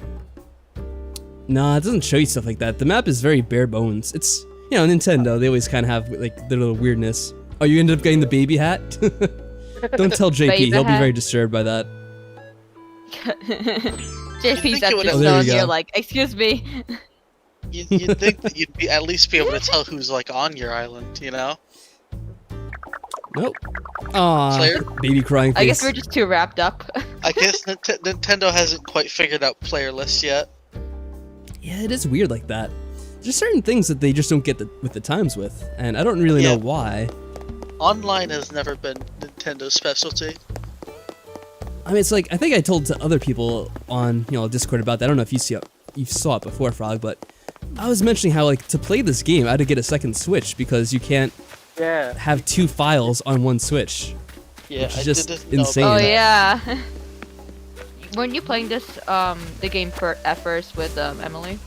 Nah, it doesn't show you stuff like that. The map is very bare bones. It's, you know, Nintendo, they always kind of have like their little weirdness. Oh, you ended up getting the baby hat? Don't tell JP, Baby he'll be hat. very disturbed by that. JP's at you would- this Oh, there we and you're go. like, excuse me. You'd think that you'd at least be able to tell who's like on your island, you know? Nope. Aw, Claire? baby crying face. I guess we're just too wrapped up. I guess Nintendo hasn't quite figured out player lists yet. Yeah, it is weird like that. There's certain things that they just don't get with the times with, and I don't really know Yeah. why. Online has never been Nintendo's specialty. I mean, it's like, I think I told to other people on, you know, Discord about that. I don't know if you saw it before, Frog, but I was mentioning how, like, to play this game, I had to get a second Switch because you can't have 2 files on one Switch. Yeah, Which is I just didn't know insane. Oh about that. yeah. Weren't you playing this the game at first with Emily?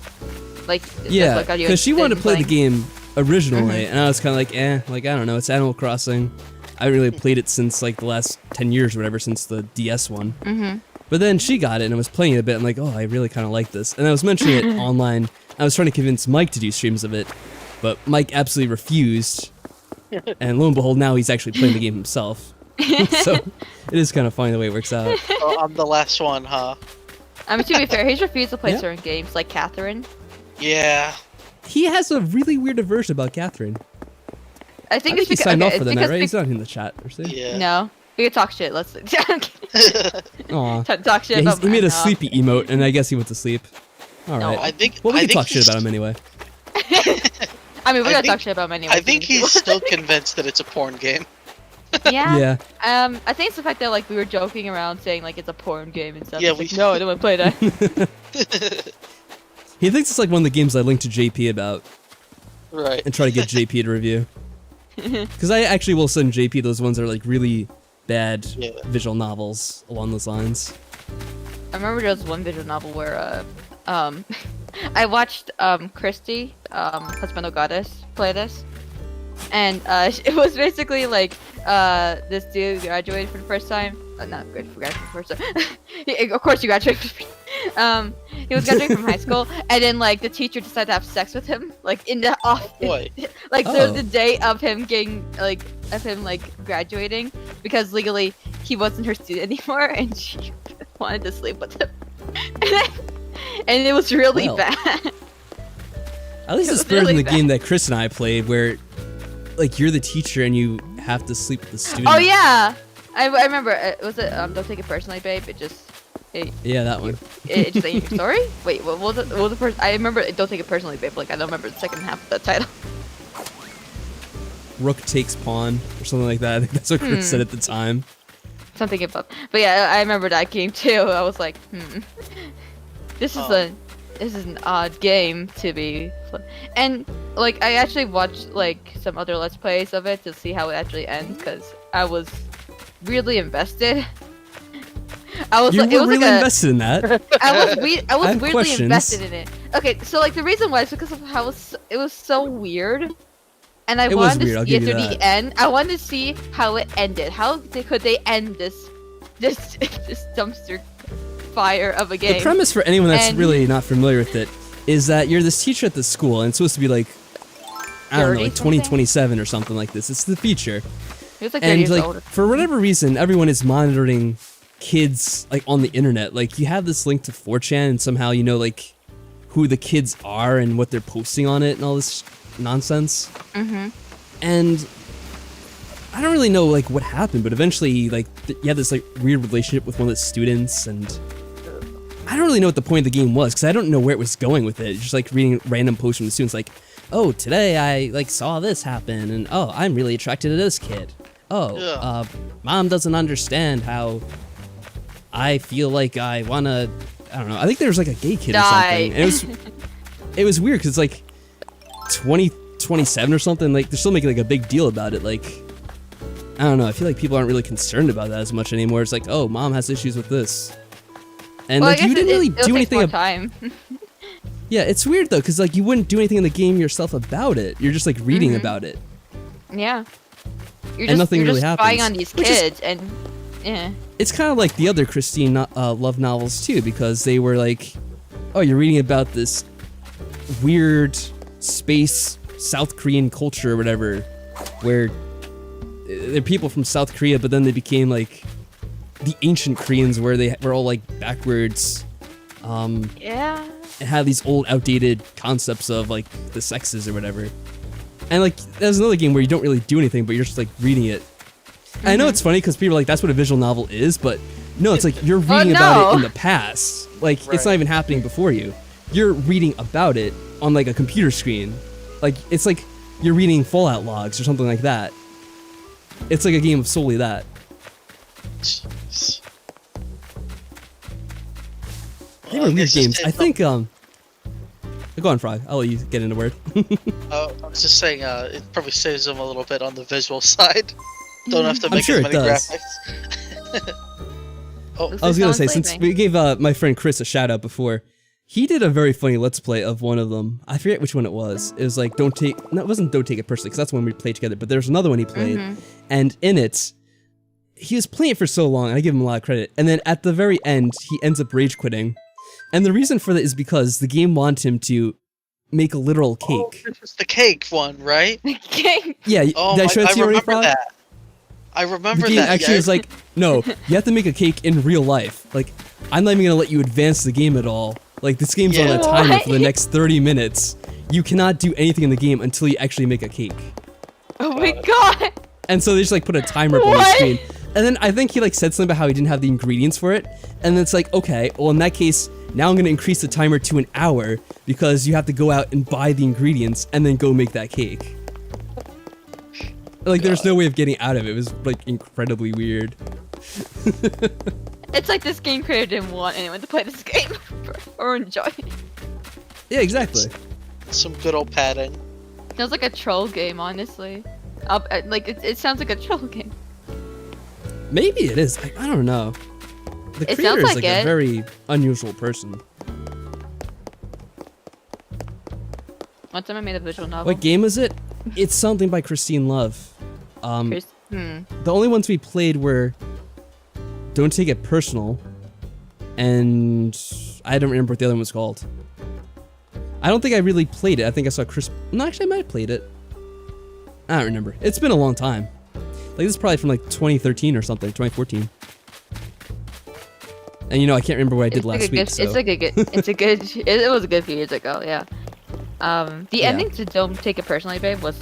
Like Yeah, like, on your because she wanted to thing play the playing? game originally, and I was kind of like, like, I don't know, it's Animal Crossing. I haven't really played it since, like, the last 10 years or whatever, since the DS one. Mm-hmm. But then she got it and I was playing it a bit. I'm like, oh, I really kind of like this. And I was mentioning it online. I was trying to convince Mike to do streams of it, but Mike absolutely refused. And lo and behold, now he's actually playing the game himself. So it is kind of funny the way it works out. Oh, I'm the last one, huh? I mean, to be fair, he's refused to play Yeah. certain games, like Catherine. Yeah. He has a really weird aversion about Catherine. I I think think it's he because signed off okay, for the it's night, because right? He's not in the chat, or something. Yeah. no, we can talk shit. Let's Aw. talk shit Yeah, about. he made a no. sleepy emote, and I guess he went to sleep. All No, right. I think. Well, we I can think talk shit he's- about him anyway. I mean, we're I gonna think- talk shit about him anyway. I think he's still convinced that it's a porn game. yeah. Yeah. I think it's the fact that like we were joking around saying like it's a porn game and stuff. Yeah, He's we- like, no, I don't want to play that. He thinks it's like one of the games I linked to JP about Right. and try to get JP to review. Because I actually will send JP those ones that are like really bad Yeah. visual novels along those lines. I remember there was one visual novel where I watched Christy, Husband of Goddess, play this, and it was basically like this dude graduated for the first time. Not graduated for the first time. Of course, you graduated. He was graduating from high school, and then like the teacher decided to have sex with him, like in the off, Boy. like Oh. the day of him getting like graduating, because legally he wasn't her student anymore, and she wanted to sleep with him, and it was really Well. bad. At least It it's was better than really the game that Chris and I played, where like you're the teacher and you have to sleep with the student. Oh yeah, I remember. Was it Don't Take It Personally, Babe? Yeah, that one. It just ain't your story. Wait, what was it? What was the first? I remember Don't Take It Personally, Babe. Like I don't remember the second half of that title. Rook takes pawn or something like that. I think that's what Chris said at the time. Something about. But yeah, I remember that game too. I was like, this is Oh. this is an odd game to be. And like I actually watched like some other Let's Plays of it to see how it actually ends because I was really invested. I was You like, were it was really like a, invested in that. I was I have weirdly questions. invested in it. Okay, so like the reason why is because of how it was so weird, and I It was wanted weird, to I'll see it give you through the end. I wanted to see how it ended. How could they end this this dumpster fire of a game? The premise for anyone that's And- really not familiar with it is that you're this teacher at the school and it's supposed to be like, I don't know, 30 like something? 2027 or something like this. It's the future. He was like 30 And years like old. for whatever reason, everyone is monitoring kids like on the internet. Like you have this link to 4chan and somehow you know like who the kids are and what they're posting on it and all this nonsense. Mm-hmm. And I don't really know like what happened, but eventually like you have this like weird relationship with one of the students, and I don't really know what the point of the game was because I don't know where it was going with it. It's just like reading random posts from the students like, oh, today I like saw this happen, and oh, I'm really attracted to this kid. Oh, Yeah. mom doesn't understand how I feel like I wanna. I don't know. I think there was like a gay kid or something, and it was weird because it's like 2027 or something. Like they're still making like a big deal about it. Like I don't know. I feel like people aren't really concerned about that as much anymore. It's like, oh, mom has issues with this, and Well, I like you guess didn't really it'll do take anything. more time. Yeah, it's weird though, because like you wouldn't do anything in the game yourself about it. You're just like reading about it. Yeah. You're And nothing you're really just happens, spying on these which is- kids, and yeah. It's kind of like the other Christine love novels too, because they were like, oh, you're reading about this weird space South Korean culture or whatever, where they're people from South Korea, but then they became like the ancient Koreans, where they were all like backwards. Yeah. And have these old, outdated concepts of like the sexes or whatever. And like, there's another game where you don't really do anything, but you're just like reading it. And I know it's funny because people are like, that's what a visual novel is, but no, it's like you're reading about it in the past. Like, it's not even happening before you. You're reading about it on like a computer screen. Like, it's like you're reading Fallout logs or something like that. It's like a game of solely that. Jeez. They were weird this is games. I think, go on, Frog. I'll let you get in a word. I was just saying, it probably saves them a little bit on the visual side. Don't have to I'm make sure as it many does. graphics. Oh, I was gonna say, Someone's since leaving. we gave my friend Chris a shout out before, he did a very funny Let's Play of one of them. I forget which one it was. It was like, no, it wasn't Don't Take It Personally, because that's when we played together, but there's another one he played, and in it, he was playing it for so long, and I give him a lot of credit, and then at the very end, he ends up rage quitting. And the reason for that is because the game wanted him to make a literal cake. this is the cake one, right? Okay. Yeah, Oh, did I show it I to you already, remember Frog? that. I remember The game that. actually yeah. was like, no, you have to make a cake in real life. Like, I'm not even gonna let you advance the game at all. Like, this game's on a Yeah. timer for the What? next 30 minutes. You cannot do anything in the game until you actually make a cake. Oh my god. And so they just like put a timer up on the What? screen. And then I think he like said something about how he didn't have the ingredients for it. And then it's like, okay, well in that case, now I'm gonna increase the timer to an hour because you have to go out and buy the ingredients and then go make that cake. Like, there's no way of getting out of it. It was like incredibly weird. It's like this game creator didn't want anyone to play this game or enjoy it. Yeah, exactly. Some good old padding. Sounds like a troll game, honestly. Like it sounds like a troll game. Maybe it is. I don't know. The It creator sounds is like like a it. very unusual person. One time I made a visual novel. What game is it? It's something by Christine Love. The only ones we played were Don't Take It Personal, and I don't remember what the other one was called. I don't think I really played it. I think I saw Chris. No, actually, I might have played it. I don't remember. It's been a long time. Like, this is probably from like 2013 or something, 2014. And you know, I can't remember what I did last week. So. It's like a good. It's a good. It was a good few years ago. Yeah. The ending to Don't Take It Personally, Babe, was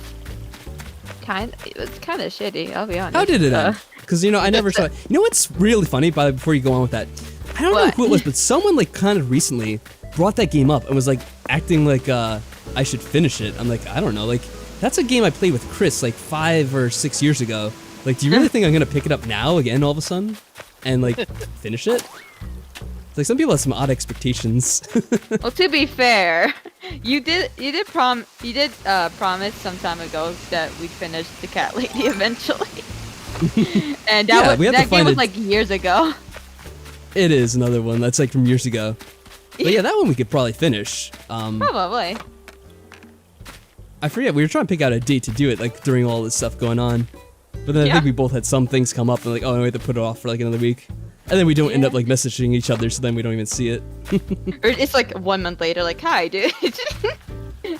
it was kind of shitty. I'll be honest. How did it end? Because you know, I never saw it. You know what's really funny? Before you go on with that, I don't know What? who it was, but someone like kind of recently brought that game up and was like acting like I should finish it. I'm like, I don't know, like that's a game I played with Chris like 5 or 6 years ago. Like, do you really think I'm gonna pick it up now again all of a sudden and like finish it? It's like some people have some odd expectations. Well, to be fair, you did promise some time ago that we'd finish the Cat Lady eventually. And Yeah, that we have to that game find was it. like years ago. It is another one that's like from years ago. But yeah, that one we could probably finish. Probably. I forget, we were trying to pick out a date to do it, like during all this stuff going on. But then I Yeah. think we both had some things come up and like, oh, we have to put it off for like another week. And then we don't end up like messaging each other, so then we don't even see it. Or it's like 1 month later, like, hi, dude. Yeah,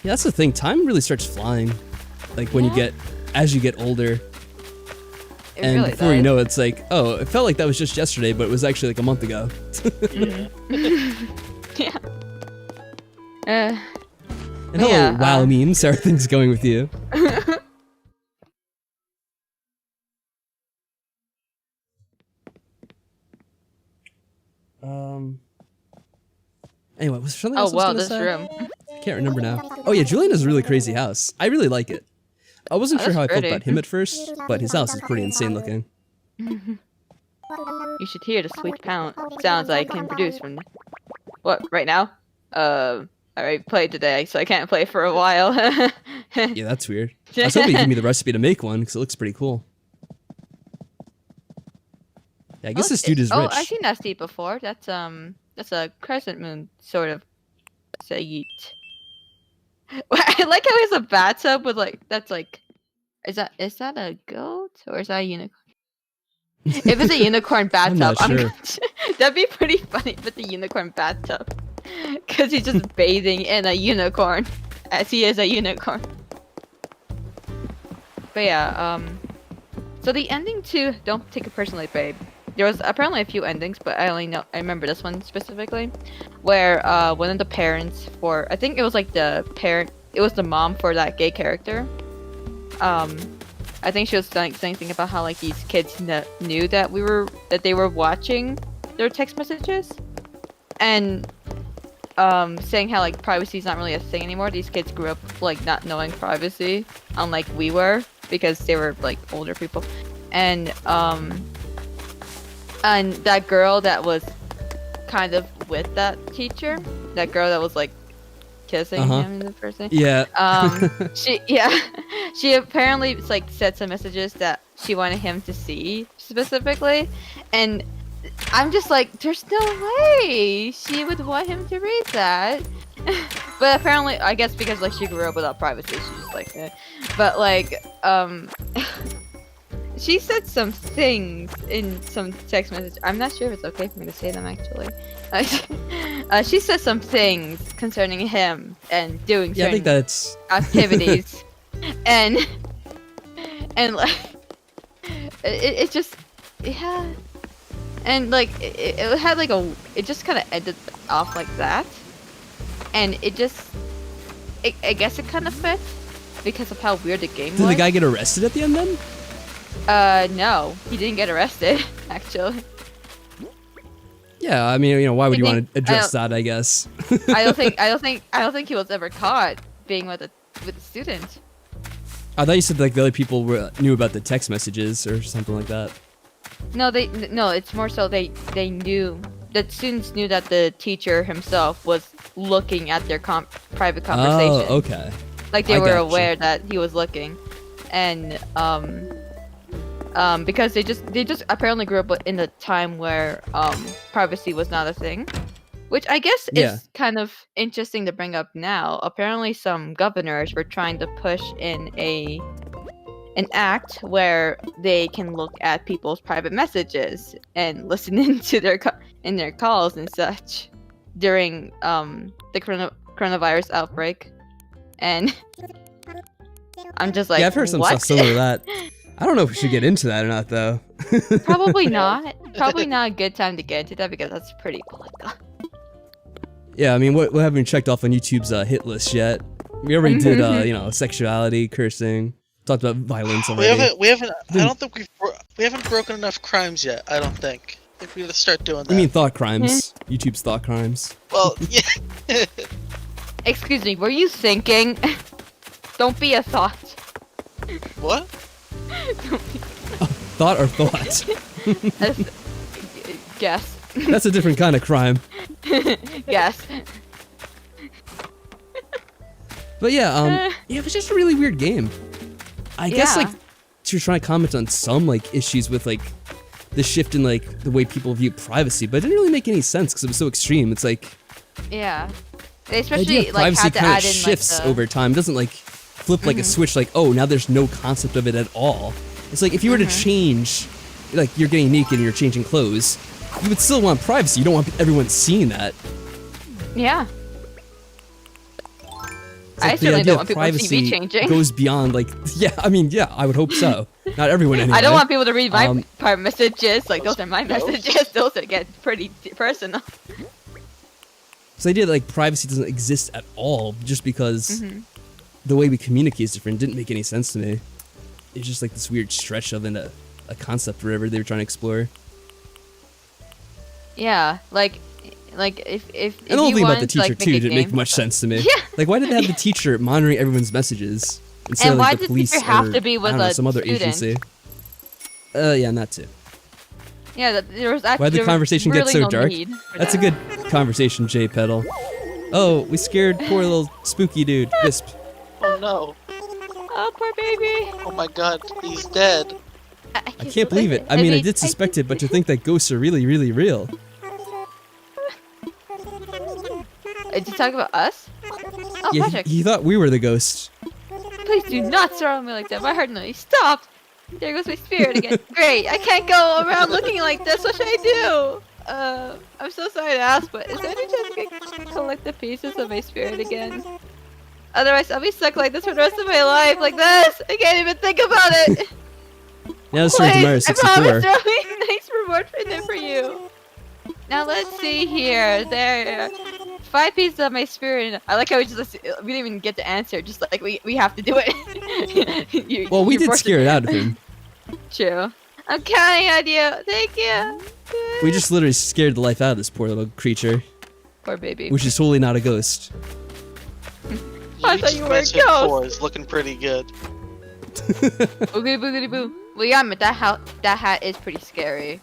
that's the thing. Time really starts flying. Like when you get, as you get older. It And really before you does. know it, it's like, oh, it felt like that was just yesterday, but it was actually like a month ago. Yeah. And hello, Yeah, WoW memes. How are things going with you? Anyway, was there something Oh else I was wow, gonna this say? room. I can't remember now. Oh yeah, Julian has a really crazy house. I really like it. I wasn't Oh, sure that's how I felt pretty. about him at first, but his house is pretty insane looking. You should hear the sweet sounds I can produce from. What right now? I already played today, so I can't play for a while. Yeah, that's weird. I was hoping you'd give me the recipe to make one, because it looks pretty cool. Yeah, I guess this dude is rich. Oh, I've seen that seed before. That's a crescent moon sort of Sayit. I like how he has a bathtub with like that's like, is that a goat or is that a unicorn? If it's a unicorn bathtub, not sure. That'd be pretty funny with the unicorn bathtub, because he's just bathing in a unicorn, as he is a unicorn. But yeah, so the ending to Don't Take It Personally, Babe. There was apparently a few endings, but I remember this one specifically, where one of the parents for, I think it was like the mom for that gay character. I think she was saying something about how like these kids knew that they were watching their text messages, and saying how like privacy is not really a thing anymore. These kids grew up like not knowing privacy, unlike we were, because they were like older people, and that girl that was kind of with that teacher, that girl that was like kissing him in the first thing. Yeah. She apparently like said some messages that she wanted him to see specifically, and I'm just like, there's no way she would want him to read that. But apparently, I guess because like she grew up without privacy, she's just like, eh. But like, she said some things in some text message. I'm not sure if it's okay for me to say them actually. She said some things concerning him and doing certain I think that's activities, and like it just and like it had like it just kind of ended off like that, and I guess it kind of fit because of how weird the game was. Did the guy get arrested at the end then? No, he didn't get arrested, actually. Yeah, I mean, why would you want to address that? I guess. I don't think he was ever caught being with a student. I thought you said like the other people knew about the text messages or something like that. No, it's more so they knew, the students knew that the teacher himself was looking at their private conversation. Oh, okay. Like they were aware that he was looking, and because they just apparently grew up in a time where privacy was not a thing, which I guess is kind of interesting to bring up now. Apparently, some governors were trying to push in an act where they can look at people's private messages and listen into their calls and such during the coronavirus outbreak, and I'm just like, yeah, I've heard some stuff similar to that. I don't know if we should get into that or not, though. Probably not. Probably not a good time to get into that because that's pretty political. Yeah, I mean, we haven't checked off on YouTube's hit list yet. We already did, sexuality, cursing, talked about violence already. We haven't. I don't think we haven't broken enough crimes yet. I don't think. I think we gotta start doing that. You mean thought crimes? YouTube's thought crimes. Well, yeah. Excuse me. Were you thinking? Don't be a thought. What? Thought or thought? Guess. That's a different kind of crime. Guess. But yeah, it was just a really weird game. I guess like she was trying to comment on some like issues with like the shift in like the way people view privacy, but it didn't really make any sense because it was so extreme. It's like, yeah, they especially like privacy had to kind add of in shifts like the... over time. It doesn't like flip like a switch. Like, oh, now there's no concept of it at all. It's like if you were to change, like you're getting naked and you're changing clothes, you would still want privacy. You don't want everyone seeing that. Yeah. Like I certainly don't want people to see me changing. Goes beyond like, I would hope so. Not everyone anyway. I don't want people to read my private messages. Like those are my messages. Those are get pretty personal. So they did like privacy doesn't exist at all just because the way we communicate is different. It didn't make any sense to me. It's just like this weird stretch of a concept or whatever they were trying to explore. Yeah, like if and the whole thing about the teacher like, too didn't make much sense to me. Yeah. Like why did they have the teacher monitoring everyone's messages instead and of why like the did police teacher have or to be with some other student? agency? Yeah, and that too. Yeah, there was actually Why did the conversation really get so no dark? need for That's that. a good conversation, J Pedal. Oh, we scared poor little spooky dude, Wisp. Oh no. Oh, poor baby. Oh my god, he's dead. I can't believe it. I mean, I did suspect it, but to think that ghosts are really, really real. Did you talk about us? Oh, Yeah, Patrick. he thought we were the ghost. Please do not surround me like that. My heart nearly stopped. There goes my spirit again. Great. I can't go around looking like this. What should I do? I'm so sorry to ask, but is there any chance I can collect the pieces of my spirit again? Otherwise, I'll be stuck like this for the rest of my life. Like this. I can't even think about it. Now let's turn to Mario I promise 64. there'll be a nice reward for them for you. Now let's see here. There. 5 pieces of my spirit. I like how we didn't even get the answer. Just like we have to do it. Well, we you're did forced scare it out of him. True. I'm counting on you. Thank you. We just literally scared the life out of this poor little creature, Poor baby. which is totally not a ghost. I thought you were a Magic ghost. 4 is looking pretty good. Boogity boogity boo. Well, yeah, but that hat is pretty scary.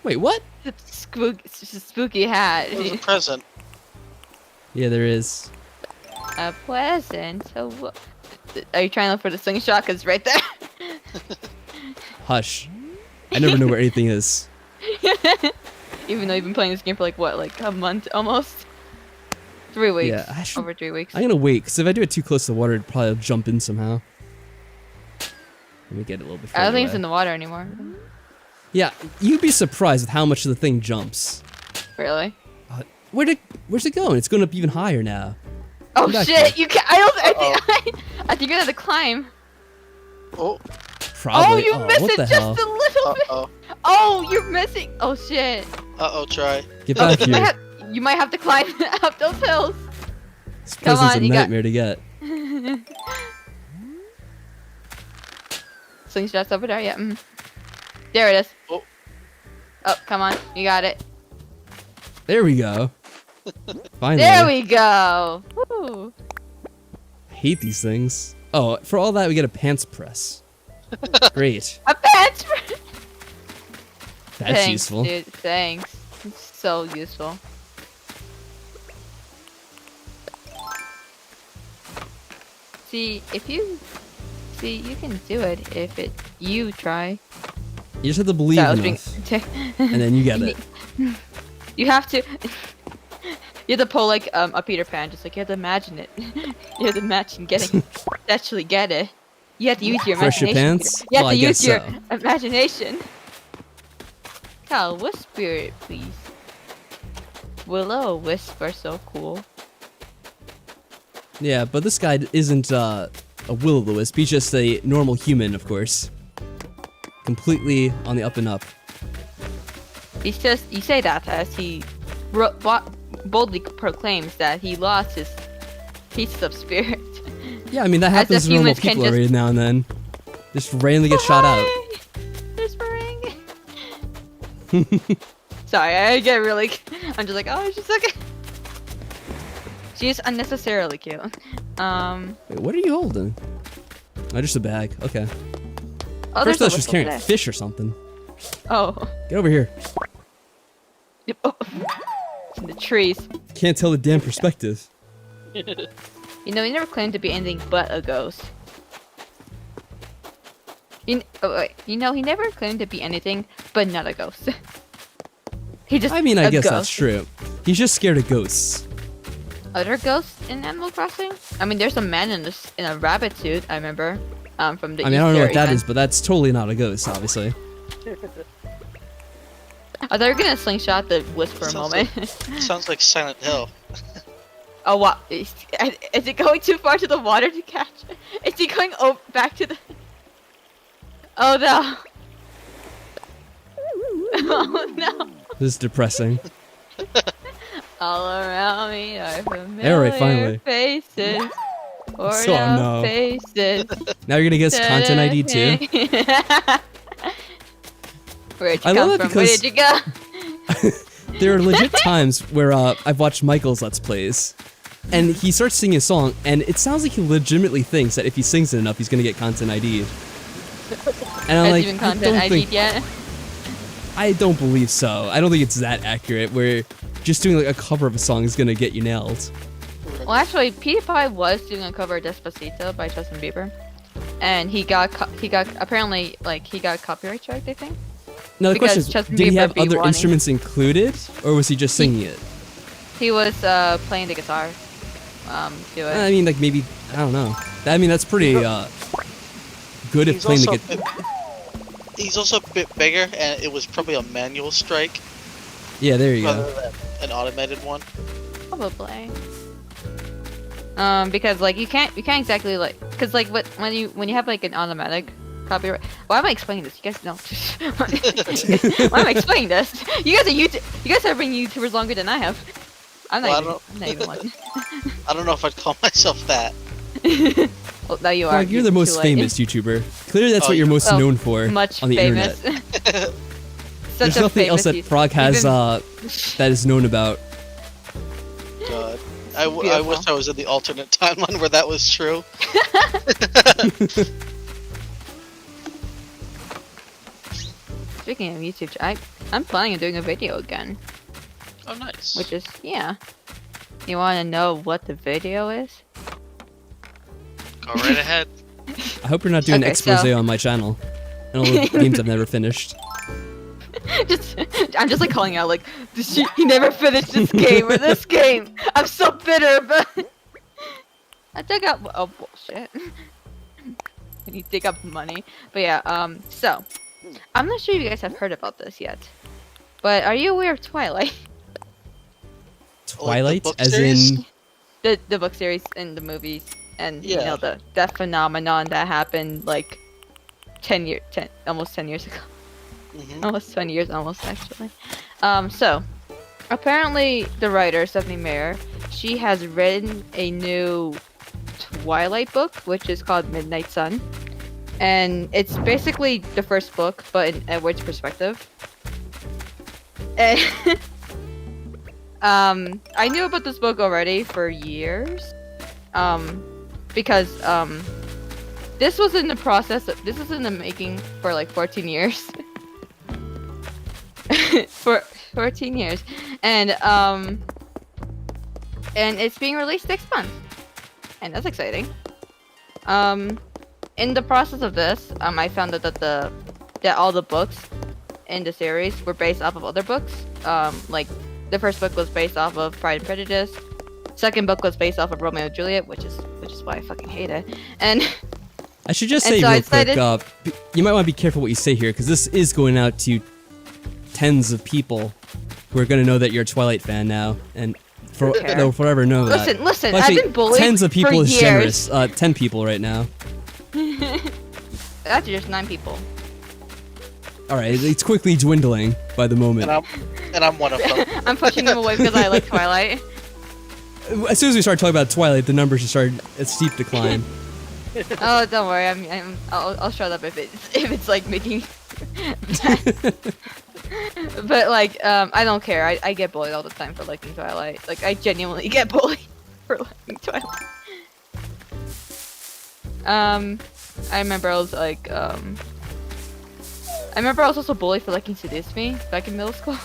Wait, what? It's just a spooky hat. It was a present. Yeah, there is. A present. So what? Are you trying to look for the slingshot? Cause it's right there. Hush. I never know where anything is. Even though you've been playing this game for like what, like a month almost? 3 weeks. Yeah, I should- Over 3 weeks. I'm gonna wait, because if I do it too close to the water, it'd probably jump in somehow. Let me get it a little bit I don't further think it's away. in the water anymore. Yeah, you'd be surprised with how much the thing jumps. Really? Where's it going? It's going up even higher now. Oh Come back shit! here. You can't. I think you're gonna have to climb. Oh, Probably. Oh, you missed what it the just hell? a little bit. uh-oh. Oh, you're missing. Oh shit. Uh-oh, try. Get Oh, back you, might here. have, you might have to climb up those hills. This Come present's on, a you got- nightmare to get. Slingshot's over there. Yeah. Mm. There it is. Oh. Oh, come on. You got it. There we go. Finally. There we go. Woo. I hate these things. Oh, for all that, we get a pants press. Great. A pants. That's Thanks, useful. dude. Thanks. It's so useful. See, you can do it if you try. You just have to believe That was enough, being- and then you get it. You have to. You have to pull like a Peter Pan, just like you have to imagine it. You have to imagine getting, actually get it. You have to use your Fresh your imagination. pants? You have Well, to I guess use your so. imagination. Cal, what spirit, please? Willow Whisper, so cool. Yeah, but this guy isn't a will-o-the-wisp. He's just a normal human, of course. Completely on the up and up. He's just, you say that as he boldly proclaims that he lost his pieces of spirit. Yeah, I mean, that As happens if to normal humans can people just- every now and then. Just randomly get shot out. Whispering. Sorry, I get really. I'm just like, oh, she's okay. She's unnecessarily cute. Wait, what are you holding? Oh, just a bag. Okay. Oh, First, there's a I was just whistle carrying there. fish or something. Oh. Get over here. Oh. It's in the trees. Can't tell the damn perspective. You know, he never claimed to be anything but a ghost. Oh, wait. You know, he never claimed to be anything but not a ghost. He just. I mean, I a guess ghost. that's true. He's just scared of ghosts. Other ghosts in Animal Crossing? I mean, there's a man in a rabbit suit. I remember. From the. I mean, I don't know Easter what that event. is, but that's totally not a ghost, obviously. Oh, they're gonna slingshot the wisp for a Sounds moment. Sounds like Silent Hill. Oh, wow. Is it going too far to the water to catch it? Is he going back to the... Oh, no. Oh, no. This is depressing. All around me are familiar Alright, finally. faces. Or So, no. faces. Now you're gonna guess content ID too? Where'd you I come love it from? Where because- did you go? There are legit times where I've watched Michael's Let's Plays, and he starts singing a song, and it sounds like he legitimately thinks that if he sings it enough, he's gonna get content ID. And I'm Has like, even I content don't ID'd think, yet? I don't believe so. I don't think it's that accurate. Where just doing like a cover of a song is gonna get you nailed. Well, actually, PewDiePie was doing a cover of Despacito by Justin Bieber, and he got apparently he got copyright strike, I think. Now the Because question is, Justin did he Bieber have be other wanting- instruments included, or was he just singing it? He was playing the guitar. Do it. I mean, like maybe I don't know. I mean, that's pretty good at He's playing the also, guitar. he's also a bit bigger, and it was probably a manual strike Yeah, there you go. rather than an automated one. Probably. Because like you can't exactly like, cause like when you have like an automatic copyright. Why am I explaining this? You guys don't. Why am I explaining this? You guys are You guys have been YouTubers longer than I have. I'm not, Well, I'm not even one. I don't know if I'd call myself that. Well, now you are. Like, you're the most famous YouTuber. Clearly, that's Oh, what you're most oh, known for Much on the famous. internet. Such There's a nothing else that famous Frog has Even- that is known about. God. I Beautiful. wish I was in the alternate timeline where that was true. Speaking of YouTube, I'm planning on doing a video again, Oh, nice. which is yeah. You want to know what the video is? Go right ahead. I hope you're not doing an Okay, expose so- on my channel and all the games I've never finished. I'm just like calling out like he never finished this game or this game. I'm so bitter, but I dug up. Oh bullshit. And you dig up money, but yeah. So I'm not sure if you guys have heard about this yet, but are you aware of Twilight? Twilight, book as series? in The book series and the movies, and you Yeah. know that phenomenon that happened like almost 10 years ago. Mhm. Almost 20 years, almost actually. So apparently the writer Stephanie Meyer, she has written a new Twilight book, which is called Midnight Sun, and it's basically the first book, but in Edward's perspective. And I knew about this book already for years, because this was in the process. This was in the making for like 14 years. For 14 years, and it's being released next month, and that's exciting. In the process of this, I found out that all the books in the series were based off of other books. Like the first book was based off of Pride and Prejudice. Second book was based off of Romeo and Juliet, which is why I fucking hate it. And I should just And say so I real quick, decided- you might want to be careful what you say here, because this is going out to tens of people who are going to know that you're a Twilight fan now, and care. they'll forever know that. listen, Well, I've actually, been bullied tens of people for is years. generous. 10 people right now. Actually, just 9 people. All right, it's quickly dwindling by the moment. And I'm one of them. I'm pushing them away because I like Twilight. As soon as we start talking about Twilight, the numbers just start a steep decline. Oh, don't worry. I'll shut up if it's like making. But like, I don't care. I get bullied all the time for liking Twilight. Like, I genuinely get bullied for liking Twilight. I remember I was like, I remember I was also bullied for liking Seduce Me back in middle school.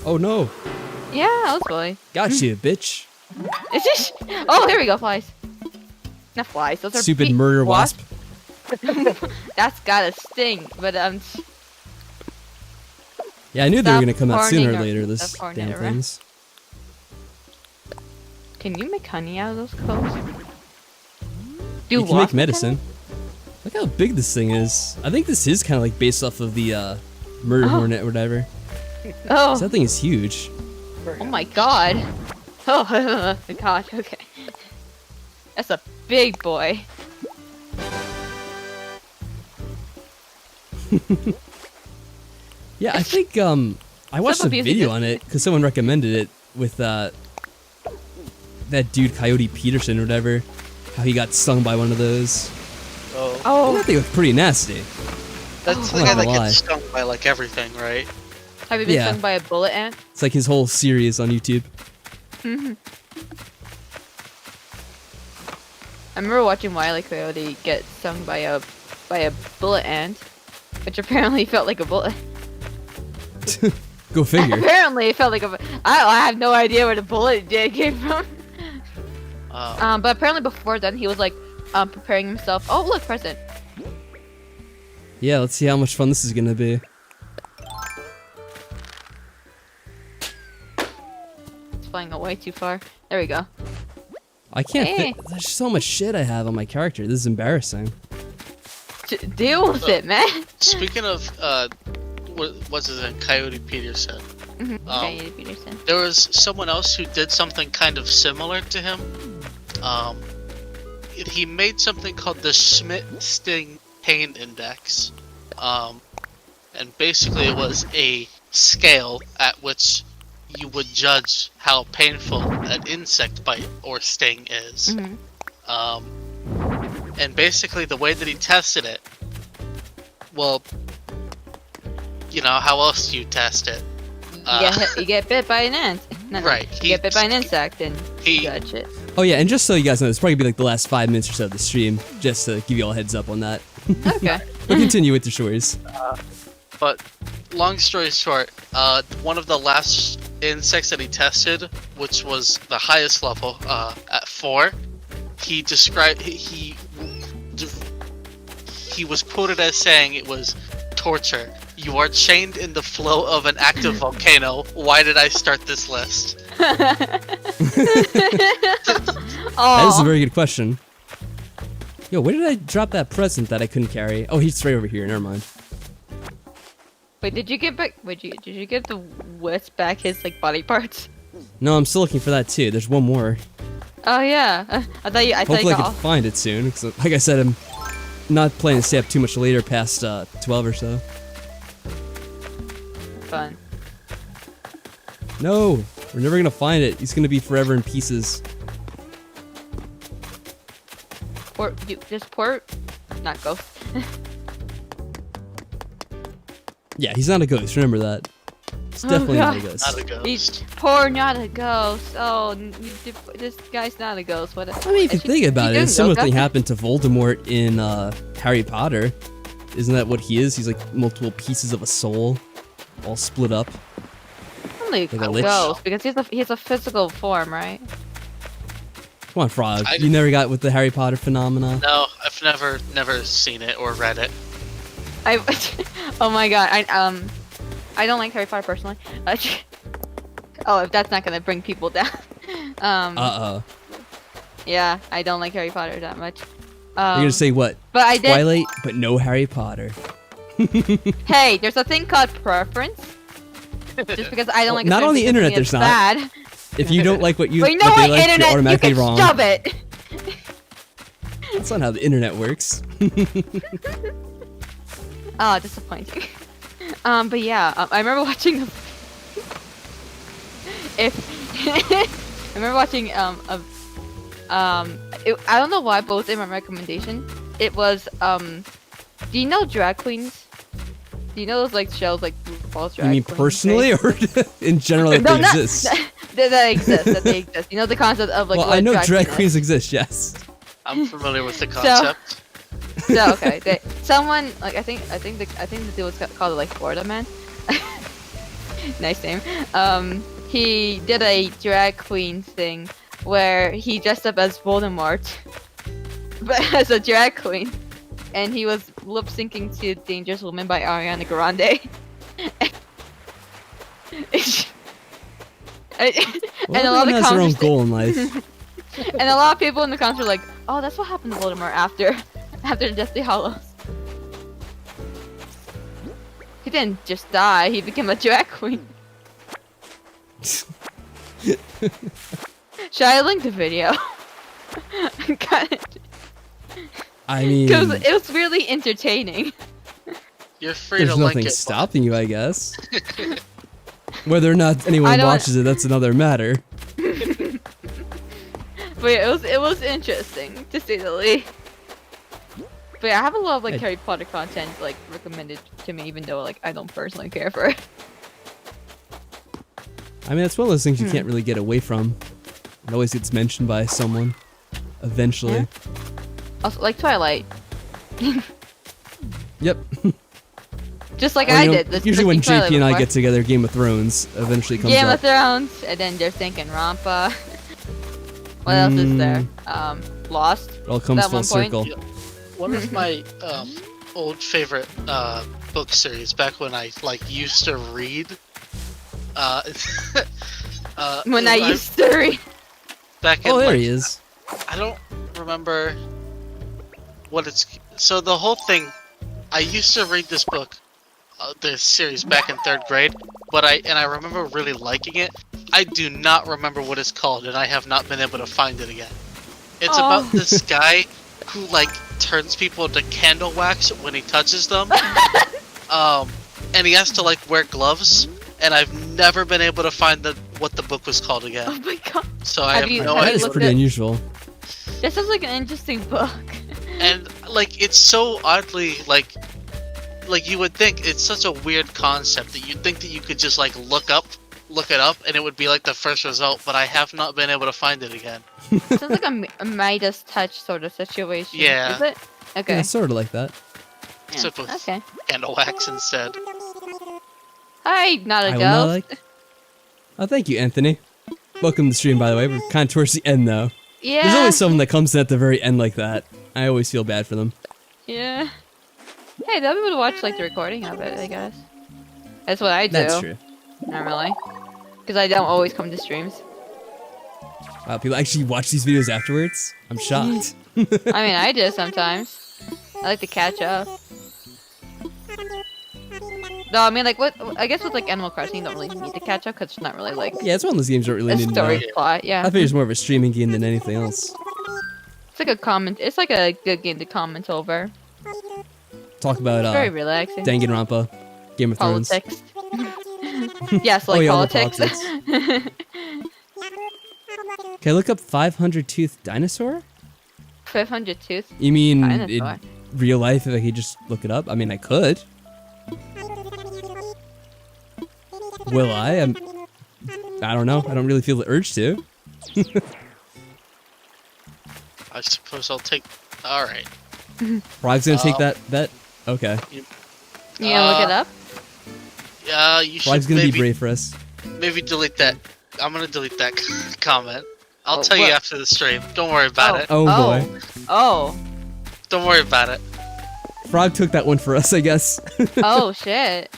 Oh no, Yeah, I was bullied. got you, bitch. It's just. Oh, here we go, flies. Not flies. Those are Stupid murder wasp. That's gotta sting, but Yeah, I knew they were Stop gonna come out sooner or horning later. her- This stop horning damn her. things. Can you make honey out of those clothes? You can make wasps medicine. Look how big this thing is. I think this is kind of like based off of the murder hornet or whatever. honey? Oh, 'Cause that thing is huge. oh my god. Oh, god. Okay, that's a big boy. Yeah, I think I watched a abuse video is- on it because someone recommended it with that dude Coyote Peterson or whatever. How he got stung by one of those. Oh, Oh, That thing was pretty nasty. that's Oh. the guy I'm that not gonna gets stung by like everything, right? have you been yeah. stung by a bullet ant? It's like his whole series on YouTube. I remember watching Wile E. Coyote get stung by a bullet ant, which apparently felt like a bullet. Go figure. Apparently, it felt like a. I have no idea where the bullet came from. But apparently before then he was like, preparing himself. Oh look, present. Yeah, let's see how much fun this is gonna be. flying away too far. There we go. I can't Hey. fit. There's so much shit I have on my character. This is embarrassing. Deal with it, man. Speaking of, what's his name? Coyote Peterson. Okay, Peterson. There was someone else who did something kind of similar to him. He made something called the Schmidt-Sting Pain Index. And basically it was a scale at which you would judge how painful an insect bite or sting is. And basically the way that he tested it, well, you know, how else do you test it? You get bit by an ant. No, Right, You get bit by an insect and he- judge it. Oh yeah, and just so you guys know, it's probably gonna be like the last 5 minutes or so of the stream, just to give you all a heads up on that. Okay. We'll continue with the stories. But long story short, one of the last insects that he tested, which was the highest level, at 4, he described he was quoted as saying it was torture. You are chained in the flow of an active volcano. Why did I start this list? That is a very good question. Yo, where did I drop that present that I couldn't carry? Oh, he's right over here. Never mind. Wait, did you get back? Did you give the Wisp back his like body parts? No, I'm still looking for that too. There's one more. Oh yeah, I thought you Hopefully I got can all. find it soon. Because, like I said, I'm not planning to stay up too much later past 12 or so. Fun. No, we're never gonna find it. He's gonna be forever in pieces. Just port, not ghost. Yeah, he's not a ghost. Remember that. He's definitely not a God. ghost. Not a ghost. He's poor, not a ghost. Oh, this guy's not a ghost. What? I mean, if you think about it, a doing, similar Goka? thing happened to Voldemort in Harry Potter. Isn't that what he is? He's like multiple pieces of a soul, all split up. Only Like a a lich? ghost because he's a physical form, right? Come on, Frog. I- You never got with the Harry Potter phenomenon? No, I've never seen it or read it. Oh my god, I don't like Harry Potter personally. Oh, if that's not gonna bring people down. Yeah, I don't like Harry Potter that much. You're gonna say what? But I did. Twilight, but no Harry Potter. Hey, there's a thing called preference. Just because I don't like. a not certain on the thing internet, doesn't mean there's it's not. Bad. If you don't like what you But you know what what, they like, you're internet, you automatically can wrong. shove it. That's not how the internet works. Oh, disappointing. But yeah, I remember watching. I remember watching I don't know why both in my recommendation. It was do you know drag queens? Do you know those like shows like RuPaul's Drag You mean Queens, personally, right? or in general that No, they not exist? that exist. That they exist. You know the concept of like. Well, what I know drag drag queen is. queens exist. Yes. I'm familiar with the concept. So okay, someone like I think the dude was called like Florida Man. Nice name. He did a drag queen thing where he dressed up as Voldemort, but as a drag queen, and he was lip syncing to "Dangerous Woman" by Ariana Grande. Well, and a lot everyone of has their own comments, goal in life. and a lot of people in the comments were like, "Oh, that's what happened to Voldemort after Deathly Hallows." He didn't just die; he became a drag queen. Should I link the video? I mean, Because it was really entertaining. You're free there's to link nothing it. stopping you, I guess. Whether or not anyone I don't- watches it, that's another matter. But yeah, it was interesting to say the least. But yeah, I have a lot of like Harry Potter content like recommended to me, even though like I don't personally care for it. I mean, that's one of those things you can't really get away from. It always gets mentioned by someone, eventually. Yeah. Also, like Twilight, Yep. just like Or, I you know, did. This usually when freaking Twilight JP and I before. get together, Game of Thrones eventually comes Game up. of Thrones, and then they're thinking Rampa. What else is there? Lost. It all comes At full one point- circle. One of my old favorite book series back when I like used to read. When I used to read. back in Oh, there like, he is. I don't remember what it's. So the whole thing, I used to read this book, this series back in 3rd grade, but I remember really liking it. I do not remember what it's called, and I have not been able to find it again. It's about this guy who like turns people into candle wax when he touches them. And he has to like wear gloves, and I've never been able to find what the book was called again. Oh my god. So I have no That idea. is pretty unusual. That sounds like an interesting book. And like it's so oddly like you would think it's such a weird concept that you'd think that you could just like look it up and it would be like the first result, but I have not been able to find it again. Sounds like a Midas touch sort of situation. Yeah. Is it? Okay. Yeah, sort of like that. Yeah. Except with Okay. candle wax instead. Hi, not a I will ghost. not like. Oh, thank you, Anthony. Welcome to the stream, by the way. We're kind of towards the end, though. Yeah. There's always someone that comes in at the very end like that. I always feel bad for them. Yeah. Hey, they'll be able to watch like the recording of it, I guess. That's what I do. That's true. Normally. Because I don't always come to streams. Wow, people actually watch these videos afterwards? I'm shocked. I mean, I do sometimes. I like to catch up. No, I mean, like, I guess with, like, Animal Crossing, you don't really need to catch up, because it's not really, like, Yeah, it's one of those games you don't really a need to story know. plot, yeah. I figure it's more of a streaming game than anything else. It's like a comment, it's like a good game to comment over. Talk about, Very relaxing. Danganronpa, Game of Thrones. Politics. Yes, like Oh, yeah, all the politics. Can I look up 500-tooth dinosaur? 500 tooth You mean dinosaur. in real life if I could just look it up? I mean, I could. Will I? I don't know. I don't really feel the urge to. I suppose I'll take. All right. Frog's gonna take that bet? Okay. You gonna look it up? Yeah, you Frog's should gonna maybe be brave for us. maybe delete that. I'm gonna delete that comment. I'll Oh, tell you what? after the stream. Don't worry about it. Oh boy. Oh. Don't worry about it. Frog took that one for us, I guess. Oh shit.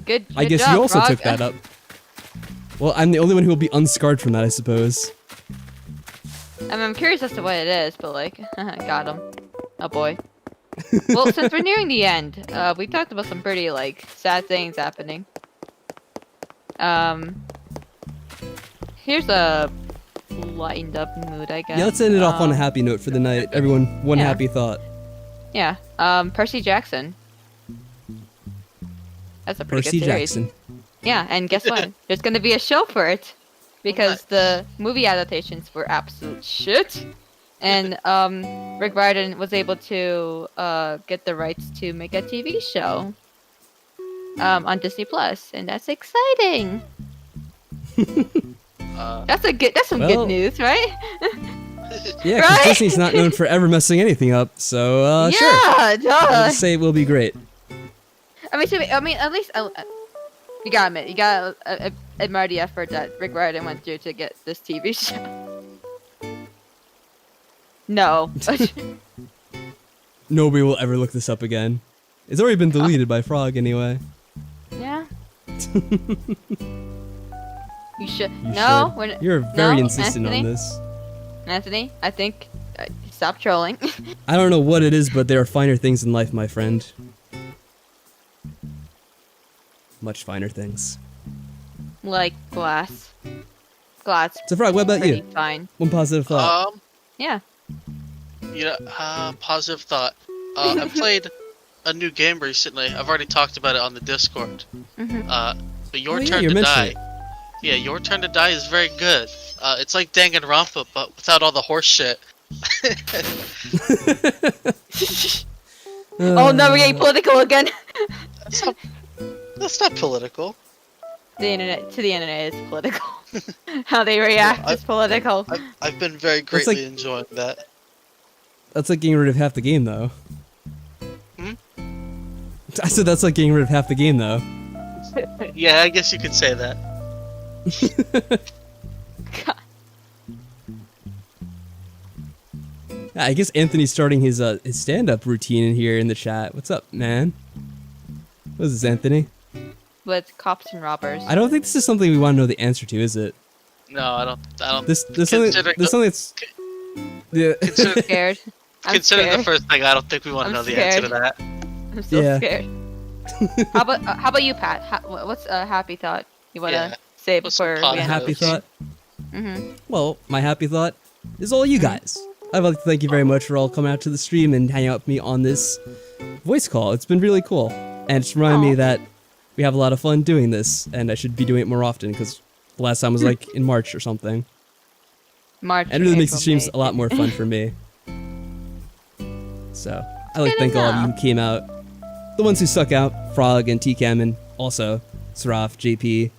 Good. I guess job, you also Frog. took that up. Well, I'm the only one who will be unscarred from that, I suppose. I mean, I'm curious as to what it is, but like, got him. Oh boy. Well, since we're nearing the end, we talked about some pretty like sad things happening. Here's a lightened up mood, I guess. Yeah, let's end it off on a happy note for the night. Everyone, one Yeah. happy thought. Yeah. Percy Jackson. That's a pretty Percy good series. Jackson. Yeah, and guess what? There's gonna be a show for it because the movie adaptations were absolute shit. And Rick Riordan was able to get the rights to make a TV show on Disney Plus, and that's exciting. That's some Well- good news, right? Yeah, because Right? Disney's not known for ever messing anything up, so sure. Yeah, duh. I'll just say it will be great. I mean, at least you gotta admit, you gotta admire the effort that Rick Riordan went through to get this TV show. No. Nobody will ever look this up again. It's already been deleted by Frog anyway. Yeah. You should. You No, should. we're You're very no, insistent Anthony? on this. Anthony, I think stop trolling. I don't know what it is, but there are finer things in life, my friend. Much finer things. Like glass. Glass. So, Frog, what about Pretty you? fine. One positive thought. Yeah. Positive thought. I played a new game recently. I've already talked about it on the Discord. Mhm. But Your Oh, yeah, Turn you to mentioned Die. Yeah, Your Turn to Die is very good. It's like Danganronpa, but without all the horse shit. Oh no, we're getting political again. That's not political. The internet is political. How they react Well, is political. I've been very That's greatly like- enjoying that. That's like getting rid of half the game, though. Hmm? I said that's like getting rid of half the game, though. Yeah, I guess you could say that. God. Yeah, I guess Anthony's starting his stand-up routine in here in the chat. What's up, man? What is this, Anthony? with cops and robbers? I don't think this is something we want to know the answer to, is it? No, I don't. There's something that's... Yeah. Consider, Scared. I'm considering scared. the first thing, I don't think we want to I'm know the answer to scared. that. I'm so Yeah. scared. How about you, Pat? What's a happy thought you wanna Yeah. say What's some before we positive? end? Happy thought? Mm-hmm. Well, my happy thought is all you guys. I'd like to thank you very much for all coming out to the stream and hanging out with me on this voice call. It's been really cool. And it's reminded me Aw. that we have a lot of fun doing this, and I should be doing it more often, because the last time was like in March or something. March. And it really makes the April, streams May. a lot more fun for me. So, I'd like to thank all of you who came out. The ones who stuck out, Frog and TCam, and also Seraph, JP,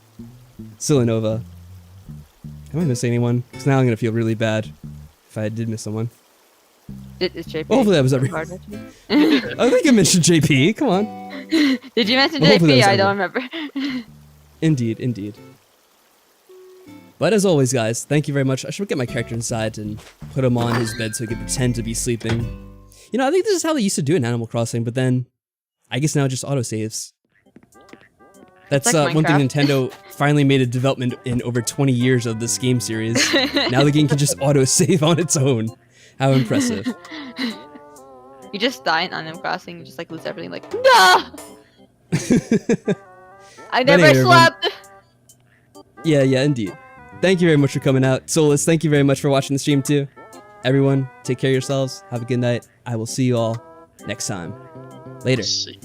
Silanova. Am I missing anyone? Because now I'm going to feel really bad if I did miss someone. Is JP? Well, hopefully that was everyone. I think I mentioned JP. Come on. Did you mention Well, hopefully JP? that was I don't remember. Indeed, indeed. But as always, guys, thank you very much. I should get my character inside and put him on his bed so he can pretend to be sleeping. You know, I think this is how they used to do it in Animal Crossing, but then I guess now it just autosaves. That's like one thing Minecraft. Nintendo finally made a development in over 20 years of this game series. Now the game can just autosave on its own. How impressive. You just die in Animal Crossing, you just like lose everything. Like, no! I never anyway, everyone. slept. Yeah, indeed. Thank you very much for coming out. Solus, thank you very much for watching the stream too. Everyone, take care of yourselves. Have a good night. I will see you all next time. Later. See.